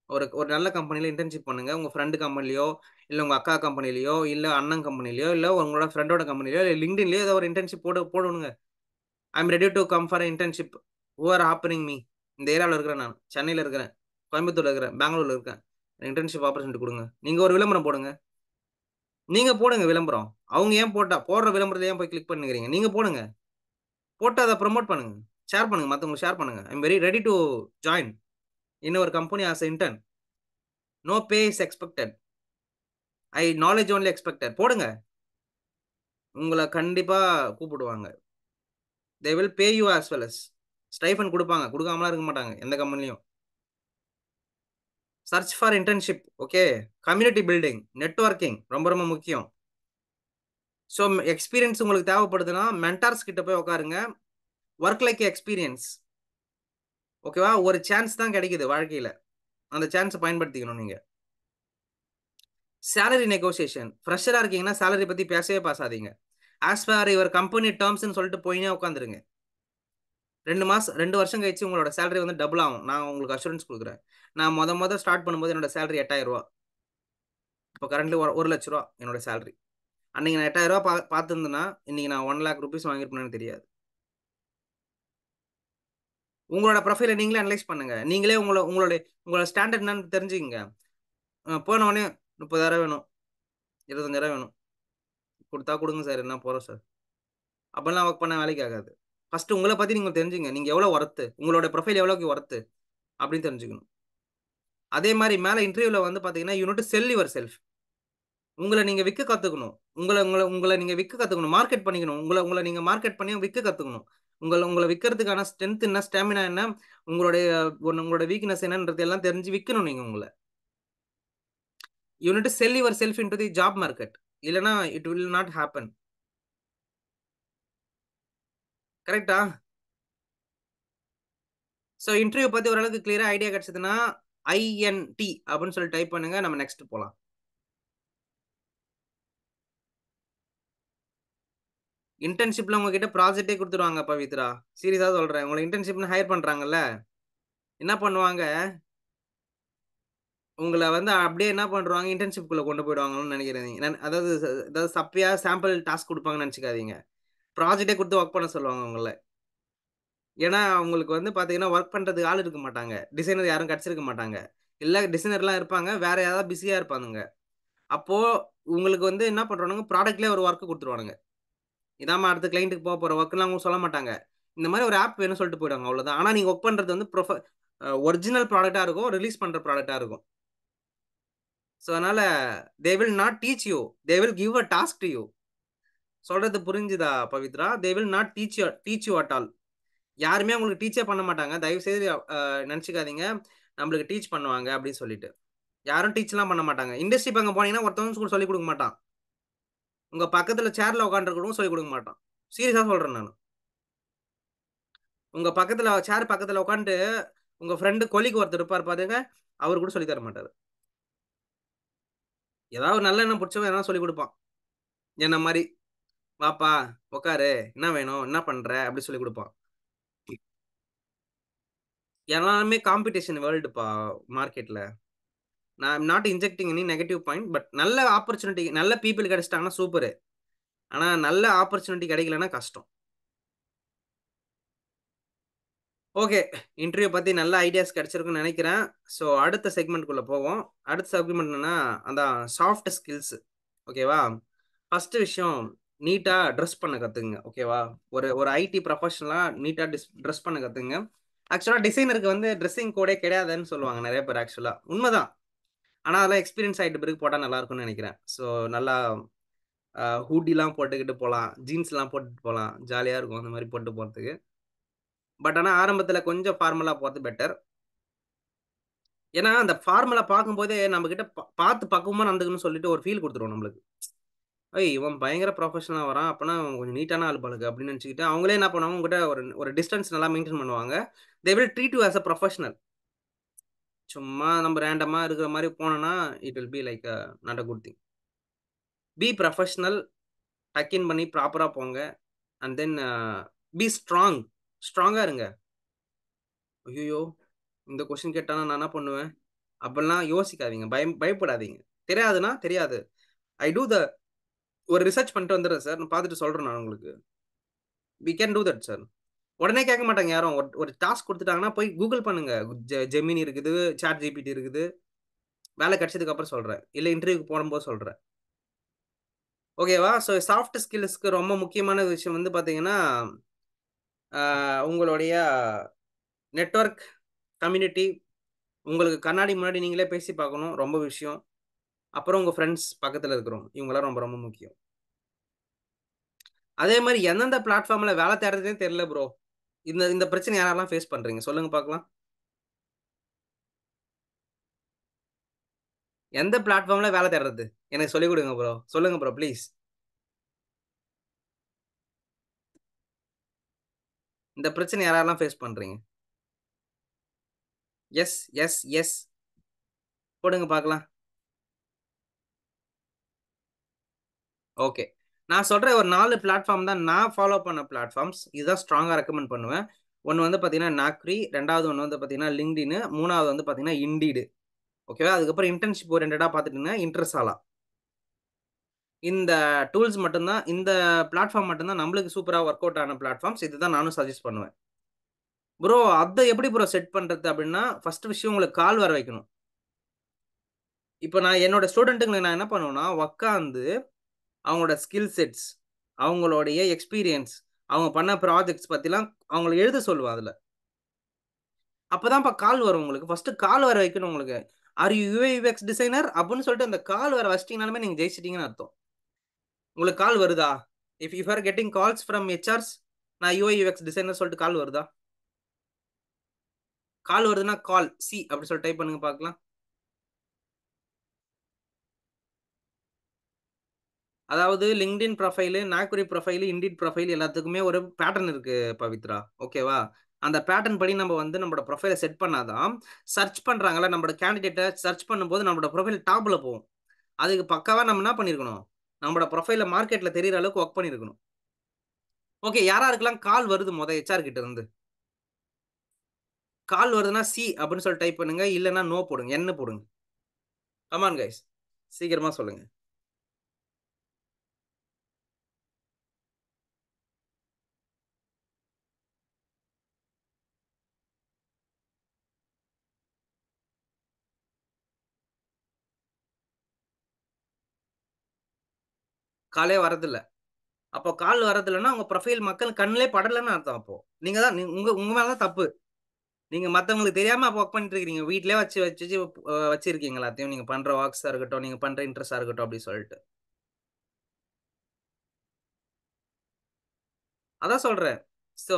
ஒரு ஒரு நல்ல கம்பெனில இன்டர்ன்ஷிப் பண்ணுங்க. உங்க ஃப்ரெண்ட் கம்பெனிலயோ, இல்ல உங்க அக்கா கம்பெனிலயோ, இல்ல அண்ணன் கம்பெனிலயோ, இல்ல உங்களோட ஃப்ரெண்டோட கம்பெனிலயோ, இல்ல LinkedInலயோ ஏதோ ஒரு இன்டர்ன்ஷிப் போடுங்க. I am ready to come for internship. Who are offering me? இந்த ஏரியால இருக்கிறேன் நான். சென்னையில இருக்கிறேன். கோயம்புத்தூர்ல இருக்கிறேன். பெங்களூர்ல இருக்கேன். இன்டர்ன்ஷிப் ஆப்பர்ச்சுனிட்டி குடுங்க. நீங்க ஒரு விளம்பரம் போடுங்க. நீங்க போடுங்க விளம்பரம். அவங்க ஏன் போடுற விளம்பரத்த ஏன் போய் கிளிக் பண்ணுகிறீங்க? நீங்க போடுங்க. போட்டு அத புரமோட் பண்ணுங்க. ஷேர் பண்ணுங்க. மத்தவங்களுக்கு ஷேர் பண்ணுங்க. I am very ready to join in your company as a intern. No pay is expected. Knowledge only expected. போடுங்க. உங்கள கண்டிப்பா கூப்பிடுவாங்க. They will pay you as well as. Stipend குடுப்பாங்க. குடுக்காமலாம் இருக்க மாட்டாங்க. எந்த கம்பெனிலயும். Search for internship. Okay. Community building, networking ரொம்ப ரொம்ப முக்கியம். ஸோ எக்ஸ்பீரியன்ஸ் உங்களுக்கு தேவைப்படுதுன்னா, மென்டார்ஸ் கிட்ட போய் உட்காருங்க. Work like experience. ஓகேவா? ஒரு சான்ஸ் தான் கிடைக்குது வாழ்க்கையில. அந்த சான்ஸ பயன்படுத்திக்கணும் நீங்க. Salary negotiation. ஃப்ரெஷரா இருக்கீங்கன்னா, சேலரி பத்தி பேசவே பேசாதீங்க. ஆஸ் பர் யுவர் கம்பெனி டெர்ம்ஸ்ன்னு சொல்லிட்டு போயினே உட்காந்துருங்க. 2 வருஷம் கழிச்சு உங்களோட சேலரி வந்து டபுள் ஆகும். நான் உங்களுக்கு அஷூரன்ஸ் குடுக்குறேன். நான் மொத ஸ்டார்ட் பண்ணும்போது என்னோட சேலரி ரூ. 8,000. இப்ப கரண்ட்லி ரூ. 1,00,000 என்னோட சேலரி. அன்னைக்கு நான் ரூ. 8,000 பார்த்திருந்தேன்னா, இன்னைக்கு நான் 1,00,000 வாங்கியிருப்பேனான்னு தெரியாது. உங்களோட ப்ரொஃபைல நீங்களே அனலைஸ் பண்ணுங்க. நீங்களே உங்களோட ஸ்டாண்டர்ட் என்னன்னு தெரிஞ்சுக்கங்க. போன உடனே 30,000 வேணும், 25,000 வேணும். குடுத்தா குடுங்க சார். இல்லன்னா போறோம் சார். அப்பல்லாம் வொர்க் பண்ணா வேலைக்கு ஆகாது. ஃபர்ஸ்ட் உங்களை பத்தி நீங்க தெரிஞ்சுங்க. நீங்க எவ்வளவு ஒர்த்து, உங்களோட ப்ரொஃபைல் எவ்வளவுக்கு ஒர்த்து அப்படின்னு தெரிஞ்சுக்கணும். அதே மாதிரி மேல இன்டர்வியூல வந்து பாத்தீங்கன்னா you need to sell yourself. உங்களை நீங்க விற்க கத்துக்கணும். உங்களை உங்களை உங்களை நீங்க விற்க கத்துக்கணும், மார்க்கெட் பண்ணிக்கணும். உங்களை உங்களை நீங்க மார்க்கெட் பண்ணி விற்க கத்துக்கணும். உங்களை உங்களை விற்கிறதுக்கான ஸ்ட்ரென்த் என்ன, ஸ்டாமினா என்ன, உங்களுடைய உங்களோட வீக்னஸ் என்னன்றது எல்லாம் தெரிஞ்சு விற்கணும் நீங்க உங்களை. You need to sell your self into the job market. இல்லைன்னா இட் வில் நாட் ஹேப்பன். கரெக்டா? ஸோ இன்டர்வியூ பத்தி ஓரளவுக்கு கிளியரா ஐடியா கிடைச்சதுன்னா INT அப்படின்னு சொல்லி டைப் பண்ணுங்க. நம்ம நெக்ஸ்ட் போலாம். இன்டர்ன்ஷிப்ல உங்ககிட்ட ப்ராஜெக்டே கொடுத்துருவாங்க பவித்ரா. சீரியஸா சொல்றேன். உங்களை இன்டர்ன்ஷிப்னு ஹையர் பண்றாங்கல்ல, என்ன பண்ணுவாங்க, உங்களை வந்து அப்படியே என்ன பண்றாங்க, இன்டர்ன்ஷிப்குள்ள கொண்டு போயிடுவாங்கன்னு நினைக்கிறேன். அதாவது அதாவது சப்பையா சாம்பிள் டாஸ்க் கொடுப்பாங்கன்னு நினைச்சுக்காதீங்க. ப்ராஜெக்டே கொடுத்து ஒர்க் பண்ண சொல்லுவாங்க உங்களை. ஏன்னா உங்களுக்கு வந்து பாத்தீங்கன்னா ஒர்க் பண்றதுக்கு ஆள் இருக்க மாட்டாங்க. டிசைனர் யாரும் கிடைச்சிருக்க மாட்டாங்க. இல்ல டிசைனர்லாம் இருப்பாங்க, வேற யாராவது பிஸியா இருப்பானுங்க. அப்போ உங்களுக்கு வந்து என்ன பண்றானுங்க, ப்ராடக்ட்லேயே ஒரு ஒர்க் கொடுத்துருவானுங்க. இதாம அடுத்த கிளைண்ட்டுக்கு போக போற ஒர்க்லாம் அவங்க சொல்ல மாட்டாங்க. இந்த மாதிரி ஒரு ஆப் வேணும்னு சொல்லிட்டு போயிடுவாங்க, அவ்வளவுதான். ஆனா நீங்க ஒர்க் பண்றது வந்து ஒரிஜினல் ப்ராடக்டா இருக்கும், ரிலீஸ் பண்ற ப்ராடக்டா இருக்கும். ஸோ அதனால they will not teach you, they will give a task to you. சொல்றது புரிஞ்சுதா Pavithra? They will not teach you at all. யாருமே உங்களுக்கு டீச்சே பண்ண மாட்டாங்க. தயவு செய்து நினைச்சுக்காதீங்க நம்மளுக்கு டீச் பண்ணுவாங்க அப்படின்னு சொல்லிட்டு. யாரும் டீச்லாம் பண்ண மாட்டாங்க. இண்டஸ்ட்ரி பக்கம் போனீங்கன்னா ஒருத்தவங்க சொல்லி கொடுக்க மாட்டான். உங்க பக்கத்துல சேர்ல உட்காந்துருக்கணும் சொல்லி கொடுக்க மாட்டான். சீரியஸா சொல்றேன் நான். உங்க பக்கத்துல சேர் பக்கத்துல உட்காந்து உங்க ஃப்ரெண்டு கொலிக்கு ஒருத்தர் இருப்பார் பாருங்க, அவர் கூட சொல்லி தர மாட்டாரு. ஏதாவது நல்ல எண்ணம் பிடிச்சவன் எதனா சொல்லி கொடுப்பான். என்ன மாதிரி வாப்பா உட்காரு, என்ன வேணும், என்ன பண்ற அப்படி சொல்லி கொடுப்பான். எல்லாருமே காம்படிஷன் வேர்ல்டுப்பா மார்க்கெட்ல. நான் not injecting any negative point, but நல்ல ஆப்பர்ச்சுனிட்டி, நல்ல பீப்புள் கிடைச்சிட்டாங்கன்னா சூப்பர். ஆனா நல்ல ஆப்பர்ச்சுனிட்டி கிடைக்கலன்னா கஷ்டம். ஓகே, இன்டர்வியூ பத்தி நல்ல ஐடியாஸ் கிடைச்சிருக்குன்னு நினைக்கிறேன். ஸோ அடுத்த செக்மெண்ட்குள்ள போவோம். அடுத்த செக்மெண்ட் என்னன்னா அந்த சாஃப்ட் ஸ்கில்ஸ். ஓகேவா? ஃபர்ஸ்ட் விஷயம், நீட்டா ட்ரெஸ் பண்ண கத்துங்க. ஓகேவா? ஒரு ஒரு ஐடி ப்ரொஃபஷனலா நீட்டா ட்ரெஸ் பண்ண கத்துங்க. ஆக்சுவலா டிசைனருக்கு வந்து ட்ரெஸ்ஸிங் கோடே கிடையாதுன்னு சொல்லுவாங்க நிறைய பேர். ஆக்சுவலா உண்மைதான். ஆனா அதெல்லாம் எக்ஸ்பீரியன்ஸ் ஆயிட்டு பிறகு போட்டா நல்லா இருக்கும்னு நினைக்கிறேன். ஸோ நல்லா ஹூடிலாம் போட்டுக்கிட்டு போகலாம், ஜீன்ஸ்லாம் போட்டுட்டு போகலாம், ஜாலியா இருக்கும் அந்த மாதிரி போட்டு போறதுக்கு. பட் ஆனா ஆரம்பத்துல கொஞ்சம் ஃபார்மலா போறது பெட்டர். ஏன்னா அந்த ஃபார்முலா பார்க்கும்போதே நம்ம கிட்ட பார்த்து பக்குவமா நடந்துக்கணும்னு சொல்லிட்டு ஒரு ஃபீல் கொடுத்துருவோம் நம்மளுக்கு. இவன் பயங்கர ப்ரொஃபஷனலா வரான், அப்பனா அவன் கொஞ்சம் நீட்டான ஆள் போலக்கு அப்படின்னு நினைச்சுக்கிட்டு அவங்களே என்ன பண்ணுவாங்க, உங்ககிட்ட ஒரு ஒரு டிஸ்டன்ஸ் நல்லா மெயின்டைன் பண்ணுவாங்க. They will treat you as a professional. சும்மா நம்ம ரேண்டமா இருக்கிற மாதிரி போனோம்னா it will be like not a good thing. Be professional, tuck in பண்ணி ப்ராப்பரா போங்க. And then be strong. ஸ்ட்ராங்கா இருங்க. ஐயோ, இந்த கொஸ்டின் கேட்டானா நான் என்ன பண்ணுவேன் அப்படிலாம் யோசிக்காதீங்க. பயப்படாதீங்க. தெரியாதுன்னா தெரியாது. ஐ டூ த ஒரு ரிசர்ச் பண்ணிட்டு வந்துடுறேன் சார், நான் பார்த்துட்டு சொல்றேன் நான் உங்களுக்கு. We can do that sir. உடனே கேட்க மாட்டாங்க யாரும். ஒரு டாஸ்க் கொடுத்துட்டாங்கன்னா போய் கூகுள் பண்ணுங்க. ஜெமினி இருக்குது, சாட் ஜிபிடி இருக்குது. வேலை கிடைச்சதுக்கு அப்புறம் சொல்றேன், இல்ல இன்டர்வியூக்கு போகும்போது சொல்றேன். ஓகேவா? ஸோ சாஃப்ட் ஸ்கில்ஸ்க்கு ரொம்ப முக்கியமான விஷயம் வந்து பாத்தீங்கன்னா உங்களுடைய நெட்வொர்க், கம்யூனிட்டி. உங்களுக்கு கண்ணாடி முன்னாடி நீங்களே பேசி பார்க்கணும், ரொம்ப விஷயம். அப்புறம் உங்க ஃப்ரெண்ட்ஸ் பக்கத்துல இருக்கிறோம், இவங்களாம் ரொம்ப ரொம்ப முக்கியம். அதே மாதிரி எந்தெந்த பிளாட்ஃபார்ம்ல வேலை தேடுறதுனே தெரியல ப்ரோ. இந்த இந்த பிரச்சனை யாரெல்லாம் ஃபேஸ் பண்றீங்க சொல்லுங்க பார்க்கலாம். எந்த பிளாட்ஃபார்ம்ல வேலை தேடுறது எனக்கு சொல்லிக் கொடுங்க ப்ரோ. சொல்லுங்க ப்ரோ ப்ளீஸ். இந்த பிரச்சனை யாரெல்லாம் ஃபேஸ் பண்றீங்க? எஸ் எஸ் எஸ் போடுங்க பார்க்கலாம். ஓகே, நான் சொல்ற ஒரு 4 பிளாட்ஃபார்ம் தான் நான் ஃபாலோ பண்ண பிளாட்ஃபார்ம்ஸ். இதுதான் ஸ்ட்ராங்கா ரெக்கமெண்ட் பண்ணுவேன். ஒன்னு வந்து பாத்தீங்கன்னா நாக்ரி, ரெண்டாவது ஒன்று வந்து பாத்தீங்கன்னா லிங்க்டின், மூணாவது வந்து பாத்தீங்கன்னா இண்டீடு. ஓகேவா? அதுக்கப்புறம் இன்டர்ன்ஷிப் ஓரியன்டா பாத்துட்டீங்கன்னா இன்ட்ரெஸ்டாலா. இந்த டூல்ஸ் மட்டும்தான், இந்த பிளாட்ஃபார்ம் மட்டும்தான் நம்மளுக்கு சூப்பரா ஒர்க் அவுட் ஆன பிளாட்ஃபார்ம்ஸ். இதுதான் நானும் சஜஸ்ட் பண்ணுவேன். ப்ரோ அதை எப்படி ப்ரோ செட் பண்றது அப்படின்னா, ஃபர்ஸ்ட் விஷயம் உங்களுக்கு கால் வர வைக்கணும். இப்போ நான் என்னோட ஸ்டூடெண்ட்டுக்கு நான் என்ன பண்ணுவேன்னா, உட்காந்து அவங்களோட ஸ்கில் செட்ஸ், அவங்களுடைய எக்ஸ்பீரியன்ஸ், அவங்க பண்ண ப்ராஜெக்ட்ஸ் பத்திலாம் அவங்கள எழுத சொல்லுவேன் அதுல. அப்பதான்ப்பா கால் வரும் உங்களுக்கு. ஃபர்ஸ்ட் கால் வர வைக்கணும் உங்களுக்கு. Are you UI UX designer அப்படின்னு சொல்லிட்டு அந்த கால் வர வச்சிட்டீங்கனாலுமே நீங்க ஜெயிச்சிட்டீங்கன்னு அர்த்தம். உங்களுக்கு கால் வருதா? If you are getting calls from HRs, நான் யுஐ யுஎக்ஸ் டிசைனர் சொல்லிட்டு கால் வருதா? கால் வருதுன்னா கால் சி அப்படி சொல்லி டைப் பண்ணுங்க பார்க்கலாம். அதாவது LinkedIn profile, Naukri profile, indeed profile எல்லாத்துக்குமே ஒரு பேட்டர்ன் இருக்கு பவித்ரா. ஓகேவா? அந்த பேட்டர்ன் படி நம்ம வந்து நம்மளோட ப்ரொஃபைல செட் பண்ணாதான், சர்ச் பண்றாங்கல்ல நம்மளோட கேண்டிடேட்ட சர்ச் பண்ணும்போது நம்மளோட ப்ரொஃபைல் டாப்ல போகும். அதுக்கு பக்காவா நம்ம என்ன பண்ணியிருக்கணும்? நம்மளோட ப்ரொஃபைல மார்க்கெட்ல தெரியிற அளவுக்கு ஒர்க் பண்ணியிருக்கணும். ஓகே. யாராருக்கெல்லாம் கால் வருது ஹெச்ஆர் கிட்ட இருந்து? கால் வருதுன்னா சி அப்படின்னு சொல்லி டைப் பண்ணுங்க. இல்லன்னா நோ போடுங்க. என்னு போடுங்க. Come on guys. சீக்கிரமா சொல்லுங்க. காலே வரதில்ல. அப்போ கால் வரதில்லன்னா, உங்க ப்ரொஃபைல் மக்கள் கண்ணிலே படலன்னு அர்த்தம் அப்போ. நீங்க தான் உங்க உங்க மேல தான் தப்பு. நீங்க மத்தவங்களுக்கு தெரியாம அப்ப ஒர்க் பண்ணிட்டு இருக்கிறீங்க. வீட்லயே வச்சு வச்சு வச்சிருக்கீங்க எல்லாத்தையும். நீங்க பண்ற வொர்க்ஸா இருக்கட்டும், நீங்க பண்ற இன்ட்ரெஸ்ட்டா இருக்கட்டும் அப்படி சொல்லிட்டு. அதான் சொல்றேன். ஸோ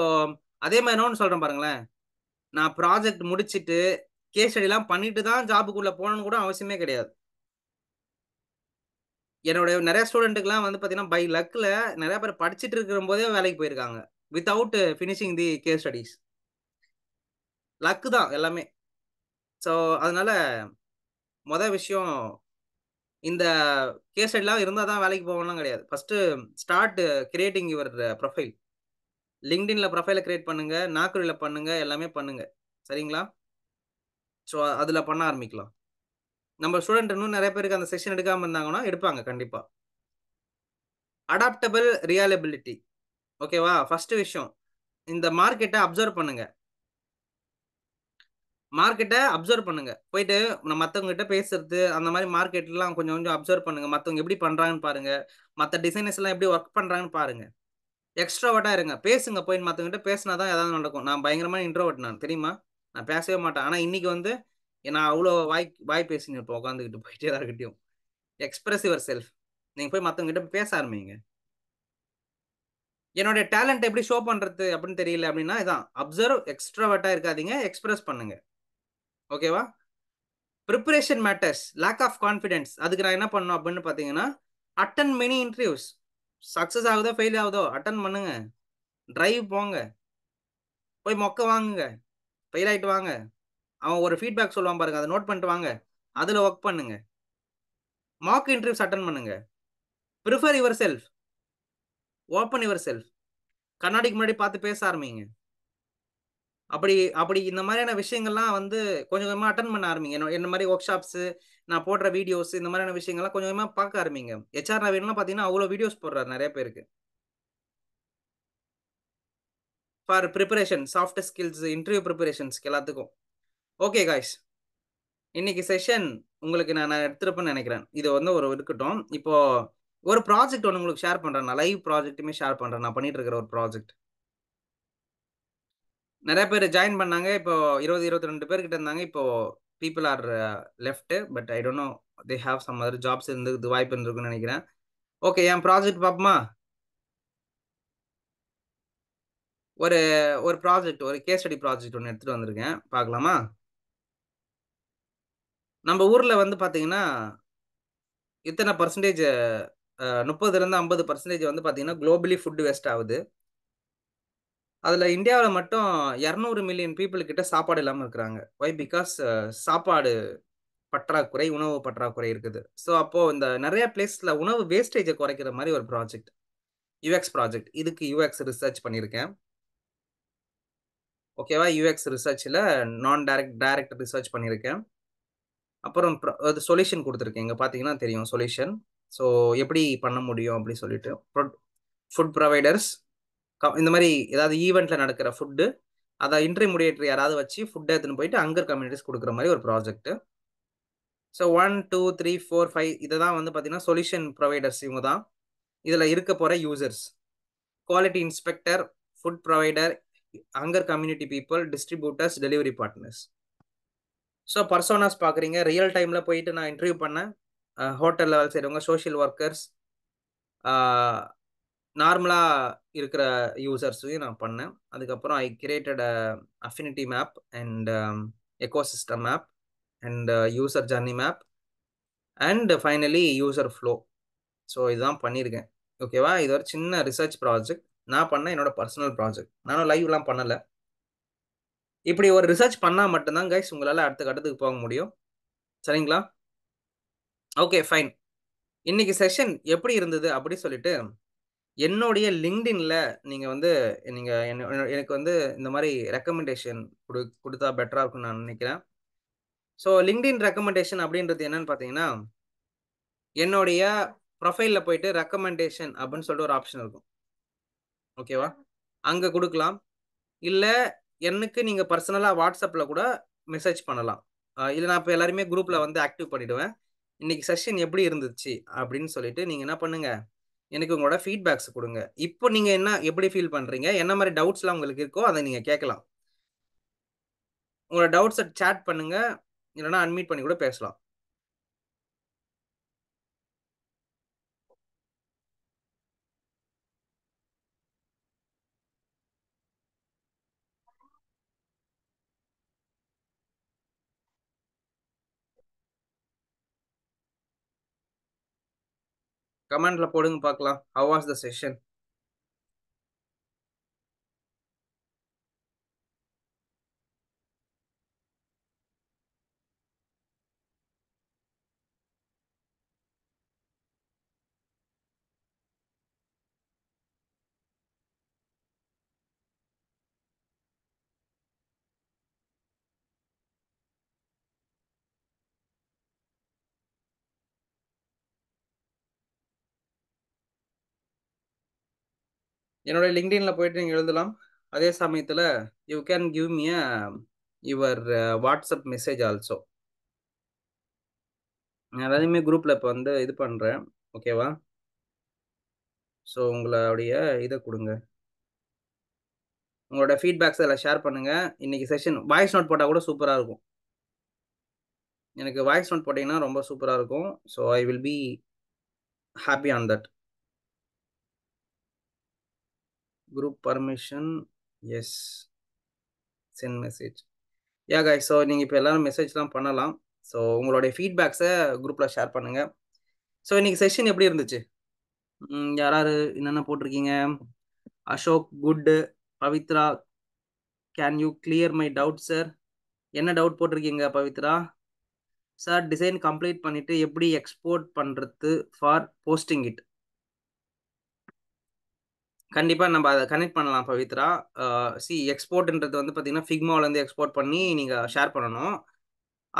அதே மாரி இன்னொன்னு சொல்றேன் பாருங்களேன். நான் ப்ராஜெக்ட் முடிச்சுட்டு, கேஸ் ஸ்டடிலாம் பண்ணிட்டு தான் ஜாப்க்குள்ள போகணும்னு கூட அவசியமே கிடையாது. என்னோட நெறைய ஸ்டூடண்ட்டுக்குலாம் வந்து பார்த்தீங்கன்னா, பை லக்ல நெறைய பேர் படிச்சுட்டு இருக்கும்போதே வேலைக்கு போயிருக்காங்க. Without finishing the case studies. Luck தான் எல்லாமே. ஸோ அதனால மொத விஷயம் இந்த கேஸ் ஸ்டடிலாம் இருந்தா தான் வேலைக்கு போகணும்லாம் கிடையாது. First start creating your profile. லிங்க்டின்ல ப்ரொஃபைல கிரியேட் பண்ணுங்க. நாக்ரில பண்ணுங்க. எல்லாமே பண்ணுங்க. சரிங்களா? ஸோ அதுல பண்ண ஆரம்பிக்கலாம். நம்ம ஸ்டூடண்ட் இன்னும் நெறைய பேருக்கு அந்த செக்ஷன் எடுக்காம இருந்தாங்கன்னா, எடுப்பாங்க கண்டிப்பா. Adaptable reliability. ஓகேவா? ஃபர்ஸ்ட் விஷயம். இந்த மார்க்கெட்ட அப்சர்வ் பண்ணுங்க. மார்க்கெட்ட அப்சர்வ் பண்ணுங்க. போயிட்டு மத்தவங்ககிட்ட பேசுறது, அந்த மாரி மார்க்கெட்லாம் கொஞ்சம் கொஞ்சம் அப்சர்வ் பண்ணுங்க. மத்தவங்க எப்படி பண்றாங்கன்னு பாருங்க. மத்த டிசைனர்ஸ்லாம் எப்படி வொர்க் பண்றாங்கன்னு பாருங்க. எக்ஸ்ட்ரோவர்ட்டா இருங்க. பேசுங்க. போய் மத்தவங்ககிட்ட பேசினா தான் ஏதாவது நடக்கும். நான் பயங்கரமான இன்ட்ரோவர்ட் நான். தெரியுமா? நான் பேசவே மாட்டேன். ஆனா இன்னைக்கு வந்து நான் அவ்ளோ வாய் வாய் பேசின்னு இருப்பேன் உட்காந்துக்கிட்டு போயிட்டு எல்லார்கிட்டயும். Express your self. நீங்க போய் மத்தவங்ககிட்ட பேச ஆரம்பிங்க. என்னோட டேலண்ட் எப்படி ஷோ பண்றது அப்படின்னு தெரியல அப்படின்னா, இதான் அப்சர்வ், எக்ஸ்ட்ரோவர்ட்டா இருக்காதீங்க. எக்ஸ்பிரஸ் பண்ணுங்க. ஓகேவா? Preparation matters. Lack of confidence. அதுக்கு நான் என்ன பண்ணணும் அப்படின்னு பார்த்தீங்கன்னா, அட்டெண்ட் மெனி இன்டர்வியூஸ். சக்சஸ் ஆகுதோ, ஃபெயில் ஆகுதோ அட்டெண்ட் பண்ணுங்க. டிரைவ் போங்க. போய் மொக்க வாங்குங்க. ஃபெயில் ஆயிட்டு வாங்க. அவன் ஒரு ஃபீட்பேக் சொல்லுவான் பாருங்க. அத நோட் பண்ணிட்டு வாங்க. அதுல வொர்க் பண்ணுங்க. மாக் இன்டர்வியூஸ் அட்டெண்ட் பண்ணுங்க. Prefer your self. Open your self. கண்ணாடிக்கு முன்னாடி பார்த்து பேச ஆரம்பிங்க. அப்படி அப்படி இந்த மாதிரியான விஷயங்கள்லாம் வந்து கொஞ்சம் கொஞ்சமா அட்டெண்ட் பண்ண ஆரம்பிங்க. என்ன மாரி வொர்க் ஷாப்ஸ், நான் போடுற வீடியோஸ் இந்த மாதிரியான விஷயங்கள்லாம் கொஞ்சம் கொஞ்சமா பார்க்க ஆரம்பிங்க. ஹெச்ஆர் நவீன்லாம் பார்த்தீங்கன்னா, அவ்ளோ வீடியோஸ் போடுறாரு நெறைய பேருக்கு. For preparation, soft skills, interview பிரிப்பரேஷன்ஸ்க்கு எல்லாத்துக்கும். Okay guys. இன்னைக்கு செஷன் உங்களுக்கு நான் எடுத்திருப்பேன்னு நெனைக்கிறேன். இது வந்து ஒரு இருக்கட்டும். இப்போ ஒரு ப்ராஜெக்ட் ஒண்ணு உங்களுக்கு ஷேர் பண்றேன். நான் லைவ் ப்ராஜெக்ட்டுமே ஷேர் பண்றேன். நான் பண்ணிட்டு இருக்கிற ஒரு ப்ராஜெக்ட். நெறைய பேர் ஜாயின் பண்ணாங்க. இப்போ 20, 22 பேர் கிட்ட இருந்தாங்க. இப்போ people are left. But I don't know. They have some other jobs இருந்ததுக்கு வாய்ப்பு இருந்திருக்கும்னு நெனைக்கிறேன். ஓகே. என் ப்ராஜெக்ட் பார்ப்போமா? ஒரு ஒரு ப்ராஜெக்ட், ஒரு கேஸ் ஸ்டடி ப்ராஜெக்ட் ஒண்ணு எடுத்துட்டு வந்திருக்கேன். பார்க்கலாமா? நம்ம ஊர்ல வந்து பார்த்தீங்கன்னா, இத்தன பெர்சன்டேஜ் 30லிருந்து 50% வந்து பார்த்தீங்கன்னா, குளோபலி ஃபுட் வேஸ்ட் ஆவுது. அதுல இந்தியாவுல மட்டும் 200 மில்லியன் பீப்பிள் கிட்ட சாப்பாடு இல்லாம இருக்கிறாங்க. வை? பிகாஸ் சாப்பாடு பற்றாக்குறை, உணவு பற்றாக்குறை இருக்குது. ஸோ அப்போ இந்த நெறைய பிளேஸ்ல உணவு வேஸ்டேஜ குறைக்கிற மாரி ஒரு ப்ராஜெக்ட். UX project. இதுக்கு யுஎக்ஸ் ரிசர்ச் பண்ணியிருக்கேன். ஓகேவா? யுஎக்ஸ் ரிசர்ச்ல டைரக்ட் ரிசர்ச் பண்ணியிருக்கேன். அப்புறம் அது சொல்யூஷன் குடுத்துருக்கேன். இங்க பார்த்தீங்கன்னா தெரியும் சொல்யூஷன். ஸோ எப்படி பண்ண முடியும் அப்படி சொல்லிட்டு. ஃபுட் புரவைடர்ஸ் இந்த மாரி ஏதாவது ஈவென்ட்ல நடக்கிற ஃபுட்டு, அத இன்டர்மீடியேட்டர் யாராவது வச்சு ஃபுட் எடுத்துன்னு போயிட்டு அங்கர் கம்யூனிட்டீஸ் குடுக்குற மாரி ஒரு ப்ராஜெக்ட். ஸோ 1, 2, 3, 4, 5 இத தான் வந்து பார்த்தீங்கன்னா, சொல்யூஷன் புரவைடர்ஸ் இவங்க தான். இதுல இருக்க போற users. Quality inspector, food provider, hunger community people, distributors, delivery partners. So personas பார்க்குறீங்க. ரியல் டைமில் போயிட்டு நான் இன்டர்வியூ பண்ணேன். ஹோட்டலில் வேலை செய்கிறவங்க, சோஷியல் ஒர்க்கர்ஸ், நார்மலாக இருக்கிற யூசர்ஸையும் நான் பண்ணேன். அதுக்கப்புறம் I created affinity map and ecosystem map and user journey map and finally user flow. So இதுதான் பண்ணியிருக்கேன். ஓகேவா? இது ஒரு சின்ன ரிசர்ச் ப்ராஜெக்ட் நான் பண்ணேன், என்னோட பர்சனல் ப்ராஜெக்ட். நானும் லைவ்லாம் பண்ணலை. இப்படி ஒரு ரிசர்ச் பண்ணால் மட்டும்தான் கைஸ் உங்களால் அடுத்த கட்டத்துக்கு போக முடியும். சரிங்களா? Okay fine. இன்னைக்கு செஷன் எப்படி இருந்தது அப்படி சொல்லிட்டு என்னுடைய லிங்க்டின்ல நீங்க வந்து நீங்க எனக்கு வந்து இந்த மாதிரி ரெக்கமெண்டேஷன் கொடுத்தா பெட்டரா இருக்கும்னு நான் நினைக்கிறேன். ஸோ லிங்க்டின் ரெக்கமெண்டேஷன் அப்படின்றது என்னன்னு பார்த்தீங்கன்னா, என்னுடைய ப்ரொஃபைல்ல போயிட்டு ரெக்கமெண்டேஷன் அப்படின்னு சொல்லிட்டு ஒரு ஆப்ஷன் இருக்கும். ஓகேவா? அங்க கொடுக்கலாம். இல்ல எனக்கு நீங்க பர்சனலா வாட்ஸ்அப்ல கூட மெசேஜ் பண்ணலாம். இல்ல நான் இப்போ எல்லாருமே குரூப்ல வந்து ஆக்டிவ் பண்ணிடுவேன். இன்னைக்கு செஷன் எப்படி இருந்துச்சு அப்படின்னு சொல்லிட்டு நீங்க என்ன பண்ணுங்க, எனக்கு உங்களோட ஃபீட்பேக்ஸ் கொடுங்க. இப்போ நீங்க என்ன எப்படி ஃபீல் பண்றீங்க? என்ன மாதிரி டவுட்ஸ்லாம் உங்களுக்கு இருக்கோ அதை நீங்க கேட்கலாம். உங்களோட டவுட்ஸை சேட் பண்ணுங்க. இல்லைன்னா அன்மியூட் பண்ணி கூட பேசலாம். கமெண்ட்ல போடுங்க பார்க்கலாம். How was the session? என்னோட லிங்க்டின்ல போயிட்டு நீங்க எழுதலாம். அதே சமயத்துல you can give me your WhatsApp message also. நான் எல்லாத்தையுமே குரூப்ல இப்போ வந்து இது பண்றேன். ஓகேவா? ஸோ உங்களுடைய இதை கொடுங்க, உங்களோட ஃபீட்பேக்ஸ் எல்லாம் ஷேர் பண்ணுங்க. இன்னைக்கு செஷன் வாய்ஸ் நோட் போட்டால் கூட சூப்பராக இருக்கும். எனக்கு வாய்ஸ் நோட் போட்டிங்கன்னா ரொம்ப சூப்பராக இருக்கும். So I will be happy on that. Group permission, yes, sent message. Yeah guys, so நீங்கள் இப்போ எல்லாரும் மெசேஜ்லாம் பண்ணலாம். ஸோ உங்களுடைய ஃபீட்பேக்ஸை குரூப்பில் ஷேர் பண்ணுங்கள். ஸோ இன்னைக்கு செஷன் எப்படி இருந்துச்சு? யாராரு என்னென்ன போட்டிருக்கீங்க? Ashok good, Pavithra can you clear my doubt sir. என்ன டவுட் போட்டிருக்கீங்க பவித்ரா? சார் டிசைன் கம்ப்ளீட் பண்ணிட்டு எப்படி எக்ஸ்போர்ட் பண்ணுறது ஃபார் போஸ்டிங் இட்? கண்டிப்பாக நம்ம அதை கனெக்ட் பண்ணலாம் பவித்ரா. எக்ஸ்போர்ட்ன்றது வந்து பார்த்தீங்கன்னா ஃபிக்மாவிலேருந்து எக்ஸ்போர்ட் பண்ணி நீங்கள் ஷேர் பண்ணணும்.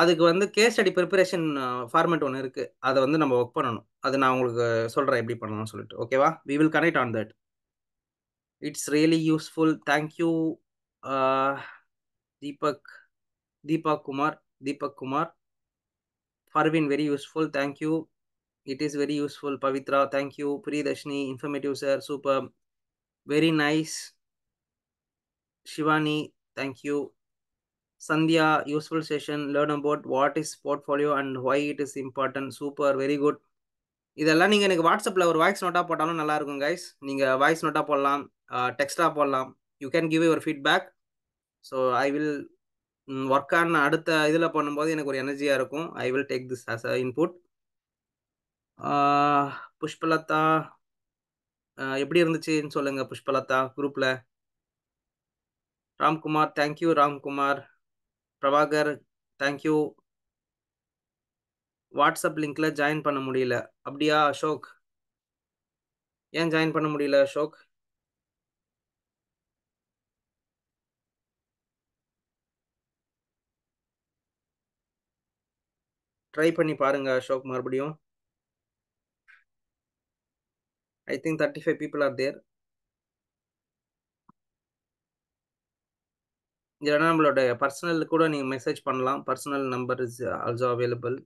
அதுக்கு வந்து கேஸ் ஸ்டடி ப்ரிப்பரேஷன் ஃபார்மேட் ஒன்று இருக்குது. அதை வந்து நம்ம ஒர்க் பண்ணணும். அது நான் உங்களுக்கு சொல்கிறேன் எப்படி பண்ணணும்னு சொல்லிட்டு. ஓகேவா? We will connect on that. It's really useful. Thank you Deepak, Deepak Kumar, Deepak Kumar. Parveen, very useful. Thank you. It is very useful. Pavitra, thank you. Priyadashni, informative, sir. Superb. Very nice. Shivani, thank you. Sandhya, useful session. Learn about what is portfolio and why it is important. Super, very good. இதெல்லாம் நீங்கள் எனக்கு வாட்ஸ்அப்பில் ஒரு voice நோட்டாக போட்டாலும் நல்லா இருக்கும் guys. நீங்கள் voice நோட்டாக போடலாம், டெக்ஸ்டாக போடலாம். You can give your feedback. So I will work on. அடுத்த இதில் பண்ணும்போது எனக்கு ஒரு எனர்ஜியாக இருக்கும். I will take this as a input. Pushpalatha, எப்படி இருந்துச்சுன்னு சொல்லுங்க புஷ்பலதா குரூப்ல. Ramkumar, thank you Ramkumar. Prabhakar, thank you. WhatsApp லிங்க்ல ஜாயின் பண்ண முடியல அப்படியா அசோக்? ஏன் ஜாயின் பண்ண முடியல அசோக்? ட்ரை பண்ணி பாருங்க அசோக் மறுபடியும். I think 35 people are there. இல்லைன்னா நம்மளோட பர்சனல் கூட நீங்கள் மெசேஜ் பண்ணலாம். Personal number is also available.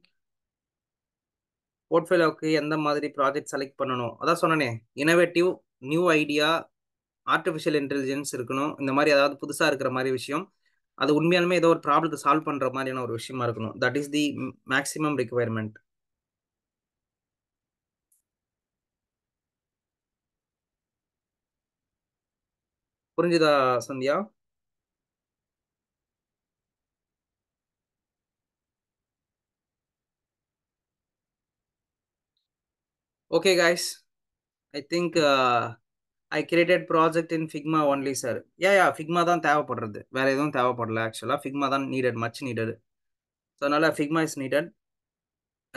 போர்ட்ஃபோலியோவுக்கு எந்த மாதிரி ப்ராஜெக்ட் செலக்ட் பண்ணணும்? அதான் சொன்னனே, innovative, new idea, artificial intelligence இருக்கணும். இந்த மாதிரி ஏதாவது புதுசா இருக்கிற மாதிரி விஷயம். அது உண்மையாலுமே ஏதோ ஒரு ப்ராப்ளத்தை சால்வ் பண்ற மாதிரியான ஒரு விஷயமா இருக்கணும். That is the maximum requirement. புரிஞ்சுதா Sandhya? Okay guys, I think I created project in Figma only sir. Figma தான் தேவைப்படுறது, வேற எதுவும் தேவைப்படல. ஆக்சுவலாக ஃபிக்மா தான் நீடட், மச் நீடட். ஸோ அதனால Figma is needed.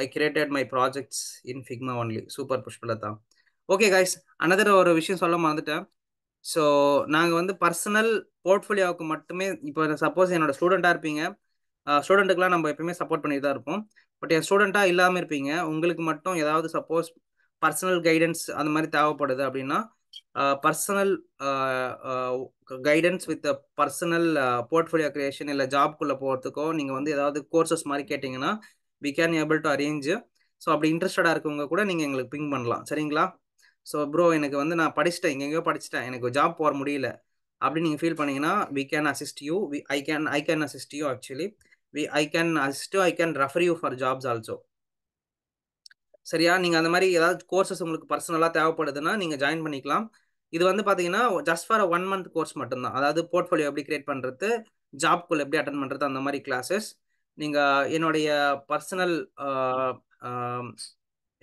I created my projects in Figma only. Super Pushpalatha. Okay guys, another ஒரு விஷயம் சொல்ல மறந்துட்டேன். ஸோ நாங்கள் வந்து பர்சனல் போர்ட்ஃபோலியோவுக்கு மட்டுமே, இப்போ சப்போஸ் என்னோட ஸ்டூடெண்ட்டாக இருப்பீங்க, ஸ்டூடெண்ட்டுக்குலாம் நம்ம எப்பயுமே சப்போர்ட் பண்ணிட்டு தான் இருப்போம். பட் என் ஸ்டூடெண்ட்டாக இல்லாமல் இருப்பீங்க, உங்களுக்கு மட்டும் ஏதாவது சப்போஸ் பர்சனல் கைடன்ஸ் அந்த மாதிரி தேவைப்படுது அப்படின்னா, personal guidance with personal portfolio creation இல்லை ஜாப்குள்ளே போகிறதுக்கோ நீங்கள் வந்து ஏதாவது கோர்சஸ் மாதிரி கேட்டிங்கன்னா we can able to arrange. So அப்படி இன்ட்ரெஸ்டடாக இருக்கவங்க கூட நீங்கள் எங்களுக்கு பிங் பண்ணலாம், சரிங்களா? ஸோ ப்ரோ எனக்கு வந்து நான் படிச்சுட்டேன், எங்கெங்கயோ படிச்சுட்டேன், எனக்கு ஜாப் போக முடியல அப்படின்னு நீங்கள் ஃபீல் பண்ணீங்கன்னா we can assist you. I can assist you actually. I can assist you, I can refer you for jobs also. சரியா? நீங்கள் அந்த மாதிரி ஏதாவது கோர்சஸ் உங்களுக்கு பர்சனலாக தேவைப்படுதுன்னா நீங்கள் ஜாயின் பண்ணிக்கலாம். இது வந்து பார்த்தீங்கன்னா ஜஸ்ட் ஃபார் 1 month கோர்ஸ் மட்டும்தான். அதாவது போர்ட்ஃபோலியோ எப்படி கிரியேட் பண்ணுறது, ஜாப்குள்ள எப்படி அட்டன் பண்ணுறது, அந்த மாதிரி கிளாஸஸ். நீங்கள் பர்சனல்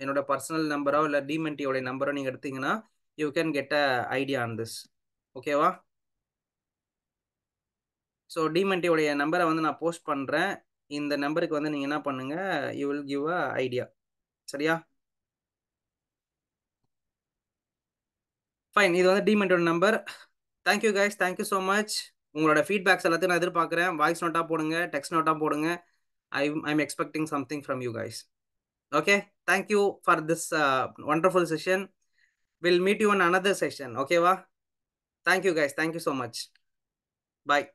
என்னோட பர்சனல் நம்பரோ இல்லை டிமென்டியோடைய நம்பரோ நீங்கள் எடுத்தீங்கன்னா you can get a idea on this. ஓகேவா? ஸோ டிமென்டியோடைய நம்பரை வந்து நான் போஸ்ட் பண்ணுறேன். இந்த நம்பருக்கு வந்து நீங்கள் என்ன பண்ணுங்க, you will give a idea. சரியா? ஃபைன். இது வந்து டிமென்டோட நம்பர். Thank you guys, thank you so much. உங்களோட ஃபீட்பேக்ஸ் எல்லாத்தையும் நான் எதிர்பார்க்குறேன். வாய்ஸ் நோட்டாக போடுங்க, டெக்ஸ்ட் நோட்டாக போடுங்க. I'm expecting something from you guys. Okay, thank you for this wonderful session. Will meet you in another session. ஓகேவா? Thank you guys, thank you so much. பாய்.